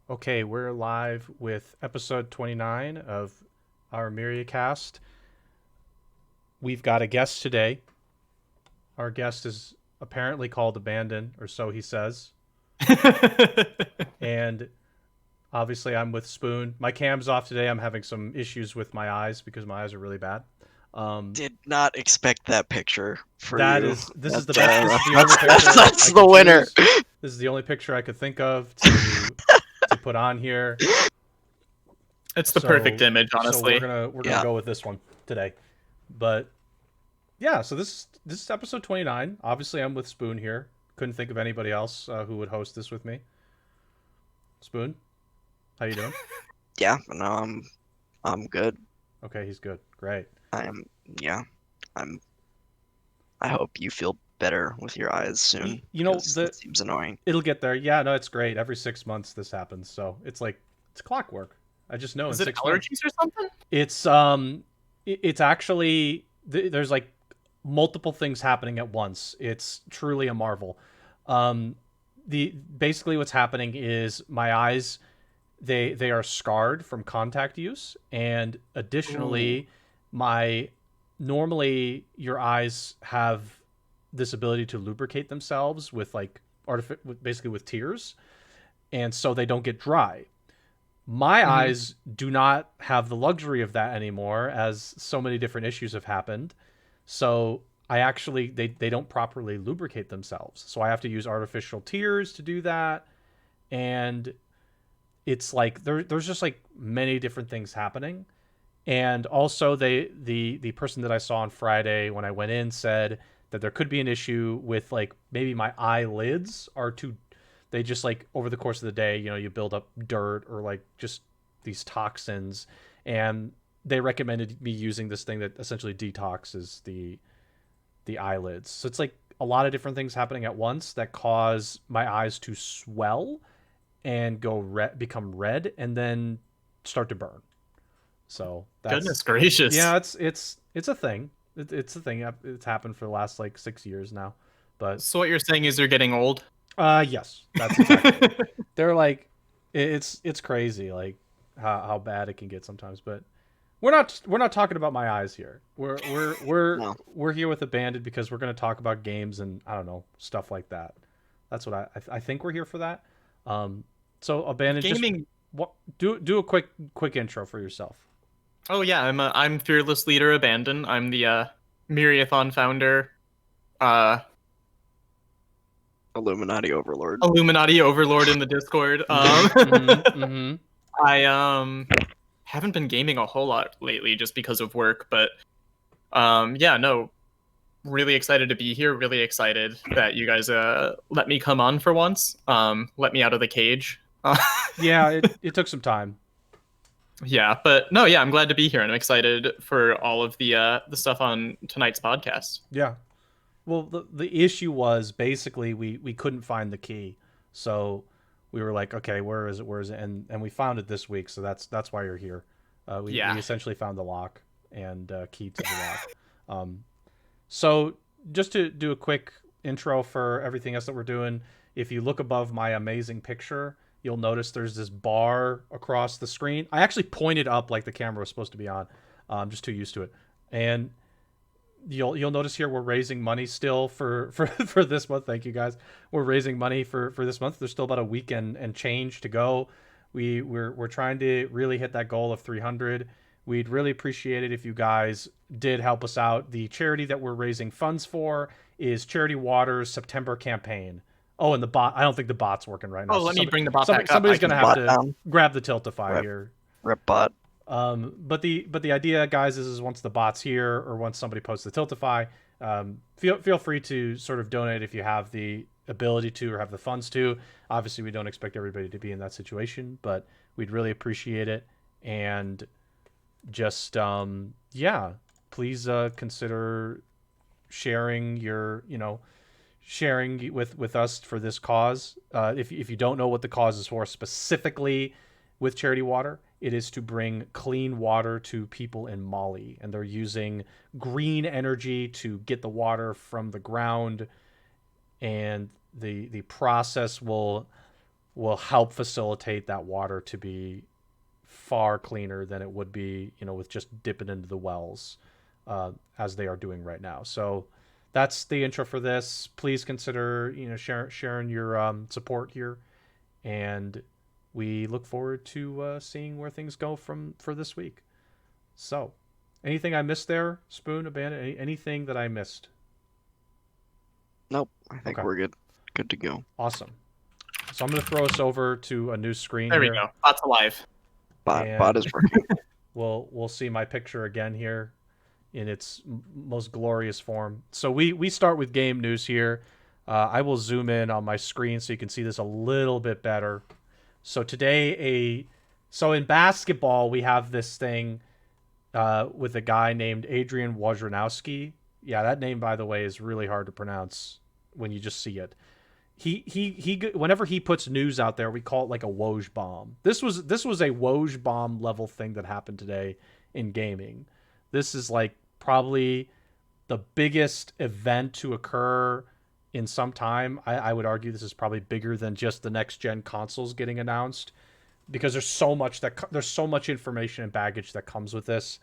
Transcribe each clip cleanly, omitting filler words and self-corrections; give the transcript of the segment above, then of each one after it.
Okay, we're live with episode 29 of our Myriacast. We've got a guest today. Our guest is apparently called Abandon, or so he says. And obviously, I'm with Spoon. My cam's off today. I'm having some issues with my eyes because my eyes are really bad. Um, Did not expect that picture for that you. is, this is the That's, best. This is the only picture that's I the could winner. choose. This is the only picture I could think of to put on here. It's the perfect So image, so we're honestly. gonna we're gonna Yeah. go with this one today. But yeah, so this is episode 29. Obviously, I'm with Spoon here. Couldn't think of anybody else who would host this with me. Spoon, how you doing? Yeah, no, I'm good. Okay, he's good. Great. I'm yeah. I'm I hope you feel better with your eyes soon You know because the it seems annoying. it'll get there. Yeah, no, it's great. Every 6 months this happens, so it's like it's clockwork. I just know in Is it 6 months. allergies or something? It's actually there's like multiple things happening at once. It's truly a marvel. Um, the basically what's happening is my eyes they are scarred from contact use, and Ooh. additionally, my normally your eyes have this ability to lubricate themselves with like basically with tears, and so they don't get dry. My Hmm. eyes do not have the luxury of that anymore, as so many different issues have happened. So I actually they don't properly lubricate themselves. So I have to use artificial tears to do that. And it's like there's just like many different things happening. And also the person that I saw on Friday when I went in said that there could be an issue with like maybe my eyelids are too they just like over the course of the day, you build up dirt or like just these toxins, and they recommended me using this thing that essentially detoxes the eyelids. So it's like a lot of different things happening at once that cause my eyes to swell and become red and then start to burn. So Goodness that's gracious. yeah, it's a thing. It's a thing. It's happened for the last like 6 years now. But So what you're saying is you're getting old? yes, that's exactly it. They're like, it's crazy like how bad it can get sometimes. But we're not talking about my eyes here. No. We're here with Abandoned because we're going to talk about games and I don't know stuff like that. That's what I think we're here for that. Um, so Abandoned, just Gaming. what do a quick intro for yourself. Oh yeah, I'm fearless leader Abandon. I'm the Myriathon founder, uh Illuminati overlord. Illuminati overlord in the Discord. Mm-hmm. I haven't been gaming a whole lot lately just because of work, but yeah, no, really excited to be here. Really excited that you guys let me come on for once. Let me out of the cage. Yeah, it took some time. Yeah, but no, yeah, I'm glad to be here, and I'm excited for all of the stuff on tonight's podcast. Yeah. Well, the issue was basically we couldn't find the key, so we were like, okay, where is it? Where is it? And we found it this week, so that's why you're here. We Yeah. essentially found the lock and key to the lock. So just to do a quick intro for everything else that we're doing, if you look above my amazing picture, you'll notice there's this bar across the screen. I actually pointed up like the camera was supposed to be on. I'm just too used to it. And you'll notice here we're raising money still for this month. Thank you guys. We're raising money for this month. There's still about a week and change to go. We're trying to really hit that goal of 300. We'd really appreciate it if you guys did help us out. The charity that we're raising funds for is Charity Water's September campaign. Oh, and the bot. I don't think the bot's working right now. Oh, So let me bring the bot back up. somebody's I gonna can. have Bot to down. grab the Tiltify Rip, here. rip bot. But the idea, guys, is once the bot's here or once somebody posts the Tiltify, feel free to sort of donate if you have the ability to or have the funds to. Obviously, we don't expect everybody to be in that situation, but we'd really appreciate it. And just yeah, please consider sharing sharing with us for this cause. If you don't know what the cause is for specifically with Charity Water, it is to bring clean water to people in Mali, and they're using green energy to get the water from the ground, and the process will will help facilitate that water to be far cleaner than it would be, with just dipping into the wells, as they are doing right now. So that's the intro for this. Please consider, sharing your support here, and we look forward to seeing where things go for this week. So, anything I missed there, Spoon, Abandon? Anything that I missed? Nope, I think Okay. we're good. Good to go. Awesome. So I'm going to throw us over to a new screen There we here. go. Bot's alive. Bot is working. We'll see my picture again here in its most glorious form. So we start with game news here. I will zoom in on my screen so you can see this a little bit better. So so in basketball we have this thing with a guy named Adrian Wojnarowski. Yeah, that name, by the way, is really hard to pronounce when you just see it. He whenever he puts news out there, we call it like a Woj bomb. This was a Woj bomb level thing that happened today in gaming. This is like probably the biggest event to occur in some time. I would argue this is probably bigger than just the next gen consoles getting announced, because there's so much information and baggage that comes with this.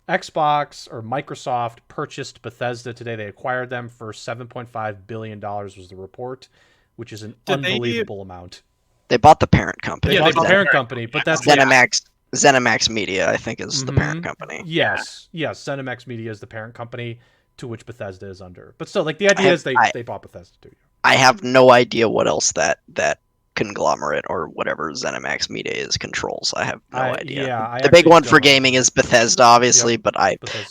Xbox or Microsoft purchased Bethesda today. They acquired them for $7.5 billion was the report, which is an unbelievable amount. They bought the parent company. They bought the parent company, but that's Zenimax Media, I think, is the parent company. Yes, Zenimax Media is the parent company to which Bethesda is under. But still, like, the idea is they bought Bethesda too. I have no idea what else that conglomerate or whatever Zenimax Media is controls. I have no idea. Yeah, the big one for gaming is Bethesda, obviously, but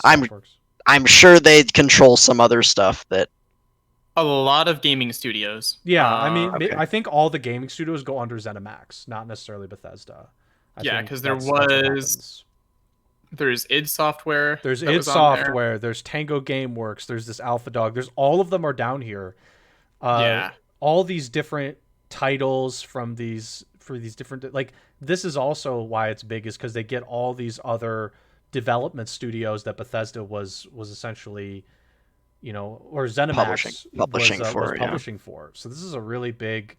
I'm sure they control some other stuff that. A lot of gaming studios. Yeah, I think all the gaming studios go under Zenimax, not necessarily Bethesda. Because there's id Software. There's id Software. There's Tango Gameworks. There's this Alpha Dog. There's all of them are down here. All these different titles for these different, like, this is also why it's big, is because they get all these other development studios that Bethesda was essentially, or Zenimax publishing for. So this is a really big,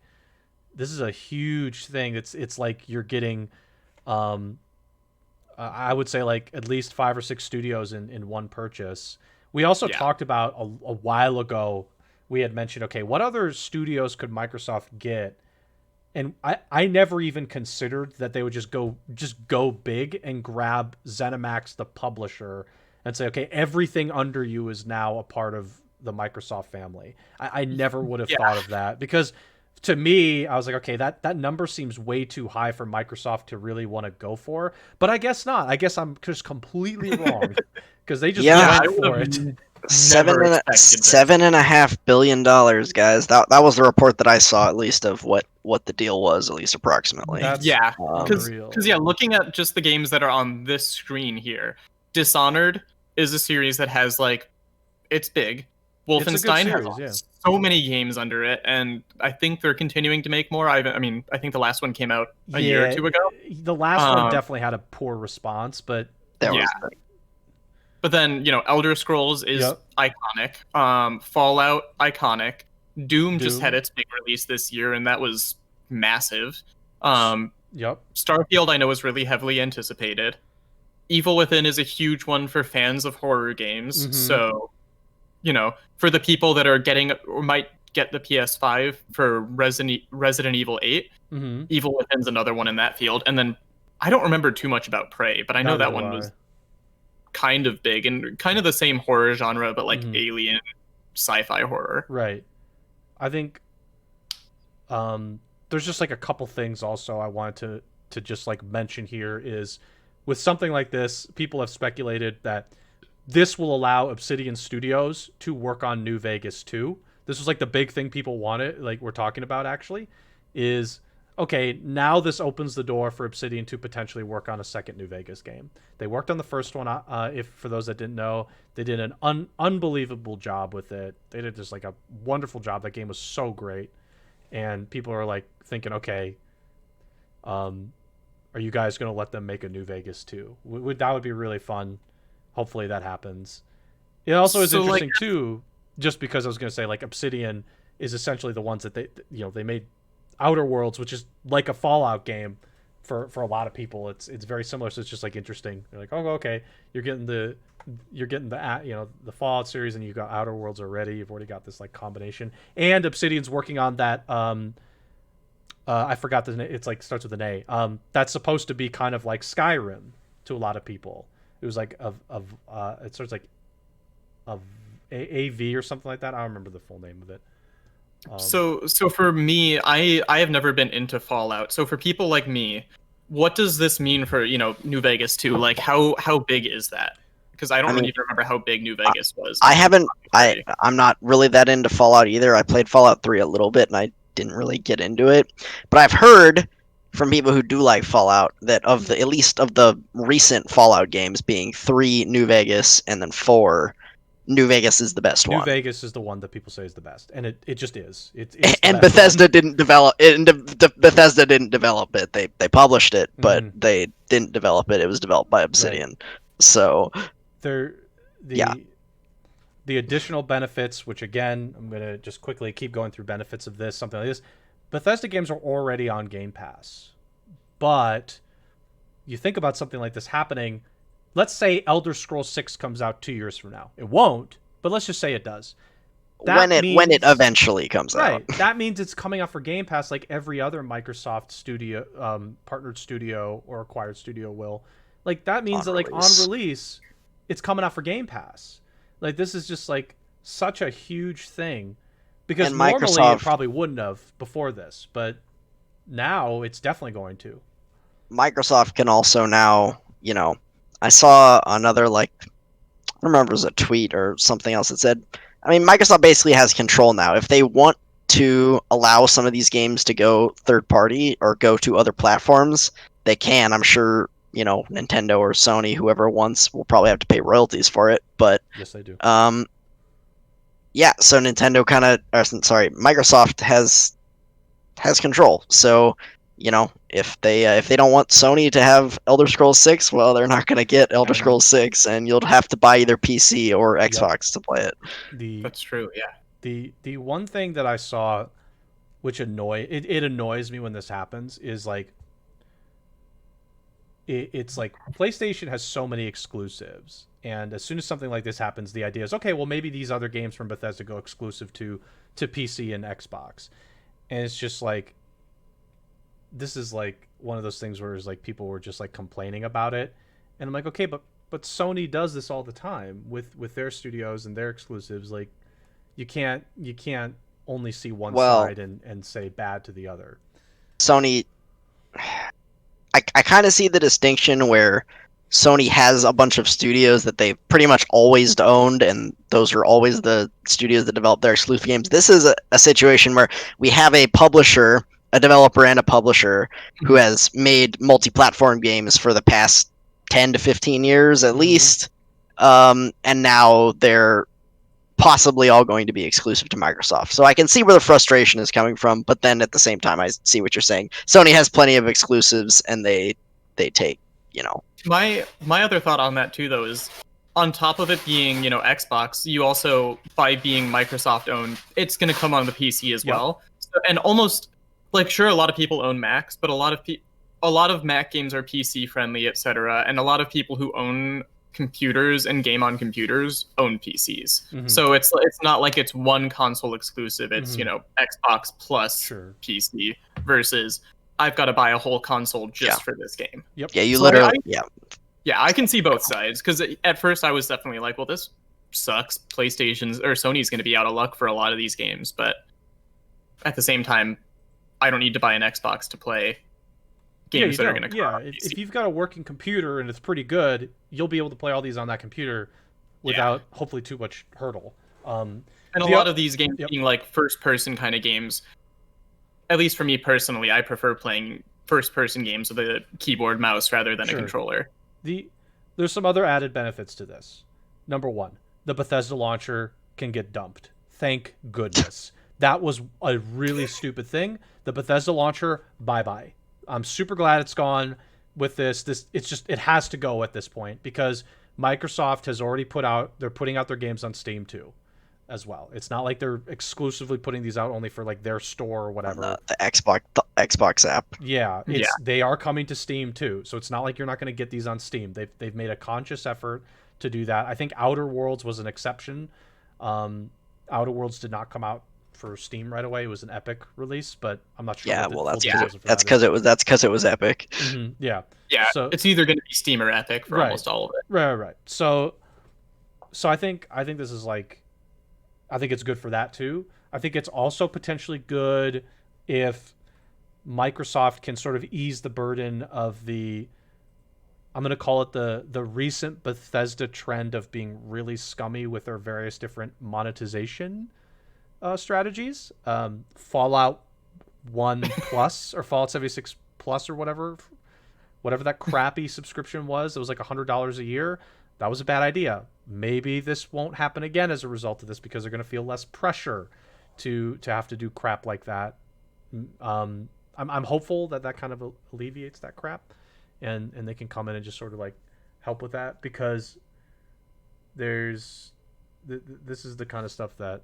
this is a huge thing. It's like you're getting, I would say, like, at least 5 or 6 studios in one purchase. We also talked about a while ago. We had mentioned, okay, what other studios could Microsoft get? And I never even considered that they would just go big and grab Zenimax, the publisher, and say, okay, everything under you is now a part of the Microsoft family. I never would have thought of that, because to me, I was like, okay, that number seems way too high for Microsoft to really want to go for. But I guess not. I guess I'm just completely wrong, because they just went for it. $7.5 billion, guys. That was the report that I saw, at least, of what the deal was, at least approximately. Because looking at just the games that are on this screen here, Dishonored is a series that has, like, it's big. Wolfenstein has so many games under it, and I think they're continuing to make more. I think the last one came out a year or two ago. The last one definitely had a poor response, but But then, Elder Scrolls is iconic. Fallout, iconic. Doom just had its big release this year, and that was massive. Starfield, I know, is really heavily anticipated. Evil Within is a huge one for fans of horror games. So, for the people that are getting or might get the PS5 for Resident Evil 8, Evil Within's another one in that field. And then I don't remember too much about Prey, but I know that one was kind of big and kind of the same horror genre, but like alien sci-fi horror. Right. I think there's just like a couple things also I wanted to just like mention here is, with something like this, people have speculated that this will allow Obsidian Studios to work on New Vegas 2. This was like the big thing people wanted, like we're talking about actually, is, okay, now this opens the door for Obsidian to potentially work on a second New Vegas game. They worked on the first one, if for those that didn't know, they did an unbelievable job with it. They did just like a wonderful job. That game was so great. And people are like thinking, okay, are you guys going to let them make a New Vegas 2? That would be really fun. Hopefully that happens. It also is interesting too, just because I was going to say, like, Obsidian is essentially the ones that they made Outer Worlds, which is like a Fallout game for a lot of people. It's very similar, so it's just like interesting. They're like, oh, okay, you're getting the the Fallout series, and you got Outer Worlds already. You've already got this like combination, and Obsidian's working on that. I forgot the name. It's like starts with an A. That's supposed to be kind of like Skyrim to a lot of people. It was like it starts like of AV or something like that. I don't remember the full name of it. So for me, I have never been into Fallout. So for people like me, what does this mean for, New Vegas 2? Like how big is that? Because I don't even remember how big New Vegas was. I'm not really that into Fallout either. I played Fallout 3 a little bit and I didn't really get into it. But I've heard from people who do like Fallout that at least of the recent Fallout games, being 3 New Vegas and then 4, New Vegas is the best one. New Vegas is the one that people say is the best, and it just is. It's and Bethesda didn't develop it. Bethesda didn't develop it. They published it, but they didn't develop it. It was developed by Obsidian. Right. So the additional benefits, which again, I'm gonna just quickly keep going through benefits of this, something like this. Bethesda games are already on Game Pass, but you think about something like this happening. Let's say Elder Scrolls 6 comes out 2 years from now. It won't, but let's just say it does. When it eventually comes out. Right. That means it's coming out for Game Pass like every other Microsoft studio, partnered studio or acquired studio will. Like, that means that like on release, it's coming out for Game Pass. Like, this is just like such a huge thing. Because normally it probably wouldn't have before this, but now it's definitely going to. Microsoft can also now, I saw another, I don't remember if it was a tweet or something else that said, Microsoft basically has control now. If they want to allow some of these games to go third party or go to other platforms, they can. I'm sure, Nintendo or Sony, whoever wants, will probably have to pay royalties for it. But yes, they do. Yeah, so Microsoft has control. So, if they don't want Sony to have Elder Scrolls 6, well, they're not going to get Elder Scrolls 6, and you'll have to buy either PC or Xbox to play it. That's true, yeah. The one thing that I saw, which annoys me when this happens, is like it's like PlayStation has so many exclusives, and as soon as something like this happens, the idea is, okay, well, maybe these other games from Bethesda go exclusive to PC and Xbox, and it's just like, this is like one of those things where it's like people were just like complaining about it, and I'm like, okay, but Sony does this all the time with their studios and their exclusives. Like, you can't only see one side and say bad to the other. Sony, I kind of see the distinction where Sony has a bunch of studios that they've pretty much always owned, and those are always the studios that develop their exclusive games. This is a situation where we have a publisher, a developer and a publisher who has made multi-platform games for the past 10 to 15 years at least, and now they're possibly all going to be exclusive to Microsoft. So I can see where the frustration is coming from, but then at the same time, I see what you're saying. Sony has plenty of exclusives, and they take, My other thought on that too, though, is on top of it being, Xbox, you also, by being Microsoft owned, it's going to come on the PC as well. So, and almost sure, a lot of people own Macs, but a lot of Mac games are PC friendly, etc. And a lot of people who own computers and game on computers own PCs. So it's not like it's one console exclusive. It's Xbox plus PC versus I've got to buy a whole console just for this game. Yep. Yeah, you literally. Yeah, I can see both sides, because at first I was definitely like, well, this sucks. PlayStation's or Sony's going to be out of luck for a lot of these games, but at the same time, I don't need to buy an Xbox to play games that are going to come out. If you've got a working computer and it's pretty good, you'll be able to play all these on that computer without hopefully too much hurdle. And a lot of these games being like first-person kind of games, at least for me personally, I prefer playing first-person games with a keyboard mouse rather than a controller. There's some other added benefits to this. Number one, the Bethesda launcher can get dumped. Thank goodness. That was a really stupid thing. The Bethesda launcher, bye-bye. I'm super glad it's gone with this. It has to go at this point, because Microsoft has already they're putting out their games on Steam too. as well. It's not like they're exclusively putting these out only for like their store or on whatever. the Xbox app. Yeah, Yeah. they are coming to Steam too. So it's not like you're not going to get these on Steam. They've made a conscious effort to do that. I think Outer Worlds was an exception. Outer Worlds did not come out for Steam right away. It was an Epic release, but I'm not sure Yeah, what the well, full that's details for that's that is. because it was Epic. Yeah. Yeah, So it's either going to be Steam or Epic for right, almost all of it. right. So I think this is like, I think it's good for that too. I think it's also potentially good if Microsoft can sort of ease the burden of the, I'm going to call it the recent Bethesda trend of being really scummy with their various different monetization strategies. Fallout 1 Plus or Fallout 76 Plus or whatever that crappy subscription was. It was like $100 a year. That was a bad idea. Maybe this won't happen again as a result of this because they're going to feel less pressure to have to do crap like that. I'm hopeful that kind of alleviates that crap, and they can come in and just sort of like help with that, because there's this is the kind of stuff that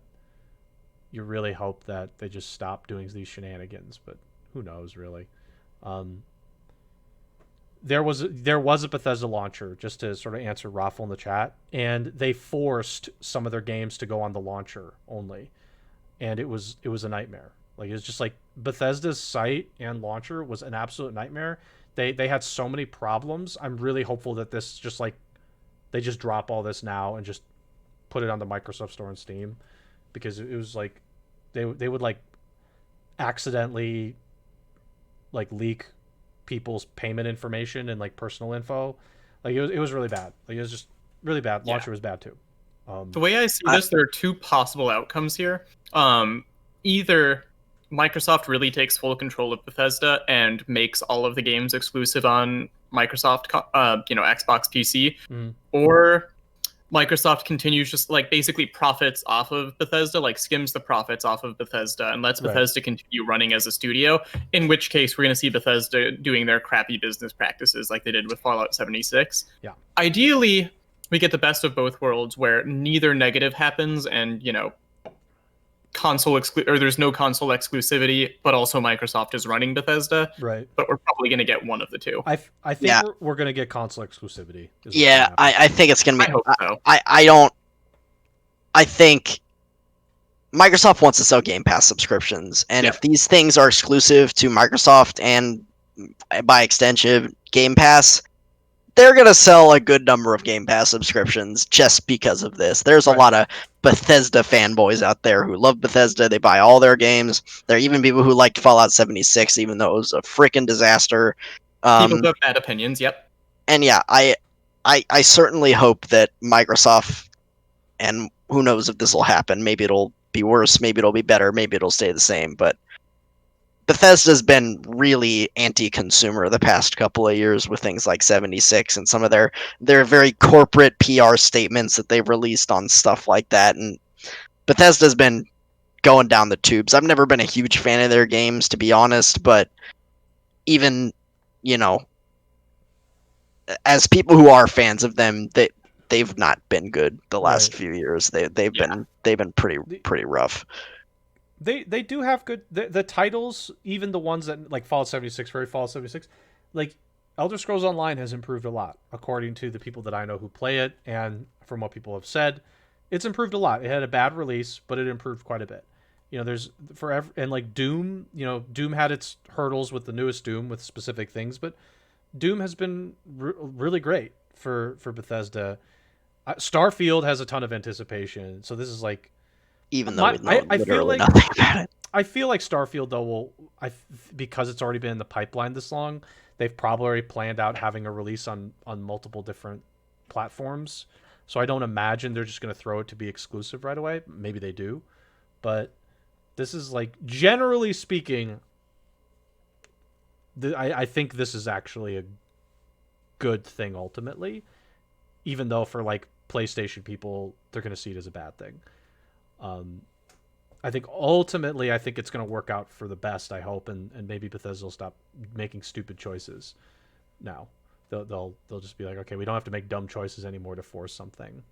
you really hope that they just stop doing these shenanigans, but who knows really. Um, there was a Bethesda launcher, just to sort of answer Raffle in the chat, and they forced some of their games to go on the launcher only, and it was a nightmare. Like, it was just like Bethesda's site and launcher was an absolute nightmare. They had so many problems. I'm really hopeful that this just like they just drop all this now and just put it on the Microsoft Store and Steam, because it was like they would like accidentally like leak people's payment information and like personal info. Like, it was really bad. Like, it was just really bad. Yeah. Launcher was bad too. The way I see this, there are two possible outcomes here. Either Microsoft really takes full control of Bethesda and makes all of the games exclusive on Microsoft, Xbox PC, or Microsoft continues just like basically profits off of Bethesda, like skims the profits off of Bethesda and lets Bethesda continue running as a studio, in which case we're going to see Bethesda doing their crappy business practices like they did with Fallout 76. Yeah. Ideally, we get the best of both worlds where neither negative happens and, there's no console exclusivity, but also Microsoft is running Bethesda. Right. But we're probably going to get one of the two. I think we're going to get console exclusivity. Yeah, I think it's going to be. I hope so. I think Microsoft wants to sell Game Pass subscriptions, and if these things are exclusive to Microsoft and by extension Game Pass, they're going to sell a good number of Game Pass subscriptions just because of this. There's a lot of Bethesda fanboys out there who love Bethesda. They buy all their games. There are even people who liked Fallout 76, even though it was a freaking disaster. People who have bad opinions, yep. And yeah, I certainly hope that Microsoft, and who knows if this will happen, maybe it'll be worse, maybe it'll be better, maybe it'll stay the same, but Bethesda's been really anti-consumer the past couple of years with things like 76 and some of their very corporate PR statements that they've released on stuff like that. And Bethesda's been going down the tubes. I've never been a huge fan of their games, to be honest, but even, as people who are fans of them, they've not been good the last few years. They've been pretty rough. They do have good the titles, even the ones that like Fallout 76, Fallout 76, like Elder Scrolls Online has improved a lot according to the people that I know who play it, and from what people have said, it's improved a lot. It had a bad release, but it improved quite a bit. There's forever, and like Doom, Doom had its hurdles with the newest Doom with specific things, but Doom has been really great for Bethesda. Starfield has a ton of anticipation, so this is like, even though I feel like nothing about it. I feel like Starfield though because it's already been in the pipeline this long, they've probably already planned out having a release on multiple different platforms. So I don't imagine they're just going to throw it to be exclusive right away. Maybe they do, but this is like, generally speaking, I think this is actually a good thing ultimately, even though for like PlayStation people, they're going to see it as a bad thing. I think ultimately, it's going to work out for the best, I hope, and maybe Bethesda will stop making stupid choices now. They'll just be like, okay, we don't have to make dumb choices anymore to force something.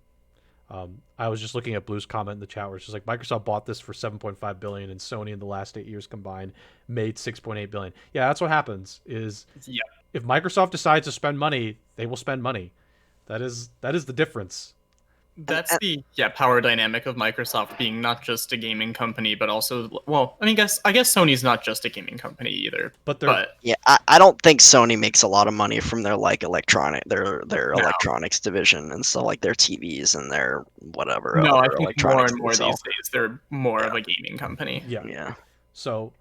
I was just looking at Blue's comment in the chat where it's just like Microsoft bought this for 7.5 billion and Sony in the last 8 years combined made 6.8 billion. Yeah, that's what happens is Yeah, if Microsoft decides to spend money, they will spend money. That is the difference. that's the power dynamic of Microsoft being not just a gaming company, but also, well, I guess Sony's not just a gaming company either. But they're But Yeah, I don't think Sony makes a lot of money from their like their no, electronics division and stuff like their TVs and their whatever no, I other think more electronics and they more sell. these days they're more of Yeah, a gaming company. yeah. yeah. So,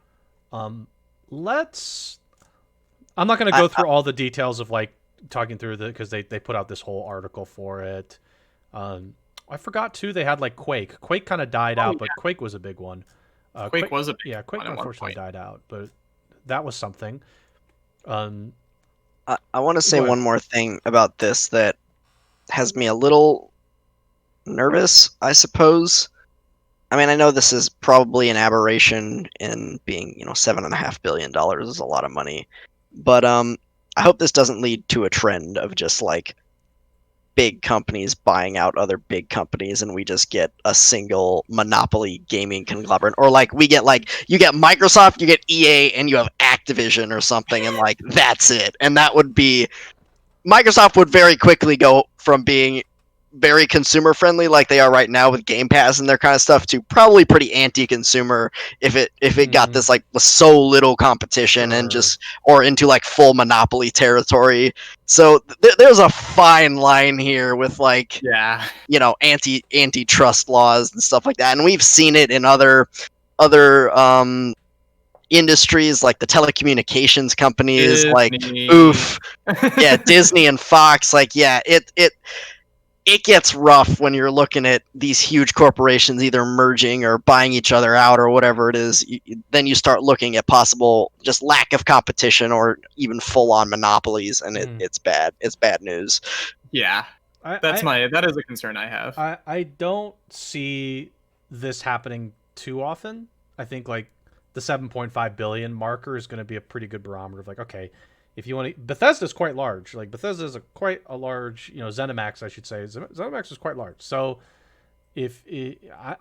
let's. I'm not going to I, go through all the details of like talking through the because they put out this whole article for it. Um, I forgot too. They had like Quake. Quake kind of died Oh out, yeah, but Quake was a big one. Quake was a big Yeah, Quake one at one unfortunately point. died out, but that was something. Um, I want to say go ahead. one more thing about this that has me a little nervous, I suppose. I mean, I know this is probably an aberration in being, $7.5 billion is a lot of money, but I hope this doesn't lead to a trend of just like big companies buying out other big companies and we just get a single monopoly gaming conglomerate, or like we get like you get Microsoft, you get EA, and you have Activision or something, and like that's it. And that would be Microsoft would very quickly go from being very consumer friendly like they are right now with Game Pass and their kind of stuff to probably pretty anti-consumer if it got this like with so little competition and Sure. just or into like full monopoly territory. So there's a fine line here with like Yeah, antitrust laws and stuff like that, and we've seen it in other industries like the telecommunications companies like Disney. oof, yeah, Disney and Fox, like yeah, it gets rough when you're looking at these huge corporations either merging or buying each other out or whatever it is. Then you start looking at possible just lack of competition or even full-on monopolies, and Mhm. it's bad. It's bad news. Yeah, that is a concern I have. I don't see this happening too often. I think like the 7.5 billion marker is going to be a pretty good barometer of like, okay, if you want to, Bethesda's quite large. Like Bethesda is quite a large, Zenimax, I should say. Zenimax is quite large. So if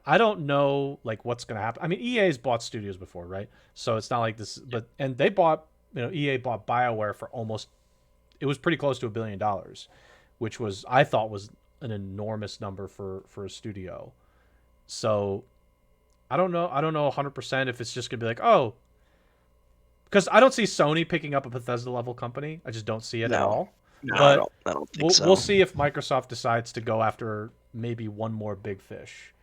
I don't know like what's going to happen. I mean, EA's bought studios before, right? So it's not like this, but and they bought, EA bought BioWare for almost, it was pretty close to $1 billion, which was I thought was an enormous number for a studio. So I don't know. I don't know 100% if it's just gonna be like, oh, because I don't see Sony picking up a Bethesda level company. I just don't see it at No, all. No, no, I But don't. I don't think we'll so. see if Microsoft decides to go after maybe one more big fish.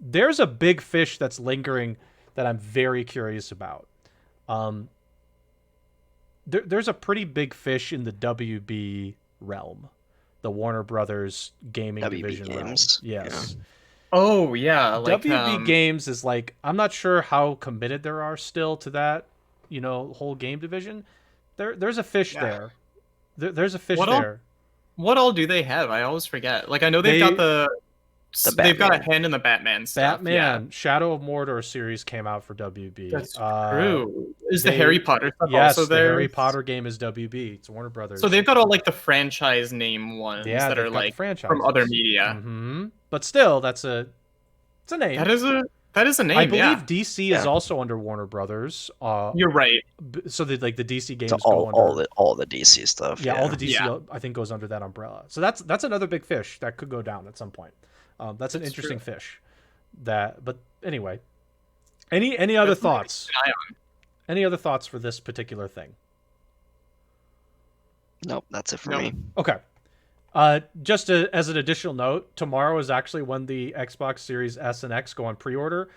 There's a big fish that's lingering that I'm very curious about. Um, there's a pretty big fish in the WB realm, the Warner Brothers gaming WB division realm. Games. Yeah. Yes. oh yeah, like WB Games is like, I'm not sure how committed there are still to that, whole game division. There's a fish yeah. there. There's a fish What all there. what all do they have? I always forget. Like I know they've got They The they've got a Batman. hand in the Batman stuff. Yeah, Batman Shadow of Mordor series came out for WB. that's true. Is the They Harry Potter stuff also yes, the there? Harry Potter game is WB. It's Warner So Brothers. they've got all like the franchise name ones Yeah, that are they've got the like from other franchises. media. But still, it's a name. That is a I name. believe Yeah, DC is Yeah. also under Warner Brothers. you're right. So that like the DC So games go under. all the DC stuff. Yeah, all Yeah. the DC Yeah, I think goes under that umbrella. So that's another big fish that could go down at some point. That's an that's interesting true. fish. But anyway, any other That's something to thoughts? keep an eye on. Any other thoughts for this particular thing? Nope. That's it for No, me. Okay. Just as an additional note, tomorrow is actually when the Xbox Series S and X go on pre-order.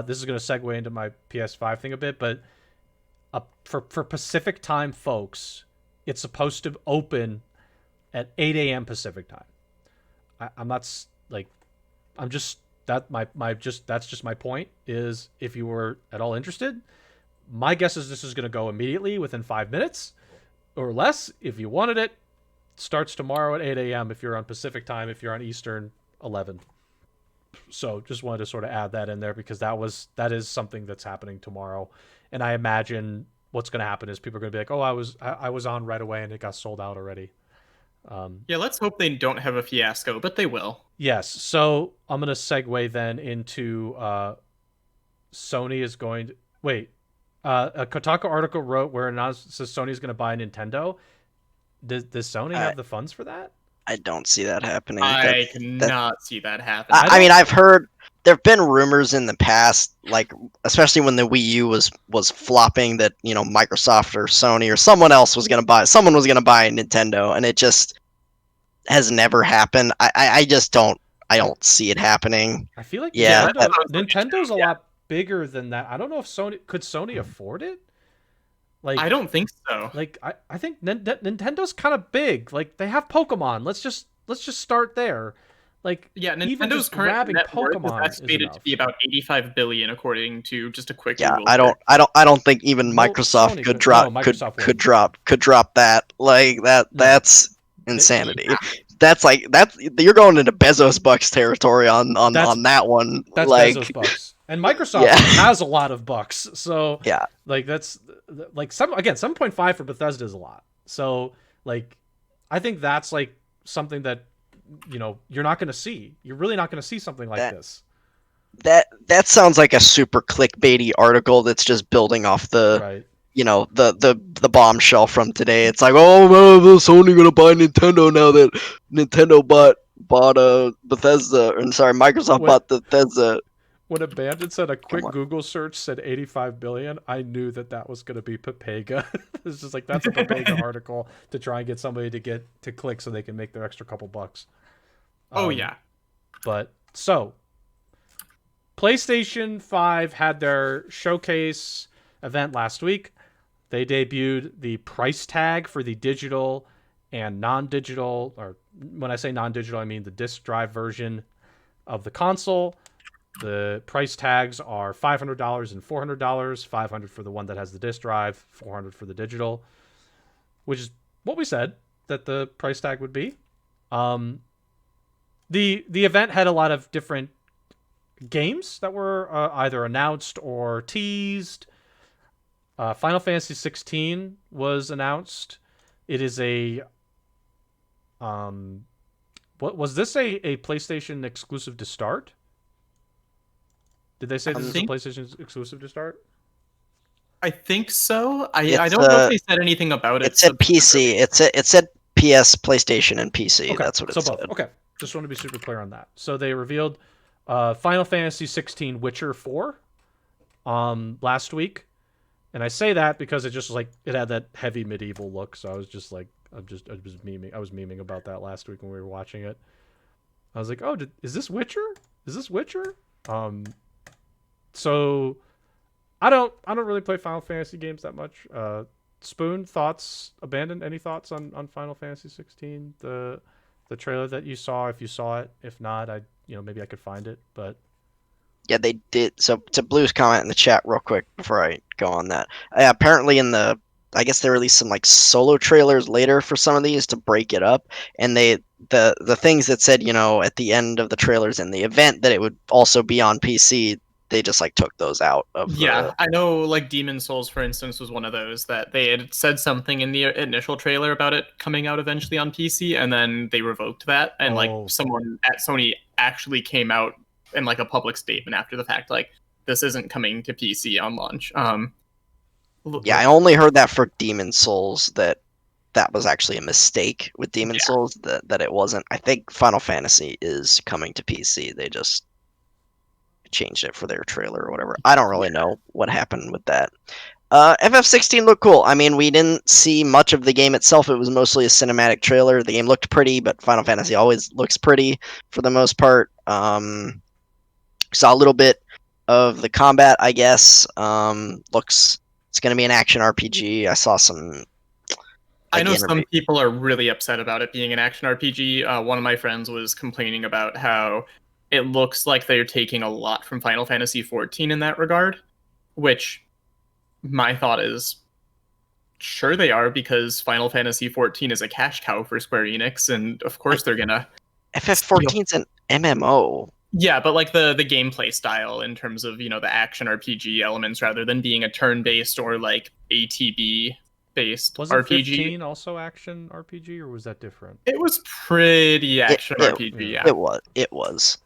This is going to segue into my PS5 thing a bit, but for Pacific time folks, it's supposed to open at 8 a.m. Pacific time. I'm not like I'm just that my just that's just my point is if you were at all interested, my guess is this is going to go immediately within 5 minutes or less. If you wanted it, starts tomorrow at 8 a.m. if you're on Pacific time. If you're on Eastern, 11. So just wanted to sort of add that in there because that is something that's happening tomorrow, and I imagine what's going to happen is people are going to be like, oh, I was on right away and it got sold out already. Yeah, let's hope they don't have a fiasco, but they will. Yes. So I'm gonna segue then into Sony is going to wait. A Kotaku article wrote where it says Sony is going to buy Nintendo. Does Sony I have the funds for that? I don't see that happening. I That cannot see that happening. I mean, I've heard there have been rumors in the past, like especially when the Wii U was flopping, that Microsoft or Sony or someone was gonna buy Nintendo, and it just has never happened. I just don't see it happening. I feel like Yeah, that sounds like it's Nintendo's true, a yeah. lot bigger than that. I don't know if Sony afford it. Like I don't think so. I think Nintendo's kind of big. Like they have Pokemon. Let's just start there. Like Yeah, even Nintendo's just current grabbing net worth is Pokemon is estimated enough. to be about 85 billion, according to just a quick yeah. Google I search. don't think even Well, Microsoft Sony could could- drop no, could Microsoft could wouldn't. drop that like that. No. That's insanity. That's you're going into Bezos bucks territory on that one. That's Like, Bezos bucks. And Microsoft Yeah. has a lot of bucks. So yeah, like that's like 7.5 for Bethesda is a lot. So like I think that's like something that you're not going to see. You're really not going to see something like That- this. that sounds like a super clickbaity article that's just building off the Right. the bombshell from today. It's like, oh man, Sony gonna buy Nintendo now that Nintendo bought Bethesda, and sorry, Microsoft What- bought Bethesda. When Abandon said a quick on. Google search said 85 billion, I knew that was going to be Papega. It's just like that's a Papega article to try and get somebody to click so they can make their extra couple bucks. Oh yeah. But so PlayStation 5 had their showcase event last week. They debuted the price tag for the digital and non-digital, or when I say non-digital, I mean the disc drive version of the console. The price tags are $500 and $400. $500 for the one that has the disc drive, $400 for the digital, which is what we said that the price tag would be. The event had a lot of different games that were either announced or teased. Final Fantasy 16 was announced. It is a what was this a PlayStation exclusive to start? Did they say this is a PlayStation exclusive to start? I think so. I It's, don't know if they said anything about it. It said PC. It said PS, PlayStation, and PC. Okay, That's what it so said. both. Okay, just want to be super clear on that. So they revealed Final Fantasy 16 Witcher 4 last week, and I say that because it just was like it had that heavy medieval look. So I was just like, I was memeing about that last week when we were watching it. I was like, oh, is this Witcher? Is this Witcher? So I don't really play Final Fantasy games that much. Spoon, thoughts? Abandon, any thoughts on Final Fantasy 16? The trailer that you saw, if you saw it. If not, maybe I could find it. But Yeah, they did. So to Blue's comment in the chat, real quick before I go on that. Apparently, I guess they released some like solo trailers later for some of these to break it up, and the things that said at the end of the trailers in the event that it would also be on PC. They just like took those out of Yeah, I know like Demon Souls, for instance, was one of those that they had said something in the initial trailer about it coming out eventually on PC, and then they revoked that, and like someone at Sony actually came out in like a public statement after the fact, like this isn't coming to PC on launch. Yeah, I only heard that for Demon Souls that was actually a mistake with Demon Souls that it wasn't. I think Final Fantasy is coming to PC. They just changed it for their trailer or whatever. I don't really know what happened with that. FF16 looked cool. I mean, we didn't see much of the game itself. It was mostly a cinematic trailer. The game looked pretty, but Final Fantasy always looks pretty for the most part. Saw a little bit of the combat, I guess. It's going to be an action RPG. I saw some. I know some people are really upset about it being an action RPG. One of my friends was complaining about how it looks like they're taking a lot from Final Fantasy XIV in that regard, which my thought is, sure they are, because Final Fantasy XIV is a cash cow for Square Enix, and of course they're gonna... FF14's an MMO. Yeah, but like the gameplay style in terms of, the action RPG elements rather than being a turn-based or like ATB-based based Wasn't RPG. 15 also action RPG, or was that different? It was pretty It, action it, RPG, yeah. yeah. it was.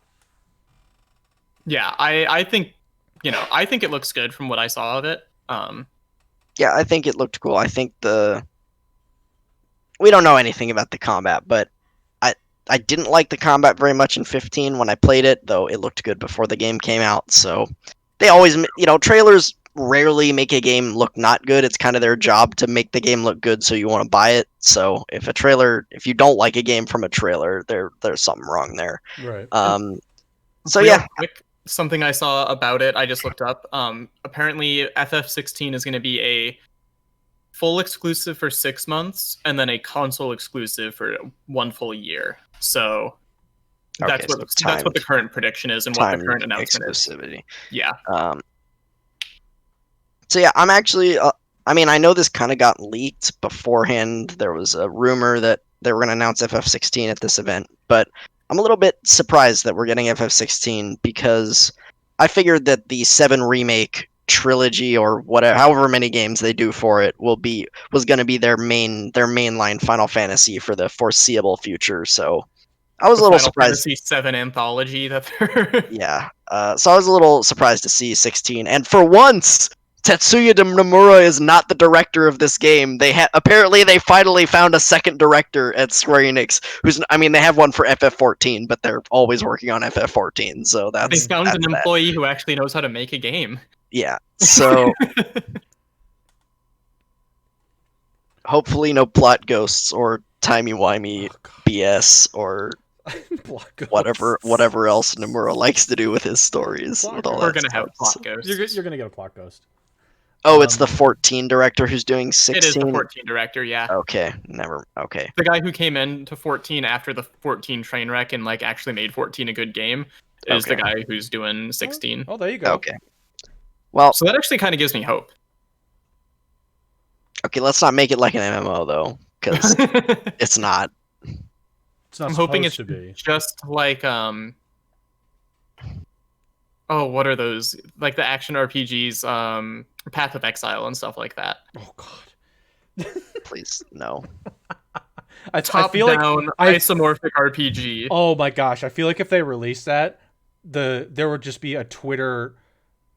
Yeah, I think, I think it looks good from what I saw of it. Yeah, I think it looked cool. I think we don't know anything about the combat, but I didn't like the combat very much in 15 when I played it, though it looked good before the game came out. So they always, trailers rarely make a game look not good. It's kind of their job to make the game look good, so you want to buy it. So if you don't like a game from a trailer, there's something wrong there. Right. So Real yeah, quick, something I saw about it, I just looked up. Apparently, FF16 is going to be a full exclusive for 6 months, and then a console exclusive for 1 full year. So that's Okay, what so it's that's what the timed- current prediction is, and what the current announcement exclusivity. is. Yeah. So yeah, I'm actually. I know this kind of got leaked beforehand. There was a rumor that they were going to announce FF16 at this event, but I'm a little bit surprised that we're getting FF16 because I figured that the 7 remake trilogy or whatever, however many games they do for it, was going to be their mainline Final Fantasy for the foreseeable future. So I was The a little Final surprised. Fantasy 7 anthology that they're Yeah. So I was a little surprised to see 16. And for once, Tetsuya Nomura is not the director of this game. Apparently they finally found a second director at Square Enix. They have one for FF14, but they're always working on FF14. So they that's found that's an that. employee who actually knows how to make a game. Yeah. So hopefully no plot ghosts or timey-wimey BS or whatever else Nomura likes to do with his stories. With all We're that gonna have stuff. plot ghosts. You're gonna get a plot ghost. Oh, it's the 14 director who's doing 16? It is the 14 director, yeah. Okay, The guy who came in to 14 after the 14 train wreck and actually made 14 a good game is the guy who's doing 16. Oh, there you go. Okay. Well, so that actually kind of gives me hope. Okay, let's not make it like an MMO though, because it's not. It's not I'm hoping supposed it's to be. just like what are those? Like the action RPGs, Path of Exile and stuff like that. Oh God. Please, no. I feel Top-down like isomorphic RPG. Oh my gosh, I feel like if they release that, there would just be a Twitter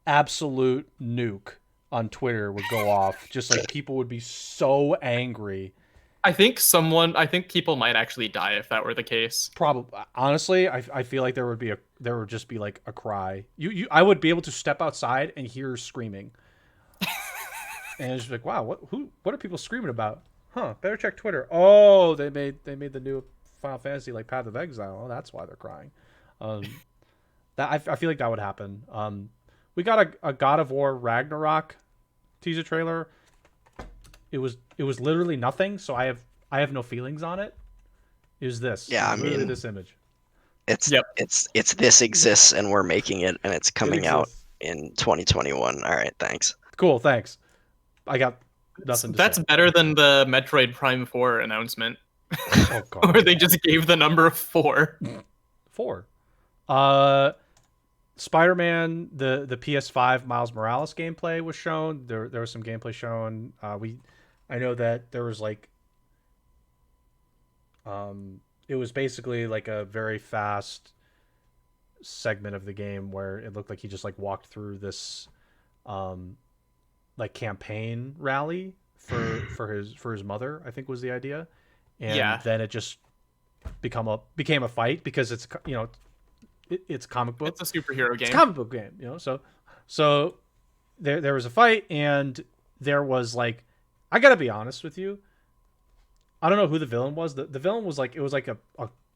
absolute nuke on Twitter would go off. Just like people would be so angry. I think people might actually die if that were the case. Probably, honestly, I feel like there would just be like a cry. I would be able to step outside and hear screaming, and it's just like, wow, what are people screaming about? Huh? Better check Twitter. Oh, they made the new Final Fantasy like Path of Exile. Oh, that's why they're crying. That I feel like that would happen. We got a God of War Ragnarok teaser trailer. It was literally nothing, so I have no feelings on it. It was this. Yeah, literally this image. It's this exists and we're making it and it's coming out in 2021. All right, thanks. Cool, thanks. I got nothing to That's say. better than the Metroid Prime 4 announcement. Oh God. Where they just gave the number 4. 4. Spider-Man, the PS5 Miles Morales gameplay was shown. There was some gameplay shown. I know that there was it was basically like a very fast segment of the game where it looked like he just walked through this campaign rally for his mother, I think was the idea. And then it just became a fight because it's it's comic book. It's a superhero game. It's a comic book game, So there was a fight, and there was I gotta be honest with you. I don't know who the villain was. The villain was it was a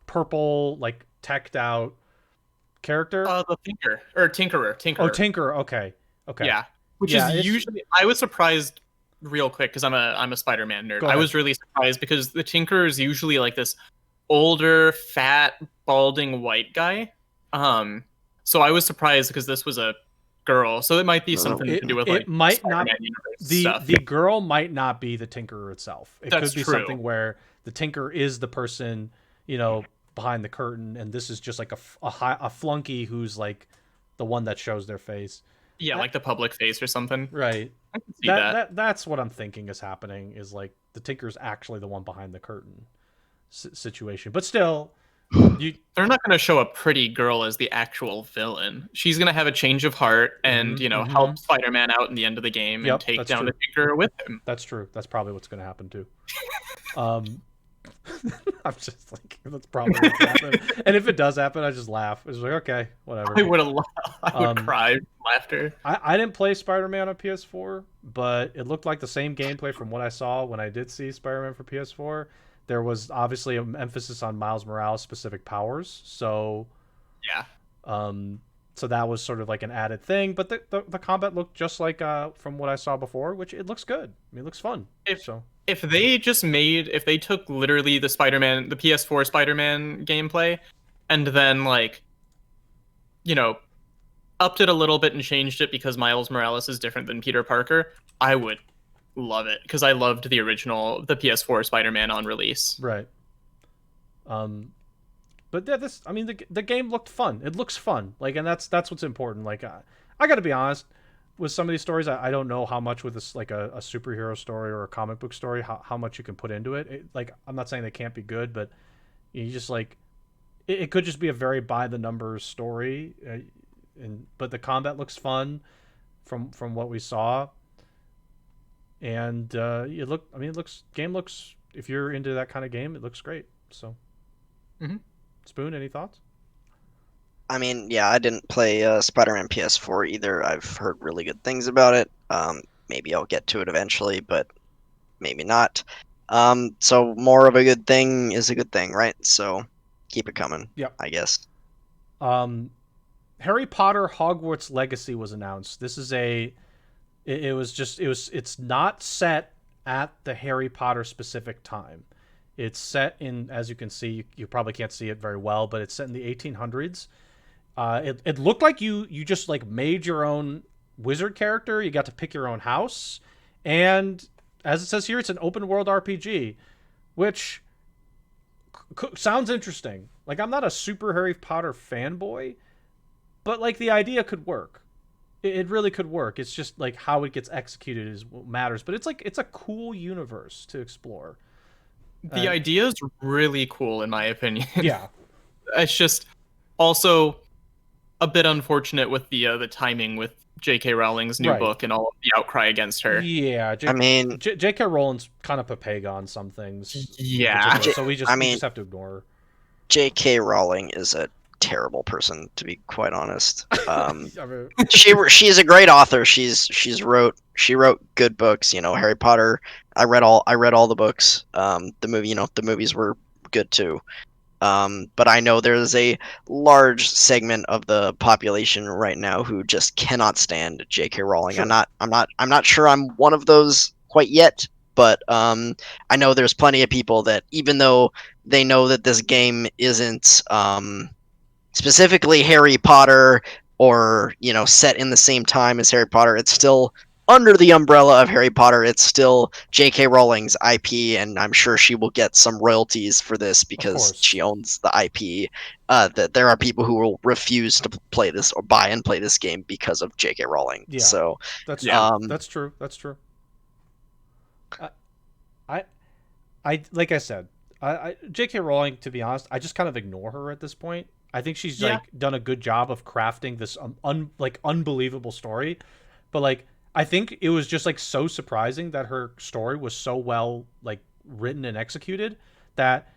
purple teched out character. The Tinkerer. Oh, Tinkerer. Okay. Yeah, which is usually I was surprised real quick because I'm a Spider-Man nerd. I was really surprised because the Tinkerer is usually this older, fat, balding white guy. So I was surprised because this was a girl. So it might be something to do with it might not stuff. The girl might not be the Tinkerer itself. It That's could be true. something where the Tinkerer is the person behind the curtain, and this is just a flunky who's the one that shows their face. Yeah, like the public face or something. Right. I can see that. that's what I'm thinking is happening. Is like the Tinker's actually the one behind the curtain situation, but still, you. They're not going to show a pretty girl as the actual villain. She's going to have a change of heart and, help Spider-Man out in the end of the game and Yep, take that's down the true. Tinker with him. That's true. That's probably what's going to happen too. Um, I'm just like, that's probably what's happening. And if it does happen, I just laugh. It's like, okay, whatever. I would cry from laughter. I didn't play Spider-Man on PS4, but it looked like the same gameplay from what I saw when I did see Spider-Man for PS4. There was obviously an emphasis on Miles Morales' specific powers, so Yeah. so that was sort of like an added thing. But the combat looked just like from what I saw before, which it looks good. I mean, it looks fun. If they took literally the PS4 Spider-Man gameplay, and then upped it a little bit and changed it because Miles Morales is different than Peter Parker, I would love it because I loved the PS4 Spider-Man on release. Right. But yeah, the game looked fun. It looks fun. Like, and that's what's important. Like, I got to be honest with some of these stories. I don't know how much with this, like a superhero story or a comic book story, how much you can put into it. Like, I'm not saying they can't be good, but you just like, it could just be a very by the numbers story. But the combat looks fun from what we saw. And game looks, if you're into that kind of game, it looks great. So, Spoon, any thoughts? I mean, yeah, I didn't play Spider-Man PS4 either. I've heard really good things about it. Maybe I'll get to it eventually, but maybe not. So more of a good thing is a good thing, right? So keep it coming. Yep. I guess. Harry Potter Hogwarts Legacy was announced. This is it's not set at the Harry Potter specific time. It's set in, as you can see, you probably can't see it very well, but it's set in the 1800s. It looked like you just like made your own wizard character. You got to pick your own house, and as it says here, it's an open world RPG, which sounds interesting. Like, I'm not a super Harry Potter fanboy, but like the idea could work. It really could work. It's just like how it gets executed is what matters. But it's a cool universe to explore. The idea is really cool, in my opinion. Yeah. It's just also a bit unfortunate with the timing with J.K. Rowling's new book and all of the outcry against her. Yeah. J.K. Rowling's kind of papega on some things. Yeah. So we just have to ignore her. J.K. Rowling is a terrible person, to be quite honest. She's a great author. She wrote good books. Harry Potter. I read all the books. The movies were good too. But I know there's a large segment of the population right now who just cannot stand J.K. Rowling. Sure. I'm not sure I'm one of those quite yet, but I know there's plenty of people that, even though they know that this game isn't specifically Harry Potter or set in the same time as Harry Potter, it's still under the umbrella of Harry Potter. It's still J.K. Rowling's IP, and I'm sure she will get some royalties for this because she owns the IP. That there are people who will refuse to play this or buy and play this game because of J.K. Rowling. Yeah, so that's true. That's true. I like I said, J.K. Rowling, to be honest, I just kind of ignore her at this point. I think she's like done a good job of crafting this unbelievable story, but like, I think it was just like so surprising that her story was so well like written and executed that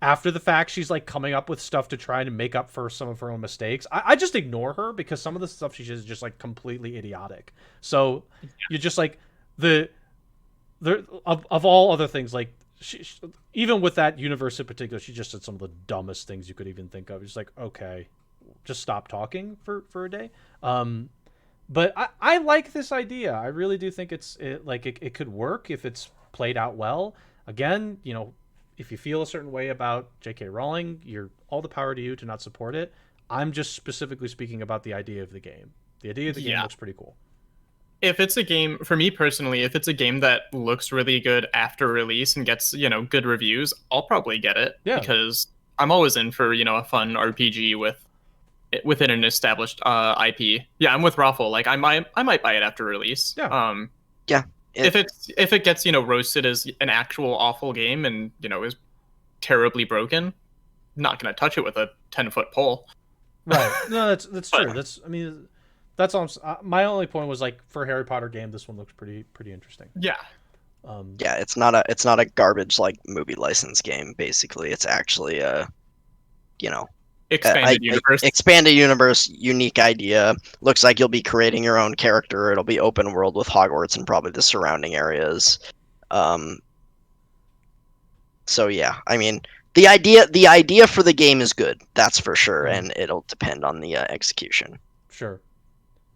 after the fact she's like coming up with stuff to try to make up for some of her own mistakes. I just ignore her because some of the stuff she says is just like completely idiotic. So you're just like of all other things, like she, even with that universe in particular, she just said some of the dumbest things you could even think of. It's like, okay, just stop talking for a day. But I like this idea. I really do think it could work if it's played out well. Again, if you feel a certain way about J.K. Rowling, you're all the power to you to not support it. I'm just specifically speaking about the idea of the game. The idea of the game looks pretty cool. If it's a game, for me personally, if it's a game that looks really good after release and gets, good reviews, I'll probably get it. Yeah. Because I'm always in for, a fun RPG within an established IP. Yeah, I'm with Raffle. Like, I might buy it after release. Yeah. Yeah. If it gets roasted as an actual awful game and is terribly broken, not gonna touch it with a 10-foot pole. Right. No, that's But true. That's all. My only point was like for a Harry Potter game, this one looks pretty interesting. yeah, Yeah, it's not a garbage like movie license game. Basically, it's actually expanded universe. expanded universe, unique idea. Looks like you'll be creating your own character. It'll be open world with Hogwarts and probably the surrounding areas. Um, so yeah, I mean, the idea for the game is good. That's for sure, and it'll depend on the execution. Sure.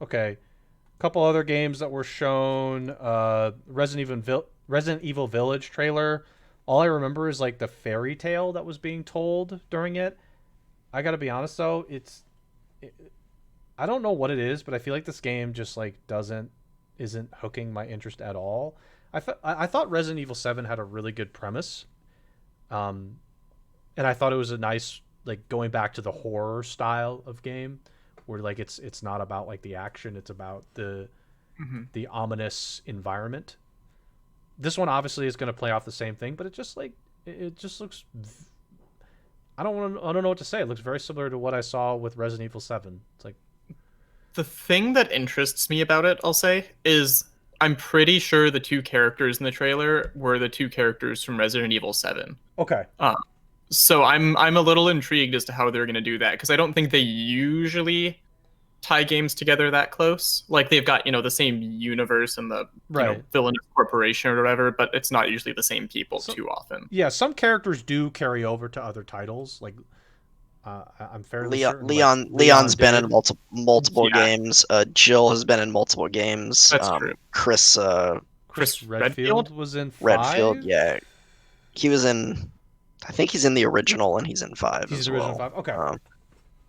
Okay. A couple other games that were shown. Resident Evil Village trailer. All I remember is like the fairy tale that was being told during it. I gotta be honest though, I don't know what it is, but I feel like this game just like isn't hooking my interest at all. I thought Resident Evil 7 had a really good premise, um, and I thought it was a nice like going back to the horror style of game, where like it's not about like the action, it's about the ominous environment. This one obviously is going to play off the same thing, but it just like it just looks. I don't know what to say. It looks very similar to what I saw with Resident Evil 7. It's like The thing that interests me about it, I'll say, is I'm pretty sure the two characters in the trailer were the two characters from Resident Evil 7. okay, So I'm a little intrigued as to how they're going to do that, because I don't think they usually tie games together that close. Like they've got the same universe and the right. villainous corporation or whatever, but it's not usually the same people too often. Yeah, some characters do carry over to other titles. Like I'm fairly certain. Leon's been in did. multiple Yeah. games. Jill has been in multiple games. That's true. Chris Chris Redfield? was in 5. Redfield, yeah, he was in. I think he's in the original, and he's in 5 He's as the original well. 5. Okay.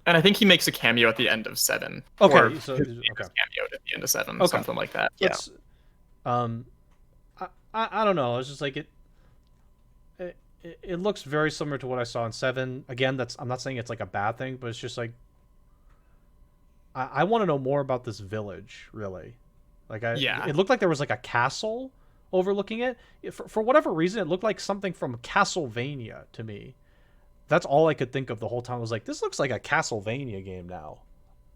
And I think he makes a cameo at the end of 7. Okay, Or so his okay. cameoed at the end of 7, Okay. something like that. Yeah. Let's, I don't know. It's just like it looks very similar to what I saw in 7. Again, I'm not saying it's like a bad thing, but it's just like I want to know more about this village, really. Like it looked like there was like a castle overlooking it. For whatever reason, it looked like something from Castlevania to me. That's all I could think of the whole time. I was like, this looks like a Castlevania game now.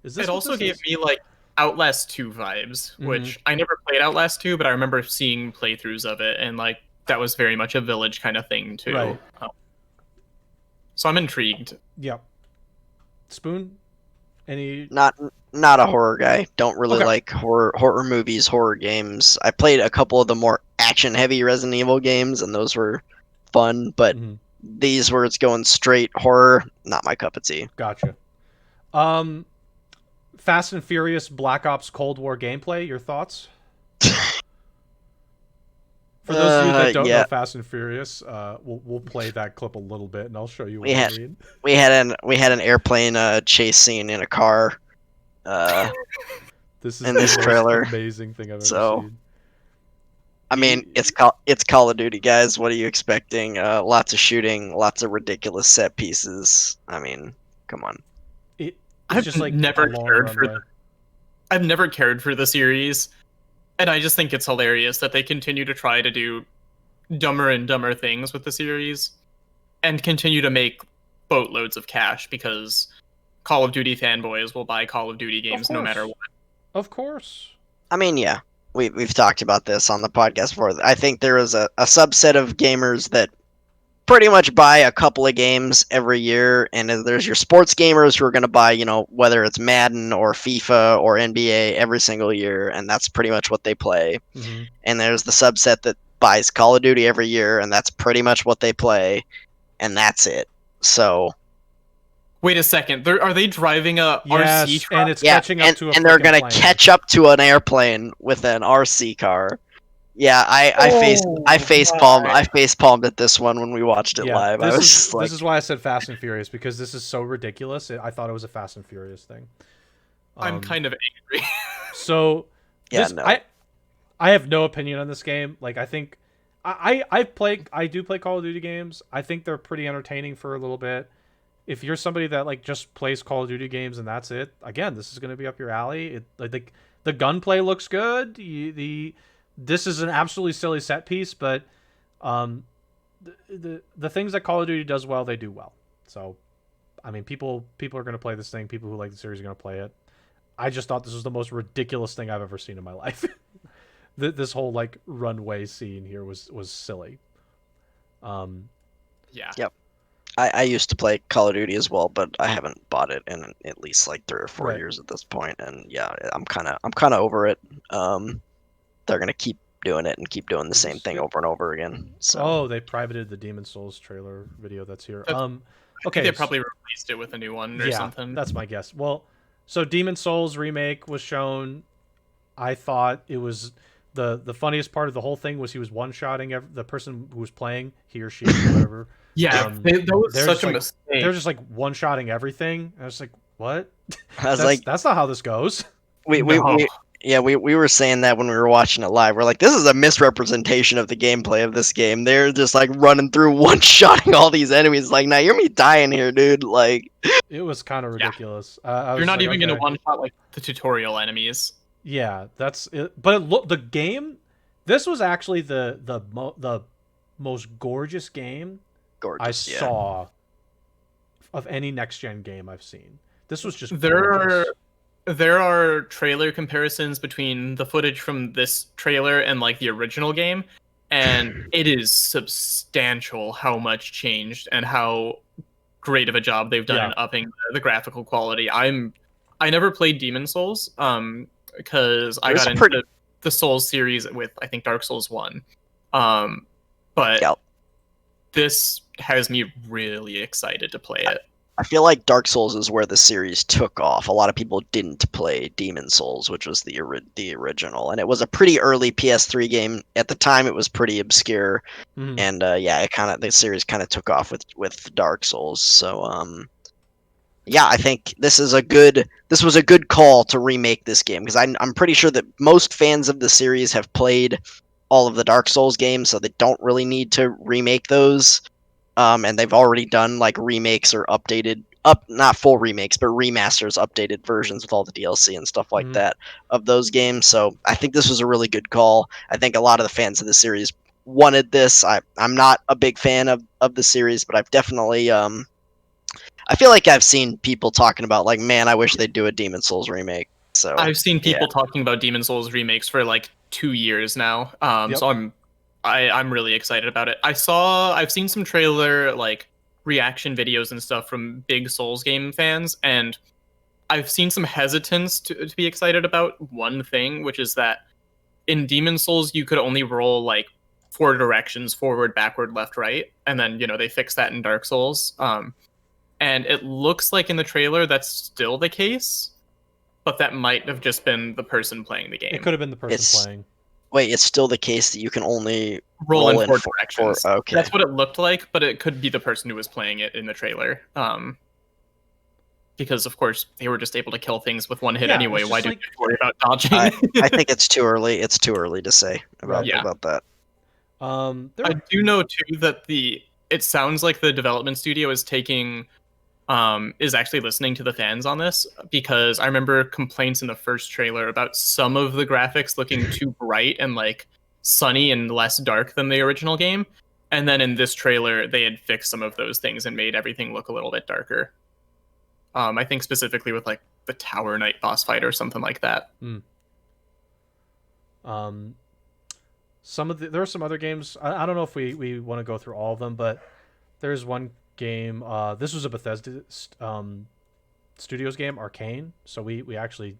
Is this? It also gave me like Outlast 2 vibes, which I never played Outlast 2, but I remember seeing playthroughs of it, and like that was very much a village kind of thing too. Right. So I'm intrigued. Yep. Spoon? Any? Not a horror guy. Don't really like horror movies, horror games. I played a couple of the more action heavy Resident Evil games, and those were fun, but these where it's going straight horror, not my cup of tea. Gotcha. Fast and Furious Black Ops Cold War gameplay. Your thoughts? For those of you that don't know Fast and Furious, we'll play that clip a little bit, and I'll show you what I mean. We had an airplane chase scene in a car. This is in this trailer. Amazing thing I've ever seen. I mean, it's Call of Duty, guys. What are you expecting? Lots of shooting, lots of ridiculous set pieces. I mean, come on. I've just like never cared for. I've never cared for the series, and I just think it's hilarious that they continue to try to do dumber and dumber things with the series, and continue to make boatloads of cash because Call of Duty fanboys will buy Call of Duty games no matter what. Of course. I mean, yeah. We've talked about this on the podcast before. I think there is a subset of gamers that pretty much buy a couple of games every year, and there's your sports gamers who are going to buy, whether it's Madden or FIFA or NBA every single year, and that's pretty much what they play. Mm-hmm. And there's the subset that buys Call of Duty every year, and that's pretty much what they play, and that's it. So... Wait a second. Are they driving a RC truck? And it's catching up to a and they're going to plane. catch up to an airplane with an RC car. Yeah, I face palmed at this one when we watched it live. This is why I said Fast and Furious, because this is so ridiculous. I thought it was a Fast and Furious thing. I'm kind of angry. So I have no opinion on this game. Like I think I do play Call of Duty games. I think they're pretty entertaining for a little bit. If you're somebody that like just plays Call of Duty games and that's it, again, this is going to be up your alley. The gunplay looks good. The this is an absolutely silly set piece, but the things that Call of Duty does well, they do well. So, I mean, people are going to play this thing. People who like the series are going to play it. I just thought this was the most ridiculous thing I've ever seen in my life. This whole like runway scene here was silly. Um, Yeah. Yep. I used to play Call of Duty as well, but I haven't bought it in at least like 3 or 4 Right. years at this point, and yeah, I'm kind of over it. They're gonna keep doing it and keep doing the same thing Yep. over and over again. So Oh, they privated the Demon Souls trailer video that's here. I think Okay, they probably replaced it with a new one or yeah, something. that's my guess. Well, so Demon Souls remake was shown. I thought it was the funniest part of the whole thing was he was one shotting the person who was playing, he or she, whatever. Yeah, that was They're such just a like mistake. they're just like one shotting everything. I was like, what? I was like, That's not how this goes. No. we were saying that when we were watching it live. We're like, this is a misrepresentation of the gameplay of this game. They're just like running through one shotting all these enemies. Like, now you're me dying here, dude. Like, It was kind of Yeah. ridiculous. I You're was not like, even gonna okay. one shot like the tutorial enemies. Yeah, that's it. But the game. This was actually the most gorgeous game I gorgeous. Yeah. saw of any next gen game I've seen. This was just There gorgeous. there are trailer comparisons between the footage from this trailer and like the original game, and it is substantial how much changed and how great of a job they've done Yeah. in upping the graphical quality. I never played Demon Souls because I It was got a pretty- into the Souls series with I think Dark Souls 1. But Yeah. this has me really excited to play it. I feel like Dark Souls is where the series took off. A lot of people didn't play Demon Souls, which was the original, and it was a pretty early PS3 game. At the time, it was pretty obscure, Mhm. and yeah, the series kind of took off with Dark Souls. So yeah, I think this was a good call to remake this game, because I'm pretty sure that most fans of the series have played all of the Dark Souls games, so they don't really need to remake those. And they've already done like remakes or not full remakes, but remasters, updated versions with all the DLC and stuff like Mhm. that of those games. So I think this was a really good call. I think a lot of the fans of the series wanted this. I'm not a big fan of the series, but I've definitely I feel like I've seen people talking about like, man, I wish they'd do a Demon Souls remake. So I've seen yeah. people talking about Demon Souls remakes for like 2 years now. Yep. So I'm really excited about it. I've seen some trailer like reaction videos and stuff from big Souls game fans, and I've seen some hesitance to be excited about one thing, which is that in Demon Souls you could only roll like 4 directions: forward, backward, left, right, and then they fixed that in Dark Souls. And it looks like in the trailer that's still the case, but that might have just been the person playing the game. It could have been the person It's- playing. Wait, it's still the case that you can only roll in four four- directions. okay. That's what it looked like, but it could be the person who was playing it in the trailer. Because of course they were just able to kill things with one hit Yeah, anyway. it's Why just do like- you worry about dodging? I think it's too early. It's too early to say about Yeah. that. There I do know too that it sounds like the development studio is taking is actually listening to the fans on this, because I remember complaints in the first trailer about some of the graphics looking too bright and like sunny and less dark than the original game. And then in this trailer, they had fixed some of those things and made everything look a little bit darker. I think specifically with like the Tower Knight boss fight or something like that. There are some other games. I don't know if we want to go through all of them, but there's one game. This was a Bethesda Studios game, Arcane. So we actually,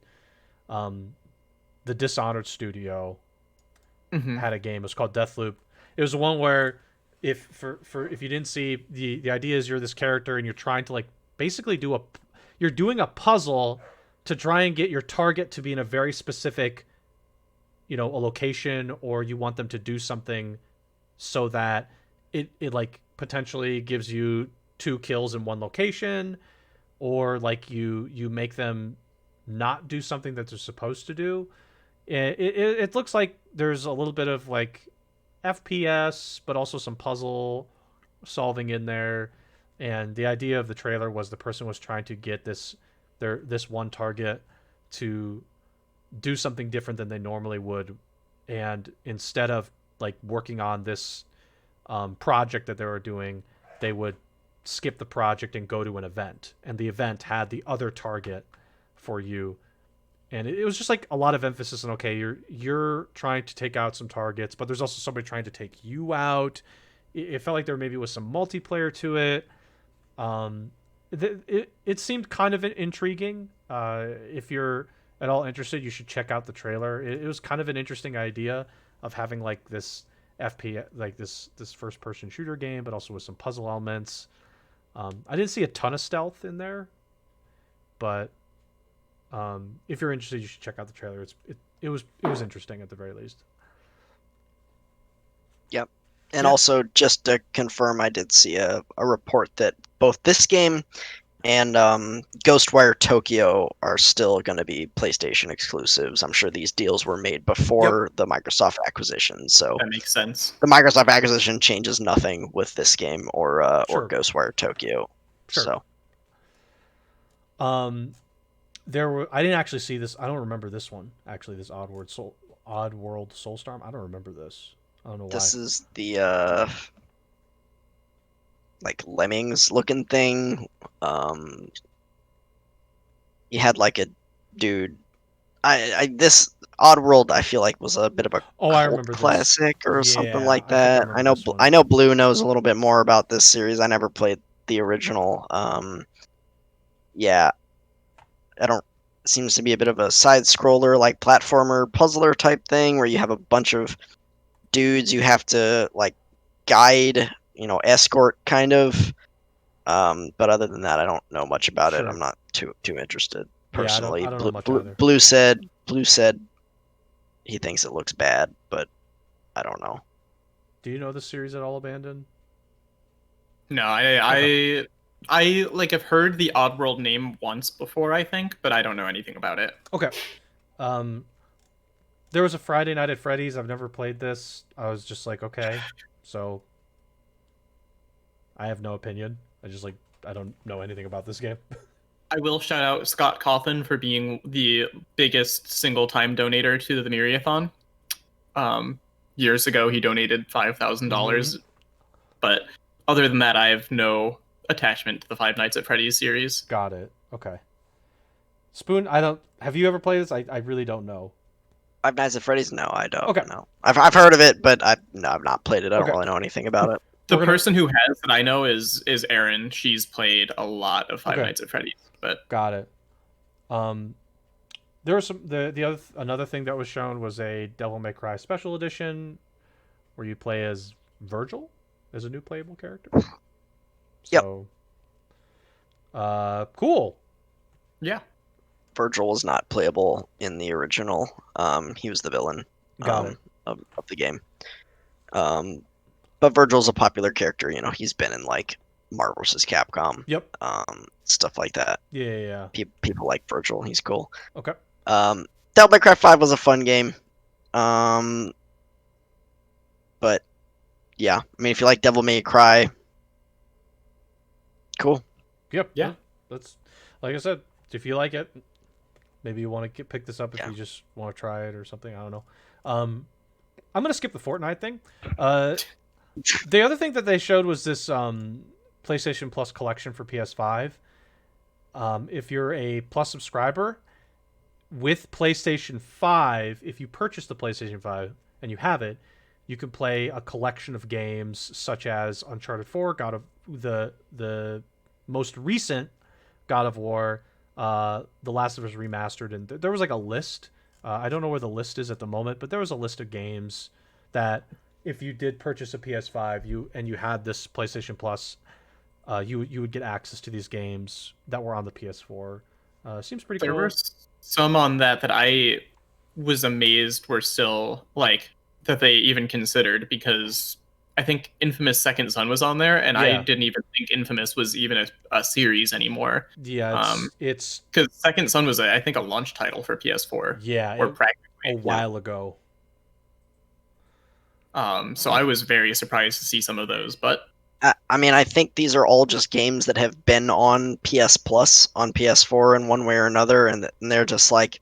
the Dishonored studio Mhm. had a game. It was called Deathloop. It was the one where if you didn't see, the idea is you're this character and you're trying to like basically you're doing a puzzle to try and get your target to be in a very specific, a location, or you want them to do something so that it like potentially gives you 2 kills in one location, or like you make them not do something that they're supposed to do. It looks like there's a little bit of like FPS, but also some puzzle solving in there. And the idea of the trailer was the person was trying to get this one target to do something different than they normally would, and instead of like working on this project that they were doing, they would skip the project and go to an event, and the event had the other target for you. And it was just like a lot of emphasis on, okay, you're trying to take out some targets, but there's also somebody trying to take you out. It felt like there maybe was some multiplayer to it. um it seemed kind of intriguing. If you're at all interested, you should check out the trailer. It was kind of an interesting idea of having like this FP, like this first person shooter game, but also with some puzzle elements. I didn't see a ton of stealth in there, but if you're interested, you should check out the trailer. It was interesting at the very least. Yep. And Yeah. also, just to confirm, I did see a report that both this game and Ghostwire Tokyo are still going to be PlayStation exclusives. I'm sure these deals were made before the Microsoft acquisition, so That makes sense. the Microsoft acquisition changes nothing with this game or Sure. Ghostwire Tokyo. Sure. So Um, I didn't actually see this. I don't remember this one actually. This Odd World Soulstorm. I don't remember this. I don't know why. this is the like lemmings looking thing. You had like a dude. I this Oddworld I feel like was a bit of a Oh, I cult remember this. classic or something Yeah, like I think I that. remember this one. I know Blue knows a little bit more about this series. I never played the original. Yeah, I don't. Seems to be a bit of a side scroller, like platformer puzzler type thing, where you have a bunch of dudes you have to like guide, escort kind of. But other than that, I don't know much about it. Sure. I'm not too interested Yeah, I personally. don't know much either. Blue said he thinks it looks bad, but I don't know. Do you know the series at all, Abandoned? No, I like have heard the Oddworld name once before, I think, but I don't know anything about it. Okay. Um, there was a Friday Night at Freddy's. I've never played this. I was just like, okay, so I have no opinion. I don't know anything about this game. I will shout out Scott Cawthon for being the biggest single time donator to the Myriathon. Years ago, he donated $5,000, but other than that, I have no attachment to the Five Nights at Freddy's series. Got it. Okay. Spoon, have you ever played this? I really don't know. Five Nights at Freddy's? No, I don't Okay. know. I've heard of it, but I've not played it. I don't Okay. really know anything about it. The We're gonna- person who has that I know is Erin. She's played a lot of Five Okay. Nights at Freddy's, but Got it. There was another thing that was shown was a Devil May Cry Special Edition, where you play as Virgil as a new playable character. Yep. So, cool. yeah. Virgil was not playable in the original. He was the villain Got it. of the game. But Virgil's a popular character. He's been in like Marvel vs. Capcom. Yep. Stuff like that. Yeah. People like Virgil. He's cool. Okay. Devil May Cry 5 was a fun game. But yeah, I mean, if you like Devil May Cry, cool. Yep. Yeah. That's like I said. If you like it, maybe you want to pick this up if Yeah. you just want to try it or something. I don't know. I'm gonna skip the Fortnite thing. The other thing that they showed was this PlayStation Plus collection for PS5. If you're a Plus subscriber with PlayStation 5, if you purchase the PlayStation 5 and you have it, you can play a collection of games such as Uncharted 4, the most recent God of War, The Last of Us Remastered, and there was like a list. I don't know where the list is at the moment, but there was a list of games that if you did purchase a PS5 you had this PlayStation Plus, you would get access to these games that were on the PS4. Seems pretty There cool. were some on that I was amazed were still like that they even considered, because I think Infamous Second Son was on there, and I Yeah. didn't even think Infamous was even a series anymore. Yeah, it's Because Second Son was, I think, a launch title for PS4, yeah, or practically. a while ago. So I was very surprised to see some of those, but I mean, I think these are all just games that have been on PS Plus on PS4 in one way or another, and they're just like,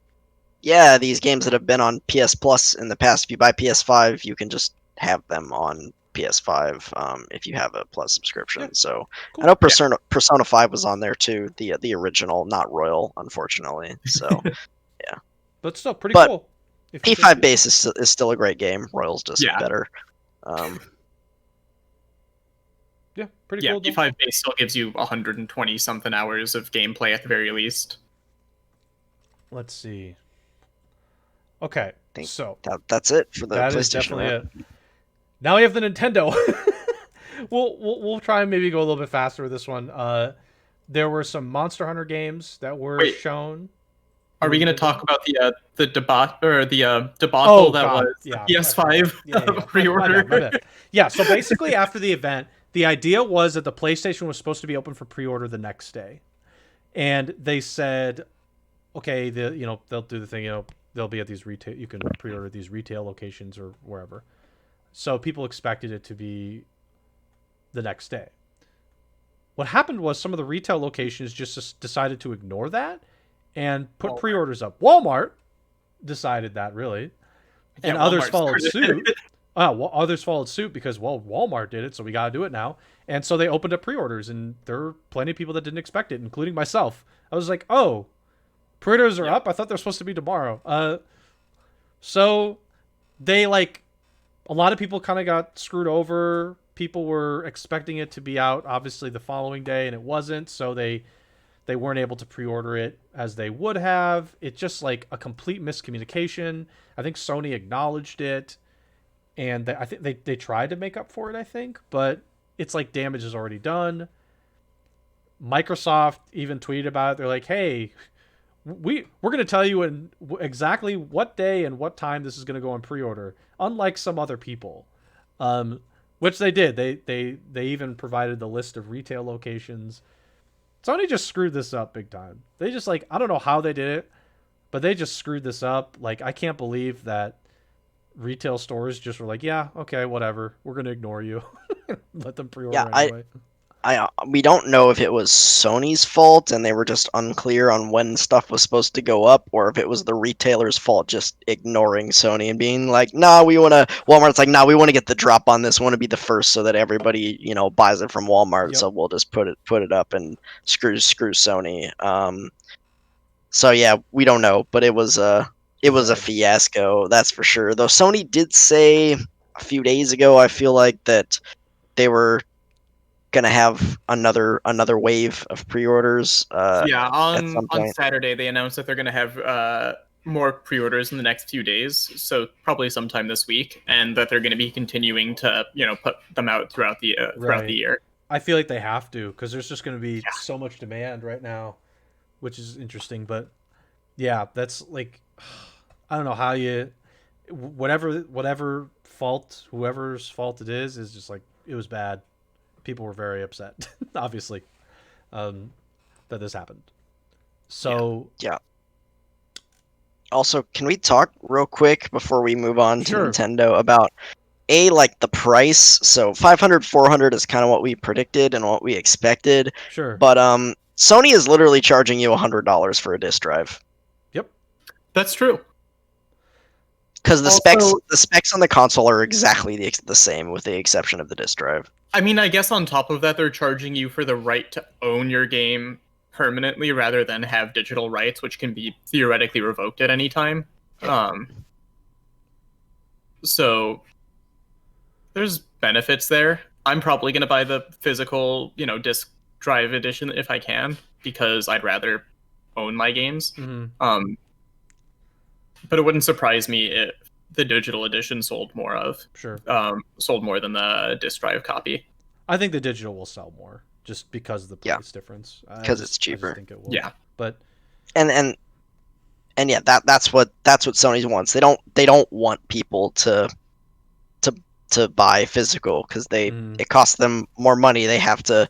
yeah, these games that have been on PS Plus in the past, if you buy PS5, you can just have them on PS5 if you have a Plus Yeah, subscription. So I cool. know Yeah. Persona 5 was on there too, the original, not Royal, unfortunately. So yeah, But still pretty but cool if you can P5 do that. base is still a great game. Royal's just Yeah. better. Um, Yeah, pretty Yeah, cool though. P5 base still gives you 120 something hours of gameplay at the very least. Let's see. Okay, think so that's it for the that is PlayStation definitely rant. it. Now we have the Nintendo. we'll try and maybe go a little bit faster with this one. There were some Monster Hunter games that were Wait, shown. are You we were going to gonna talk go? about the debacle Oh that God, was the yeah, I forgot. PS5 Yeah. My pre-order? bad, my bad. Yeah, so basically after the event, the idea was that the PlayStation was supposed to be open for pre-order the next day, and they said, okay, they'll do the thing, they'll be at these retail, you can pre-order at these retail locations or wherever. So people expected it to be the next day. What happened was some of the retail locations just decided to ignore that and put Walmart. pre-orders up. Walmart decided that, really, Yeah, and others Walmart followed started suit. Others followed suit because, well, Walmart did it, so we gotta do it now. And so they opened up pre-orders, and there were plenty of people that didn't expect it, including myself. I was like, "Oh, pre-orders are Yep. up. I thought they're supposed to be tomorrow." So they like a lot of people kind of got screwed over. People were expecting it to be out obviously the following day, and it wasn't. So they weren't able to pre-order it as they would have. It's just like a complete miscommunication. I think Sony acknowledged it, and I think they tried to make up for it. I think, but it's like damage is already done. Microsoft even tweeted about it. They're like, "Hey, we're going to tell you in exactly what day and what time this is going to go on pre-order." Unlike some other people, um, which they did. They even provided the list of retail locations. Sony just screwed this up big time. They just like I don't know how they did it, but they just screwed this up. Like I can't believe that retail stores just were like, yeah, okay, whatever. We're gonna ignore you. Let them Yeah, pre-order anyway. we don't know if it was Sony's fault and they were just unclear on when stuff was supposed to go up, or if it was the retailer's fault just ignoring Sony and being like, "Nah, we want to." Walmart's like, "Nah, we want to get the drop on this. We want to be the first so that everybody, buys it from Walmart. Yep. So we'll just put it up and screw Sony." So yeah, we don't know, but it was a Exactly. fiasco, that's for sure. Though Sony did say a few days ago, I feel like that they were gonna have another wave of pre-orders Yeah, at some on point. Saturday they announced that they're going to have more pre-orders in the next few days, so probably sometime this week, and that they're going to be continuing to put them out throughout the Right. year. I feel like they have to because there's just going to be Yeah. so much demand right now, which is interesting. But yeah, that's like I don't know how you whatever fault whoever's fault it is just like it was bad. People were very upset, obviously, um, that this happened. Yeah. So Yeah. Also, can we talk real quick before we move on to sure, Nintendo about like the price? So 500, 400 is kind of what we predicted and what we expected, sure, but Sony is literally charging you $100 for a disk drive. yep, That's true. Because the specs Also, the specs on the console are exactly the same, with the exception of the disk drive. I mean, I guess on top of that, they're charging you for the right to own your game permanently rather than have digital rights, which can be theoretically revoked at any time. Um, so there's benefits there. I'm probably going to buy the physical, disc drive edition if I can, because I'd rather own my games. mm-hmm. Um, but it wouldn't surprise me if the digital edition sold Sure. sold more than the disc drive copy. I think the digital will sell more just because of the Yeah, price difference. because it's I just cheaper. think it will. Yeah. But And yeah, that's what Sony wants. They don't want people to to buy physical, because mm, it costs them more money. They have to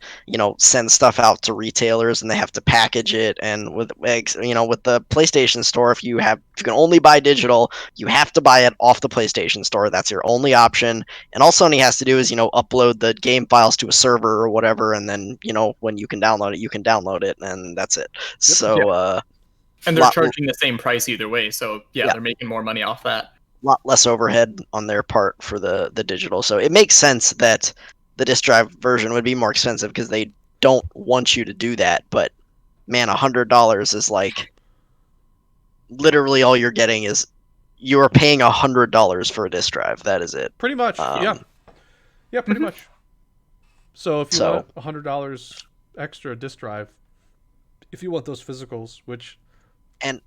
send stuff out to retailers, and they have to package it. And with with the PlayStation Store, if you can only buy digital, you have to buy it off the PlayStation Store. That's your only option. And all Sony has to do is upload the game files to a server or whatever, and then when you can download it, and that's it. yep. So And they're lot, charging the same price either way, so Yeah. they're making more money off that. lot less overhead on their part for the digital. So it makes sense that the disk drive version would be more expensive because they don't want you to do that. But man, $100 is like literally all you're getting is you are paying $100 for a disk drive. That is it. Pretty much. Yeah, pretty Mhm. much. So if you So- want $100 extra disk drive, if you want those physicals, which And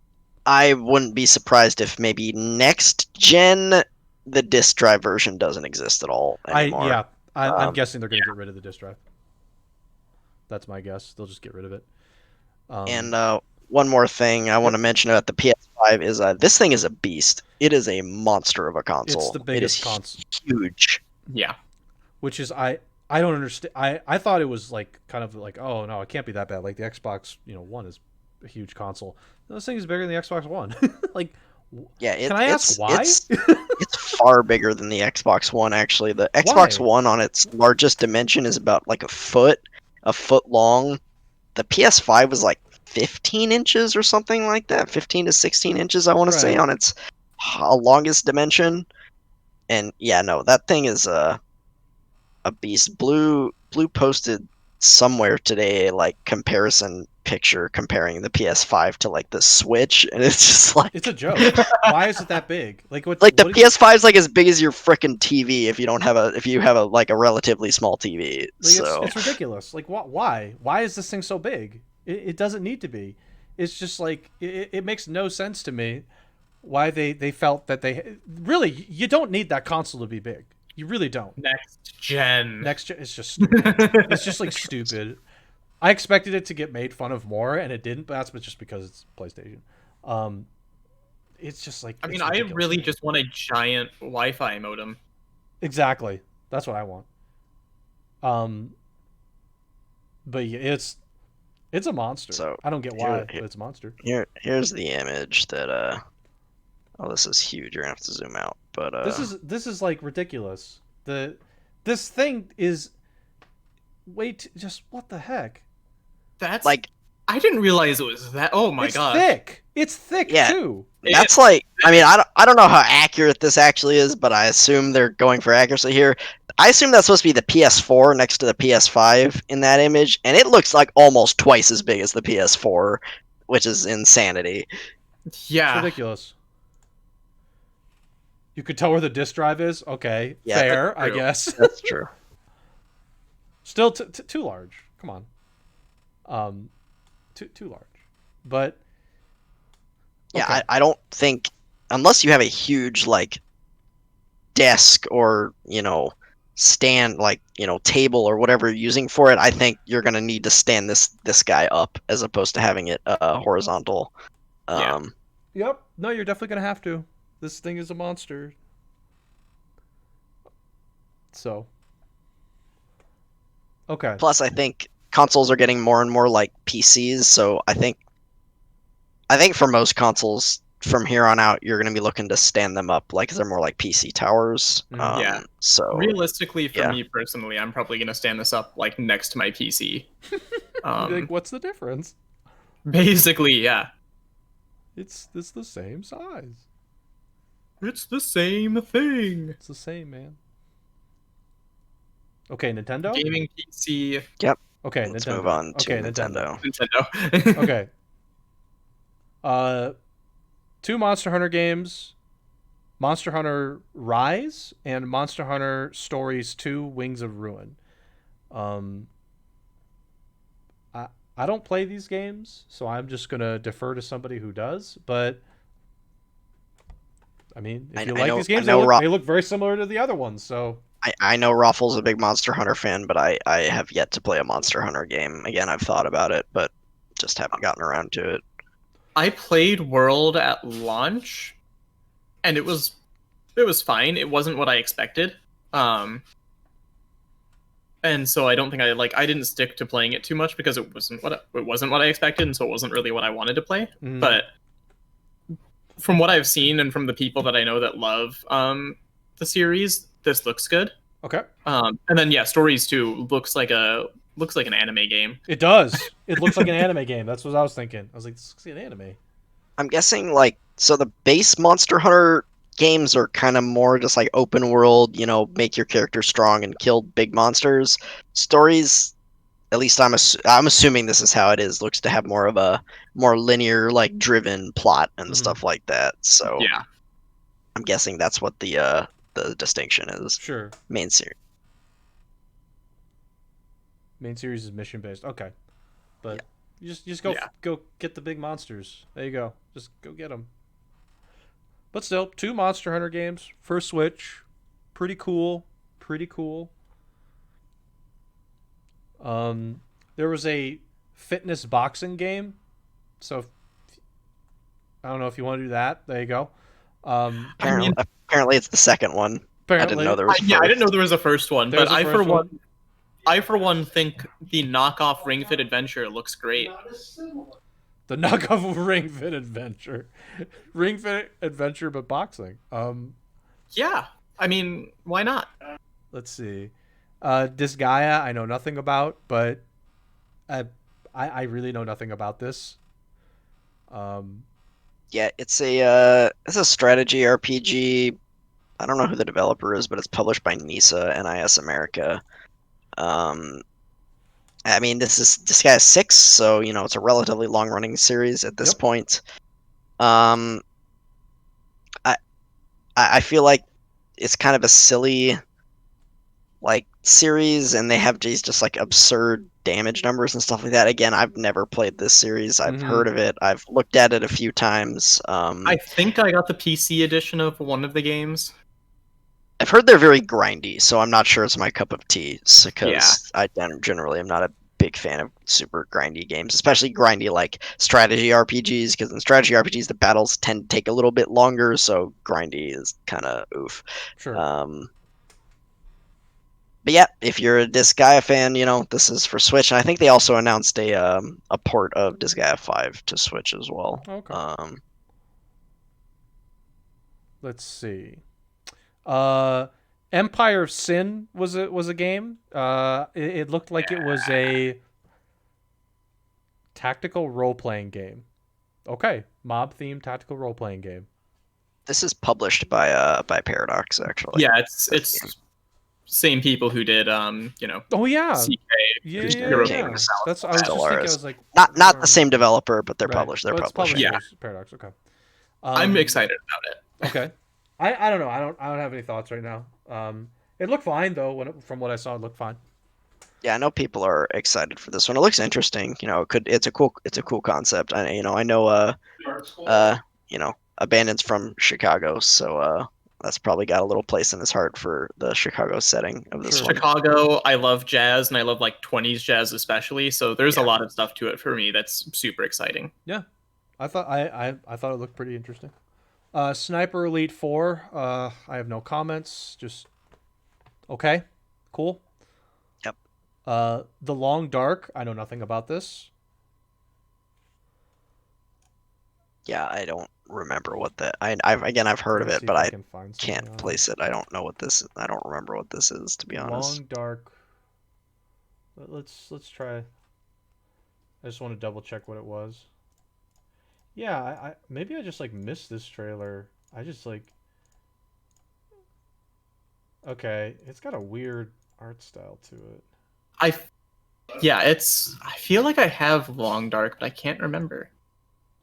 I wouldn't be surprised if maybe next gen the disk drive version doesn't exist at all anymore. I'm guessing they're going to get rid of the disk drive. That's my guess. They'll just get rid of it. And one more thing I want to mention about the PS5 is this thing is a beast. It is a monster of a console. It's the biggest console. Huge. Yeah. Which is I don't understand. I thought it was like kind of like, oh no, it can't be that bad. Like the Xbox, One is a huge console. This thing is bigger than the Xbox One. Like, Yeah, can I ask why? It's far bigger than the Xbox One. Actually, the Xbox Why? One on its largest dimension is about like a foot long. The PS5 was like 15 inches or something like that, 15 to 16 inches, I want to say, Right. on its longest dimension. And yeah, no, that thing is a beast. Blue posted somewhere today like comparison picture comparing the PS5 to like the Switch, and it's just like It's a joke. Why is it that big? Like what? like the what do you- PS5 is like as big as your frickin' TV if you have a like a relatively small TV. Like, So it's ridiculous. Like why? Why is this thing so big? It doesn't need to be. It's just like it makes no sense to me why they felt that they really you don't need that console to be big. You really don't. Next gen. Next gen, it's just stupid. It's just like stupid. I expected it to get made fun of more, and it didn't. But that's just because it's PlayStation. It's just like I mean, it's I ridiculous. really just want a giant Wi-Fi modem. Exactly. That's what I want. But yeah, it's a monster. So, I don't get why, here- but it's a monster. here's the image that oh, this is huge. You're gonna have to zoom out. But This is like ridiculous. This thing is just what the heck? That's like I didn't realize it was that. Oh my it's god. thick. It's thick Yeah. too. that's like, I mean, I don't know how accurate this actually is, but I assume they're going for accuracy here. I assume that's supposed to be the PS4 next to the PS5 in that image, and it looks like almost twice as big as the PS4, which is insanity. It's Yeah. ridiculous. You could tell where the disk drive is. Okay, Yeah, fair, that's I true. guess. That's true. Still too large. Come on. Too large. But Yeah, okay. I don't think, unless you have a huge like desk or stand, like table or whatever you're using for it, I think you're gonna need to stand this guy up as opposed to having it horizontal. Yeah. Yep. No, you're definitely gonna have to. This thing is a monster. So. Okay. Plus, I think consoles are getting more and more like PCs, so I think for most consoles from here on out, you're going to be looking to stand them up, like 'cause they're more like PC towers. Yeah. So Realistically, for yeah. me personally, I'm probably gonna stand this up like next to my PC. Like, what's the difference? Basically, yeah. It's the same size. It's the same thing. It's the same, man. Okay, Nintendo. Gaming PC, Okay, let's Nintendo. move on to Okay, Nintendo. Nintendo. Okay. 2 Monster Hunter games, Monster Hunter Rise and Monster Hunter Stories 2: Wings of Ruin. I don't play these games, so I'm just gonna defer to somebody who does. But I mean, if you like these games, they look very similar to the other ones. So I know Raffle's a big Monster Hunter fan, but I have yet to play a Monster Hunter game. Again, I've thought about it, but just haven't gotten around to it. I played World at launch, and it was fine. It wasn't what I expected. And so I don't think I didn't stick to playing it too much because it wasn't what I expected, and so it wasn't really what I wanted to play. Mhm. But from what I've seen and from the people that I know that love the series, this looks good. okay, And then yeah, Stories 2 looks like an anime game. it does. It looks like an anime game. That's what I was thinking. I was like, this looks like an anime. I'm guessing like so the base Monster Hunter games are kind of more just like open world, make your character strong and kill big monsters. Stories, at least I'm assuming this is how it is, looks to have more of a more linear like driven plot and Mhm. stuff like that. So Yeah. I'm guessing that's what the distinction is. Sure. Main series. Main series is mission based. Okay, Yeah. but you just Yeah. go get the big monsters. There you go. Just go get them. But still, 2 Monster Hunter games for Switch. Pretty cool. Pretty cool. There was a fitness boxing game. So I don't know if you want to do that. There you go. I mean, Apparently it's the second one. I didn't know Apparently, there was a yeah, I didn't know first. there was a first one, there's but a first one. I for one think the knockoff Ring Fit Adventure looks great. The knockoff Ring Fit Adventure, Ring Fit Adventure, but boxing. Yeah, I mean, why not? Let's see. Disgaea, I know nothing about, but I, I really know nothing about this. Um, Yeah, it's a strategy RPG. I don't know who the developer is, but it's published by NISA, NIS America. Um, I mean, this guy is 6, so it's a relatively long running series at this Yep. point. Um, I I feel like it's kind of a silly like series, and they have these just like absurd damage numbers and stuff like that. Again, I've never played this series. I've mm-hmm. heard of it. I've looked at it a few times. I think I got the PC edition of one of the games. I've heard they're very grindy, so I'm not sure it's my cup of tea Yeah. because I generally am not a big fan of super grindy games, especially grindy like strategy RPGs. Because in strategy RPGs, the battles tend to take a little bit longer, so grindy is kind of oof. Sure. But yeah, if you're a Disgaea fan, this is for Switch. And I think they also announced a port of Disgaea 5 to Switch as well. Okay. Um, Let's see. Empire of Sin was a game. It looked like it was a tactical role playing game. Okay, mob themed tactical role playing game. this is published by Paradox actually. Yeah, it's same people who did Oh yeah, CK yeah, Crusader yeah, yeah. Kings. That's I was just thinking. I Stellaris. was like, Not the same developer, but they're right. published. They're But it's publishing. published Yeah. by Paradox. Okay. I'm excited about it. Okay. I don't know. I don't have any thoughts right now. It looked fine though. From what I saw, it looked fine. Yeah, I know people are excited for this one. It looks interesting. It's a cool concept. I know Abandon's from Chicago, so that's probably got a little place in his heart for the Chicago setting of this Sure. one. Chicago, I love jazz, and I love like 20s jazz especially. So there's a Yeah. lot of stuff to it for me that's super exciting. Yeah, I thought I thought it looked pretty interesting. Sniper Elite 4. I have no comments. Just okay, cool. Yep. The Long Dark. I know nothing about this. Yeah, I don't remember what that. I've heard of Let's it, see but if I can find something can't on place it. I don't know what this. I don't remember what this is, to be honest. Long Dark. Let's try. I just want to double check what it was. Yeah, I maybe I just like missed this trailer. I just like. Okay, it's got a weird art style to it. I feel like I have Long Dark, but I can't remember.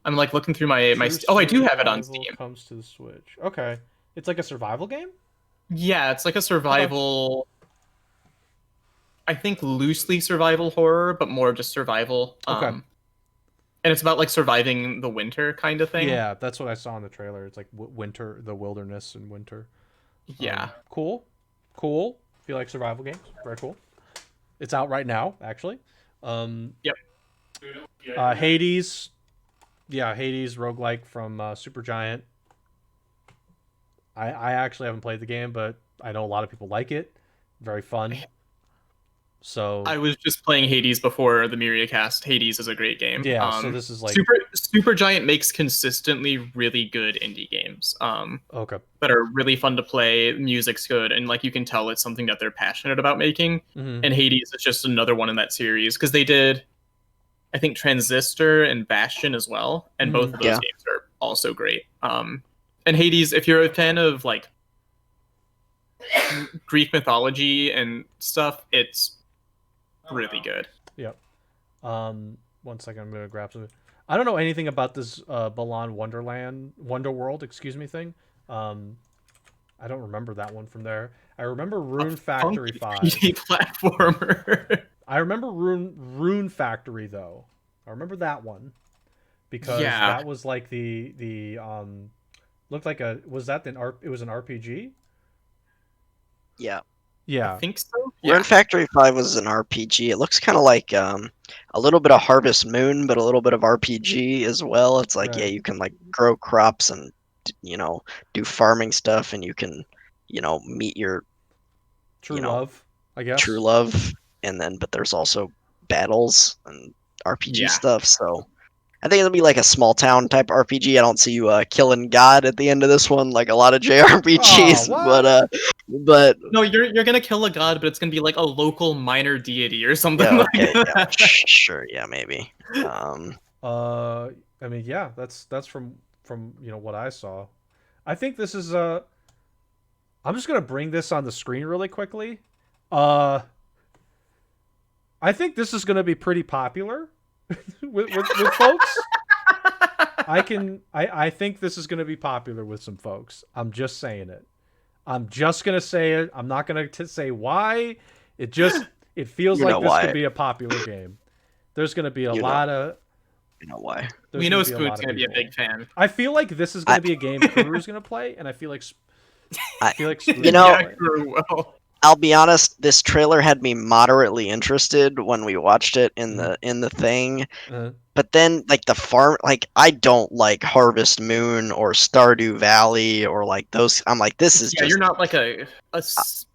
I'm like looking through my True oh, I do have it on Survival Steam. Comes to the Switch. Okay, it's like a survival game. Yeah, it's like a survival. I think loosely survival horror, but more just survival. Okay. And it's about like surviving the winter kind of thing. Yeah, that's what I saw in the trailer. It's like winter, the wilderness and winter. Yeah. Cool. Cool. If you like survival games, very cool. It's out right now, actually. Yep. Hades. Yeah, Hades roguelike from Supergiant. I actually haven't played the game, but I know a lot of people like it. Very fun. So I was just playing Hades before the Myriacast. Hades is a great game. yeah, so this is like Supergiant makes consistently really good indie games. Okay. That are really fun to play. Music's good, and like you can tell it's something that they're passionate about making. Mm-hmm. And Hades is just another one in that series because they did, I think, Transistor and Bastion as well, and both of those games are also great. And Hades, if you're a fan of like Greek mythology and stuff, it's really good. Yep. 1 second, I'm gonna grab something. I don't know anything about this Balan Wonderworld, excuse me, thing. I don't remember that one from there. I remember Rune Factory 5. 3D platformer. I remember Rune Factory though. I remember that one because Yeah. that was like the looked like a it was an RPG? Yeah. Yeah. I think so. Rune Factory 5 was an RPG. It looks kind of like a little bit of Harvest Moon, but a little bit of RPG as well. It's like, Right. yeah, you can like grow crops and, do farming stuff, and you can, meet your True love, I guess. true love, but there's also battles and RPG Yeah. stuff. So I think it'll be like a small town type RPG. I don't see you killing God at the end of this one like a lot of JRPGs, Oh, what? but No, you're gonna kill a god, but it's gonna be like a local minor deity or something yeah, like okay, yeah, that. sure, yeah, maybe. I mean, yeah, that's from what I saw. I think this is I'm just gonna bring this on the screen really quickly. I think this is gonna be pretty popular with folks. I think this is gonna be popular with some folks. I'm just saying it. I'm just gonna say it. I'm not gonna say why. It feels like this could be a popular game. There's gonna be a lot of. You know why? We know Spoon's gonna be a big fan. I feel like this is gonna be a game Kuru's gonna play, and I feel like Spoon's Yeah, Kuru will. I'll be honest. This trailer had me moderately interested when we watched it in the thing. But then, like the farm, like I don't like Harvest Moon or Stardew Valley or like those. I'm like, this is just. You're not like a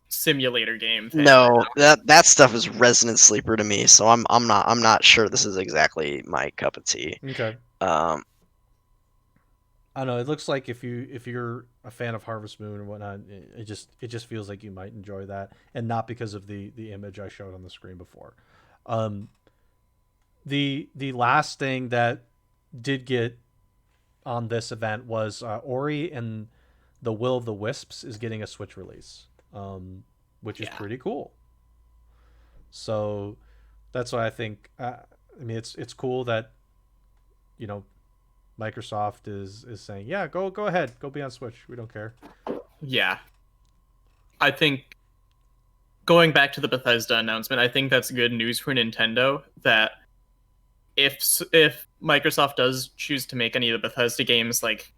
simulator game fan. No, that stuff is Resident Sleeper to me. So I'm not sure this is exactly my cup of tea. Okay. I don't know. It looks like if you're a fan of Harvest Moon and whatnot, it just feels like you might enjoy that, and not because of the image I showed on the screen before. The last thing that did get on this event was Ori and the Will of the Wisps is getting a Switch release, which is pretty cool. So that's why I think. I mean, it's cool that Microsoft is saying, yeah, go ahead, go be on Switch. We don't care. Yeah, I think going back to the Bethesda announcement, I think that's good news for Nintendo that if Microsoft does choose to make any of the Bethesda games like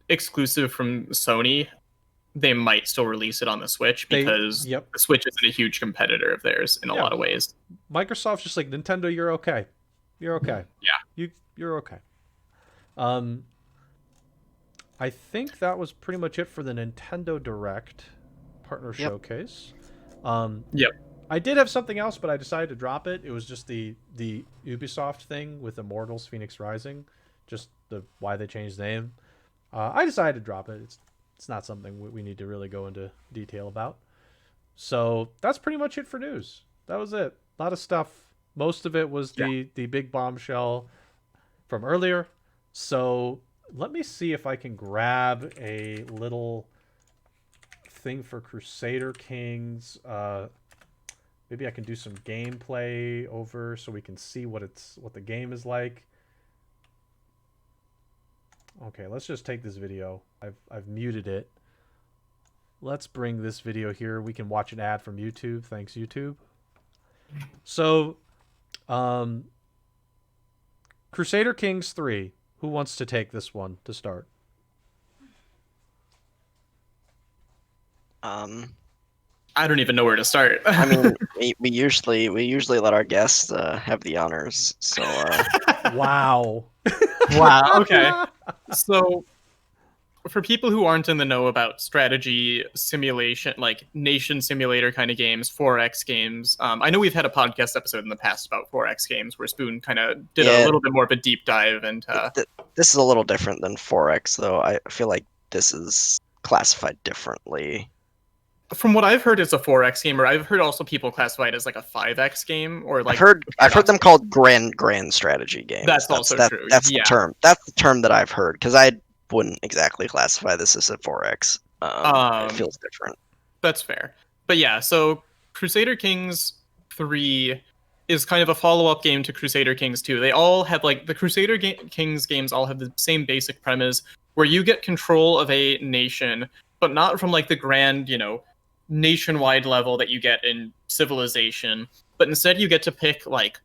exclusive from Sony, they might still release it on the Switch because the Switch isn't a huge competitor of theirs in a lot of ways. Microsoft's just like, Nintendo, you're okay. You're okay. Yeah. You're okay. I think that was pretty much it for the Nintendo Direct partner showcase. I did have something else, but I decided to drop it. It was just the Ubisoft thing with Immortals Phoenix Rising, just why they changed the name. I decided to drop it. It's not something we need to really go into detail about. So that's pretty much it for news. That was it. A lot of stuff. Most of it was the big bombshell from earlier. So let me see if I can grab a little thing for Crusader Kings. Maybe I can do some gameplay over so we can see what the game is like. Okay, let's just take this video. I've muted it. Let's bring this video here. We can watch an ad from YouTube. Thanks, YouTube. So, Crusader Kings 3. Who wants to take this one to start? I don't even know where to start. I mean, we usually let our guests have the honors. So. Wow. Wow. Okay. So, for people who aren't in the know about strategy simulation, like nation simulator kind of games, 4X games, I know we've had a podcast episode in the past about 4X games where Spoon kind of did a little bit more of a deep dive into. This is a little different than 4X, though. I feel like this is classified differently. from what I've heard, it's a 4X game, or I've heard also people classify it as like a 5X game, or like I've heard them called grand strategy games. That's also true. That's Yeah. the term. That's the term that I've heard, because I wouldn't exactly classify this as a 4X. It feels different. That's fair. But yeah, so Crusader Kings 3 is kind of a follow-up game to Crusader Kings 2. They all have like the Crusader Kings games all have the same basic premise where you get control of a nation, but not from like the grand, nationwide level that you get in Civilization, but instead you get to pick like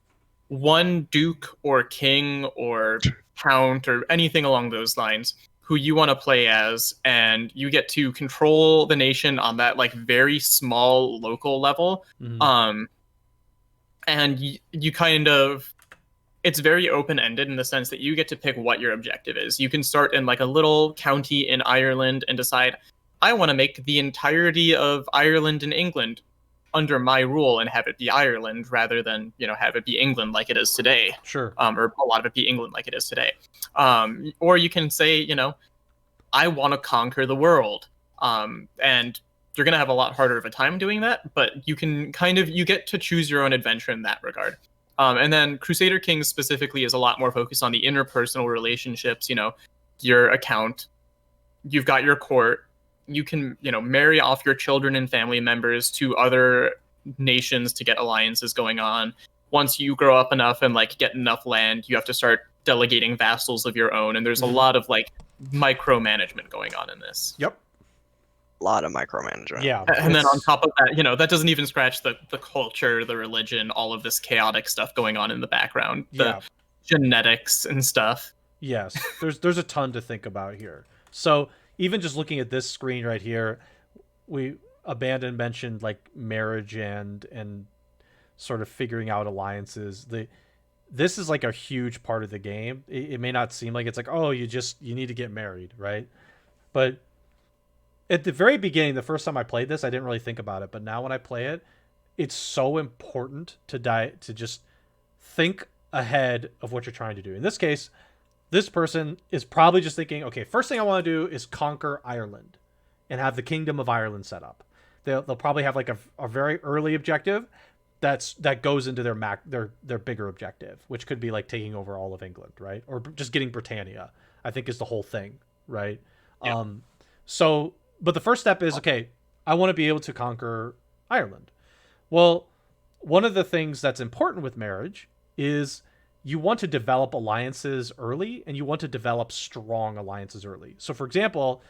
one duke or king or count or anything along those lines who you want to play as, and you get to control the nation on that like very small local level. Mhm. And you kind of, it's very open-ended in the sense that you get to pick what your objective is. You can start in like a little county in Ireland and decide, I want to make the entirety of Ireland and England under my rule and have it be Ireland rather than, have it be England like it is today. Sure. Or a lot of it be England like it is today. Or you can say, I want to conquer the world. And you're going to have a lot harder of a time doing that, but you can you get to choose your own adventure in that regard. And then Crusader Kings specifically is a lot more focused on the interpersonal relationships, your account, you've got your court, you can, marry off your children and family members to other nations to get alliances going on. Once you grow up enough and like get enough land, you have to start delegating vassals of your own. And there's a lot of like micromanagement going on in this. Yep. A lot of micromanagement. Yeah. And then on top of that, that doesn't even scratch the culture, the religion, all of this chaotic stuff going on in the background, the genetics and stuff. Yes, there's a ton to think about here. So even just looking at this screen right here, Abandon mentioned like marriage and sort of figuring out alliances. This is like a huge part of the game. It may not seem like it's like, oh, you need to get married, right? But at the very beginning, the first time I played this, I didn't really think about it. But now when I play it, it's so important to just think ahead of what you're trying to do. In this case, this person is probably just thinking, okay, first thing I want to do is conquer Ireland and have the Kingdom of Ireland set up. They'll probably have like a very early objective that goes into their bigger objective, which could be like taking over all of England, right? Or just getting Britannia, I think is the whole thing, right? Yeah. But the first step is, okay, I want to be able to conquer Ireland. Well, one of the things that's important with marriage is you want to develop alliances early, and you want to develop strong alliances early. So, for example,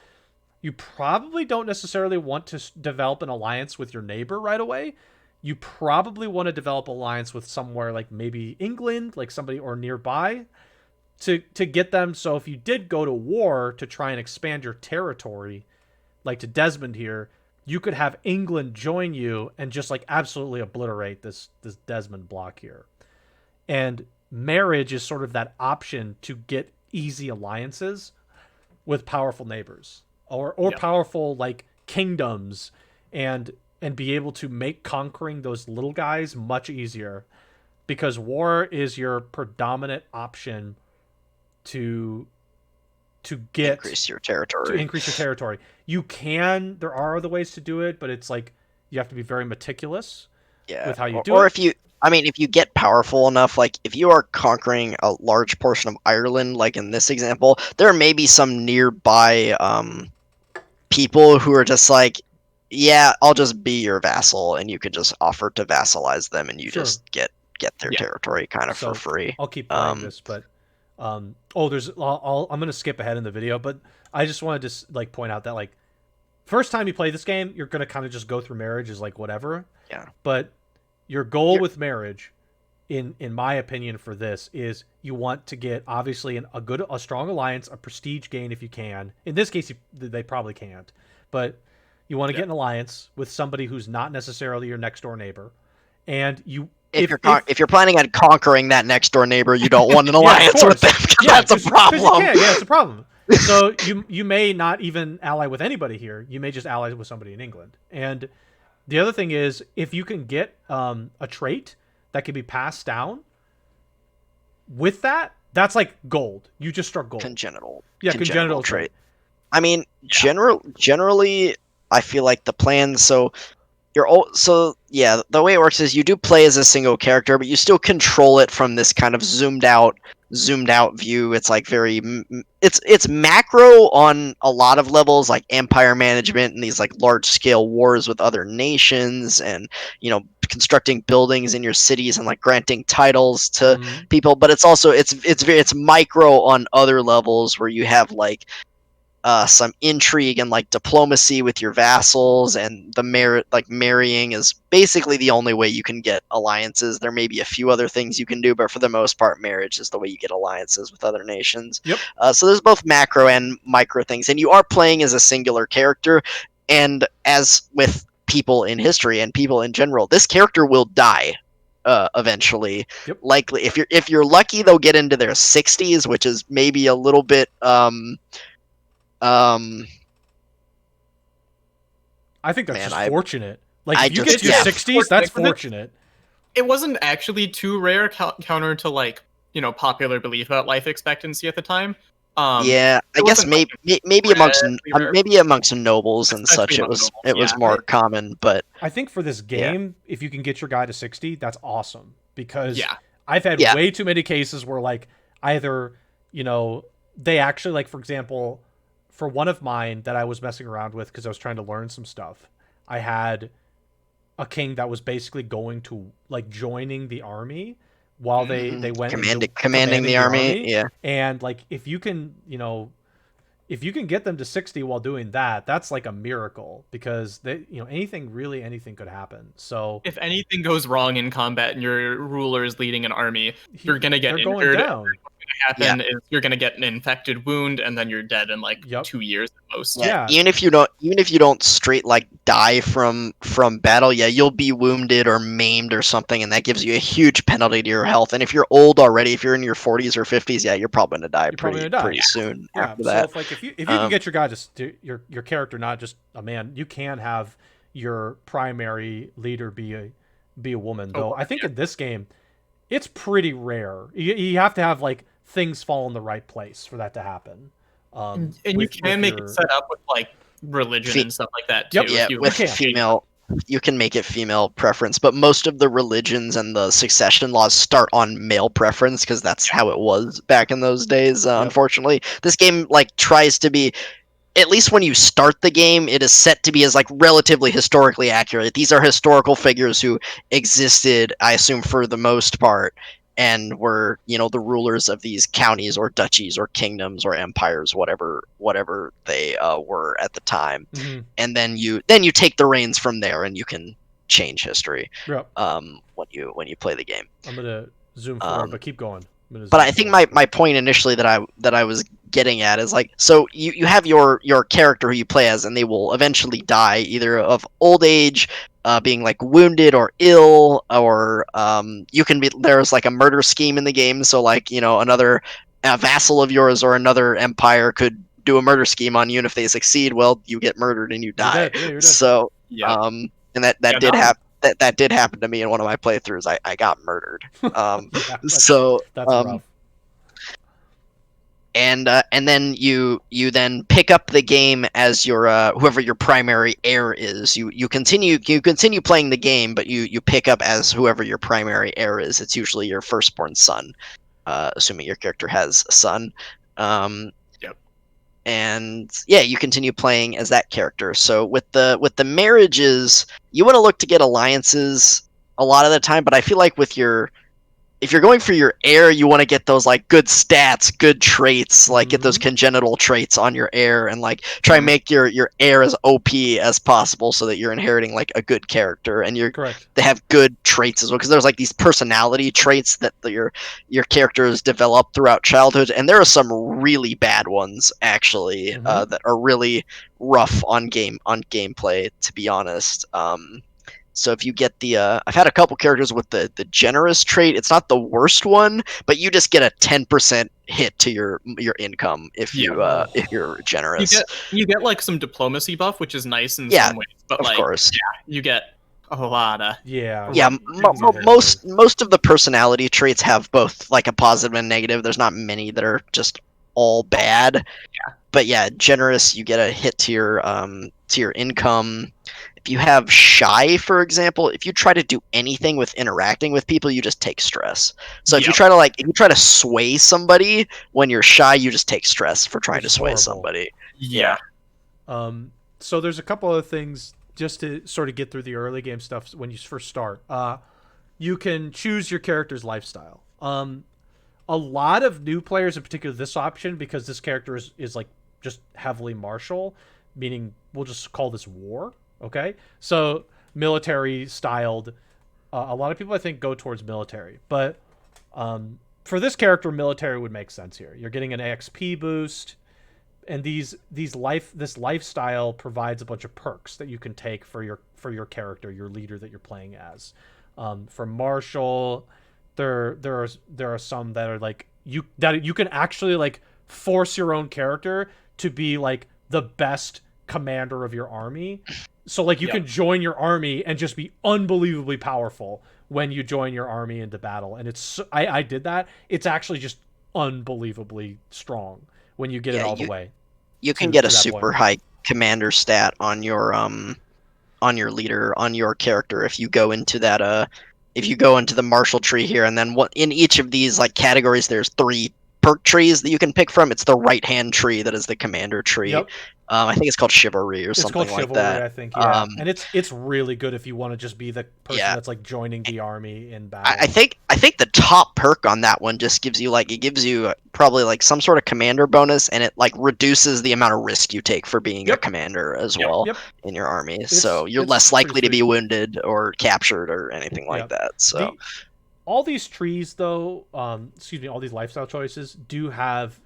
you probably don't necessarily want to develop an alliance with your neighbor right away. You probably want to develop alliance with somewhere like maybe England, like somebody or nearby, to get them. So if you did go to war to try and expand your territory, like to Desmond here, you could have England join you and just like absolutely obliterate this Desmond block here. And marriage is sort of that option to get easy alliances with powerful neighbors or powerful like kingdoms and be able to make conquering those little guys much easier, because war is your predominant option to get increase your territory. There are other ways to do it, but it's like you have to be very meticulous with how you do it. Or if you get powerful enough, like if you are conquering a large portion of Ireland, like in this example, there may be some nearby people who are just like, yeah, I'll just be your vassal, and you could just offer to vassalize them, and you just get their territory kind of for free. I'll keep playing this, but I'm going to skip ahead in the video, but I just wanted to like point out that like first time you play this game, you're going to kind of just go through marriage as like whatever. Yeah. But your goal with marriage, in my opinion, for this is you want to get obviously a strong alliance, a prestige gain if you can. In this case, they probably can't, but you want to get an alliance with somebody who's not necessarily your next door neighbor, and if you're planning on conquering that next door neighbor, you don't want an alliance with them. That's a problem. Yeah, it's a problem. So you may not even ally with anybody here. You may just ally with somebody in England. And the other thing is, if you can get a trait that can be passed down with that's like gold. You just struck gold. Congenital trait. I mean, generally, I feel like the plan. So the way it works is you do play as a single character, but you still control it from this kind of zoomed out view. It's like it's macro on a lot of levels, like empire management and these like large scale wars with other nations, and constructing buildings in your cities and like granting titles to Mhm. people. But it's also it's micro on other levels where you have like some intrigue and like diplomacy with your vassals, and marrying is basically the only way you can get alliances. There may be a few other things you can do, but for the most part, marriage is the way you get alliances with other nations. Yep. So there's both macro and micro things, and you are playing as a singular character. And as with people in history and people in general, this character will die eventually. Yep. Likely, if you're lucky, they'll get into their 60s, which is maybe a little bit um I think that's man, just I fortunate. Like I if you get just to your yeah. 60s, that's fortunate. It wasn't actually too rare counter to like popular belief about life expectancy at the time. Yeah, I it guess wasn't like maybe amongst incredibly rare, maybe amongst nobles and especially such, it among was nobles. Yeah. more common. But I think for this yeah, game, if you can get your guy to 60, that's awesome because Yeah. I've had yeah, way too many cases where like either, they actually like for example, for one of mine that I was messing around with because I was trying to learn some stuff, I had a king that was basically going to like joining the army while they went into commanding commanding the the army. army. Yeah, And like if you can get them to 60 while doing that, that's like a miracle because anything could happen. So If anything goes wrong in combat and your ruler is leading an army, you're gonna get they're going injured. down. yeah, Happen is you're gonna get an infected wound, and then you're dead in like Yep. 2 years at most. yeah. Yeah. Even if you don't straight like die from battle, yeah, you'll be wounded or maimed or something, and that gives you a huge penalty to your health. And if you're old already, if you're in your 40s or 50s, yeah, you're probably gonna die You're probably gonna die. pretty soon Yeah. after So that. if like if you can Um, get your guy your character not just a man, you can have your primary leader be a woman. Though I think in this game, it's pretty rare. You have to have like things fall in the right place for that to happen. And you can make it set up with like religion Fe- and stuff like that too. Yep. yeah, If you with can. female, you can make it female preference, but most of the religions and the succession laws start on male preference because that's how it was back in those days. Yep. Unfortunately, this game like tries to be, at least when you start the game, it is set to be as like relatively historically accurate. These are historical figures who existed, I assume, for the most part, and were the rulers of these counties or duchies or kingdoms or empires, whatever they were at the time. Mm-hmm. And then you take the reins from there, and you can change history Yep. when you play the game. I'm gonna zoom forward, Um, but keep going. but I think my point initially that I was getting at is like, so you have your character who you play as, and they will eventually die either of old age, being like wounded or ill, or you can be, there's like a murder scheme in the game, so like another vassal of yours or another empire could do a murder scheme on you, and if they succeed, well, you get murdered and you die. You're dead. Yeah, you're dead. So Yeah. and that Yeah, did no. happen. That did happen to me in one of my playthroughs. I got murdered. Yeah, So that's rough. and then you then pick up the game as your whoever your primary heir is. You continue playing the game, but you pick up as whoever your primary heir is. It's usually your firstborn son, assuming your character has a son. Yep. And yeah, you continue playing as that character. So with the marriages, you want to look to get alliances a lot of the time, but I feel like if you're going for your heir, you want to get those like good stats, good traits, like get those congenital traits on your heir, and like try and make your heir as OP as possible so that you're inheriting like a good character, and Correct. they have good traits as well, because there's like these personality traits that your characters develop throughout childhood, and there are some really bad ones actually that are really rough on gameplay, to be honest. So if you get the, I've had a couple characters with the generous trait. It's not the worst one, but you just get a 10% hit to your income if if you're generous. You get like some diplomacy buff, which is nice in Yeah, some ways, but of like course. you get a lot of Yeah. Most of the personality traits have both like a positive and negative. There's not many that are just all bad. Yeah. But yeah, generous, you get a hit to your to your income. If you have shy, for example, if you try to do anything with interacting with people, you just take stress. So if you Yep. try to if you try to sway somebody when you're shy, you just take stress for trying Which to is sway horrible. somebody. Yeah. So there's a couple of things just to sort of get through the early game stuff when you first start. You can choose your character's lifestyle. A lot of new players, in particular, this option, because this character is like just heavily martial, meaning we'll just call this war. Okay, so military styled. A lot of people I think go towards military, but for this character, military would make sense here. You're getting an XP boost, and this lifestyle provides a bunch of perks that you can take for your character, your leader that you're playing as. For martial, there are some that are like you can actually like force your own character to be like the best commander of your army. So like you can join your army and just be unbelievably powerful when you join your army into battle. And I did that. It's actually just unbelievably strong when you get it all the way. You can get a that super point. high commander stat on your leader, on your character, if you go into that if you go into the martial tree here, and then in each of these like categories there's 3 perk trees that you can pick from. It's the right hand tree that is the commander tree. Yep. I think it's called chivalry or It's something called like chivalry, that. I think, yeah. And it's really good if you want to just be the person Yeah. that's like joining the army in battle. I think the top perk on that one just gives you probably like some sort of commander bonus, and it like reduces the amount of risk you take for being a commander as well in your army. So you're less likely to be wounded or captured or anything like that. So all these trees, though, all these lifestyle choices do have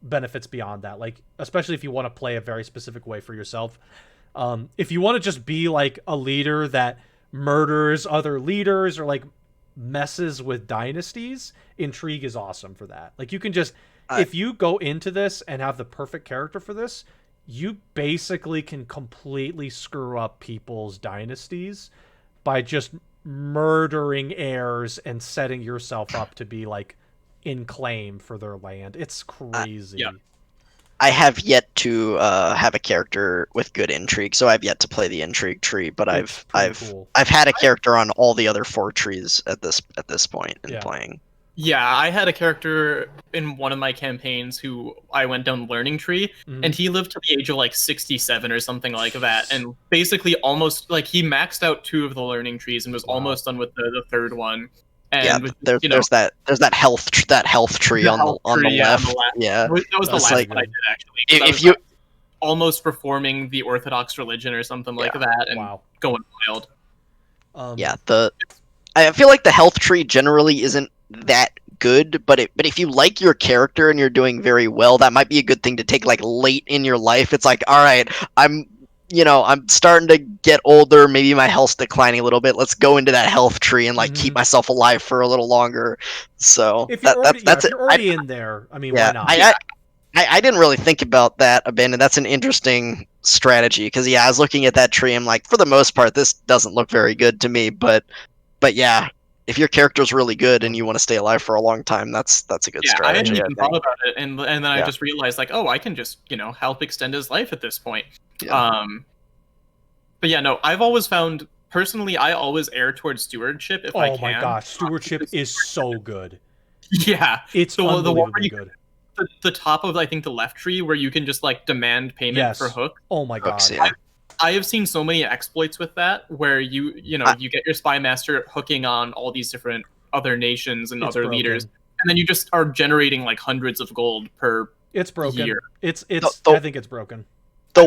benefits beyond that. Like, especially if you want to play a very specific way for yourself. If you want to just be like a leader that murders other leaders or like messes with dynasties, Intrigue is awesome for that. Like, you can just if you go into this and have the perfect character for this, you basically can completely screw up people's dynasties by just murdering heirs and setting yourself up to be like in claim for their land. It's crazy. I have yet to have a character with good intrigue, so I've yet to play the intrigue tree. But I've had a character on all the other 4 trees at this point in playing. Yeah, I had a character in one of my campaigns who I went down learning tree, and he lived to the age of like 67 or something like that, and basically almost like he maxed out 2 of the learning trees and was almost done with the 3rd one. And there's that health tree on the left. Yeah, that was the last like, one I did actually. If you almost performing the Orthodox religion or something like that, and going wild. I feel like the health tree generally isn't that good, but if you like your character and you're doing very well, that might be a good thing to take like late in your life. It's like, all right, I'm starting to get older, maybe my health's declining a little bit. Let's go into that health tree and like keep myself alive for a little longer. So if you're already in there, I mean, why not? I didn't really think about that a bit, and that's an interesting strategy because I was looking at that tree. I'm like, for the most part, this doesn't look very good to me, but yeah, if your character's really good and you want to stay alive for a long time, that's a good strategy. I hadn't even thought about it, and then I just realized like, oh, I can just help extend his life at this point. But yeah, no, I've always found personally, I always err towards stewardship if I can. Oh my gosh, stewardship is so good. Yeah, it's unbelievably good. The top of I think the left tree where you can just like demand payment for hook. Oh my god. I have seen so many exploits with that where you get your spy master hooking on all these different other nations and other leaders, and then you just are generating like hundreds of gold per year. It's I think it's broken. The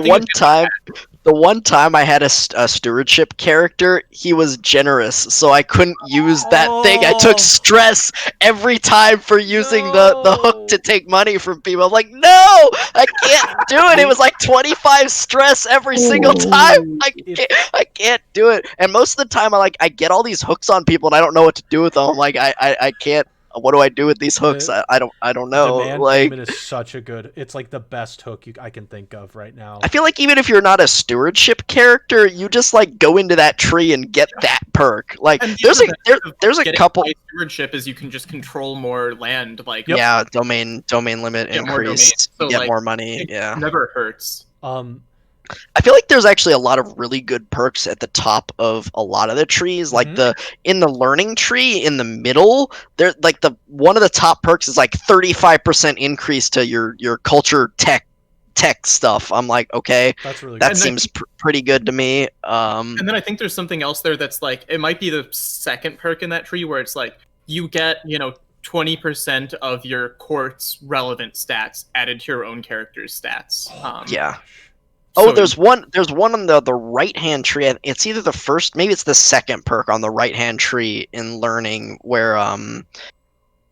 one time I had a stewardship character, he was generous, so I couldn't use that thing. I took stress every time for using the hook to take money from people. I'm like, no, I can't do it. It was like 25 stress every single time. I can't do it. And most of the time, I get all these hooks on people, and I don't know what to do with them. I'm like, I can't. What do I do with these hooks? I don't know. Demand payment is such a good. It's like the best hook I can think of right now. I feel like even if you're not a stewardship character, you just like go into that tree and get that perk. Like there's a couple. Stewardship is you can just control more land. Like domain limit increased. So, get more money. It never hurts. I feel like there's actually a lot of really good perks at the top of a lot of the trees. Like in the learning tree in the middle, there like the one of the top perks is like 35% increase to your culture tech stuff. I'm like, okay, That's really that good. seems pretty good to me. And then I think there's something else there that's like it might be the second perk in that tree where it's like you get 20% of your court's relevant stats added to your own character's stats. Yeah. Gosh. Oh, So- there's one on the right hand tree. It's either the first, maybe it's the second perk on the right hand tree in learning where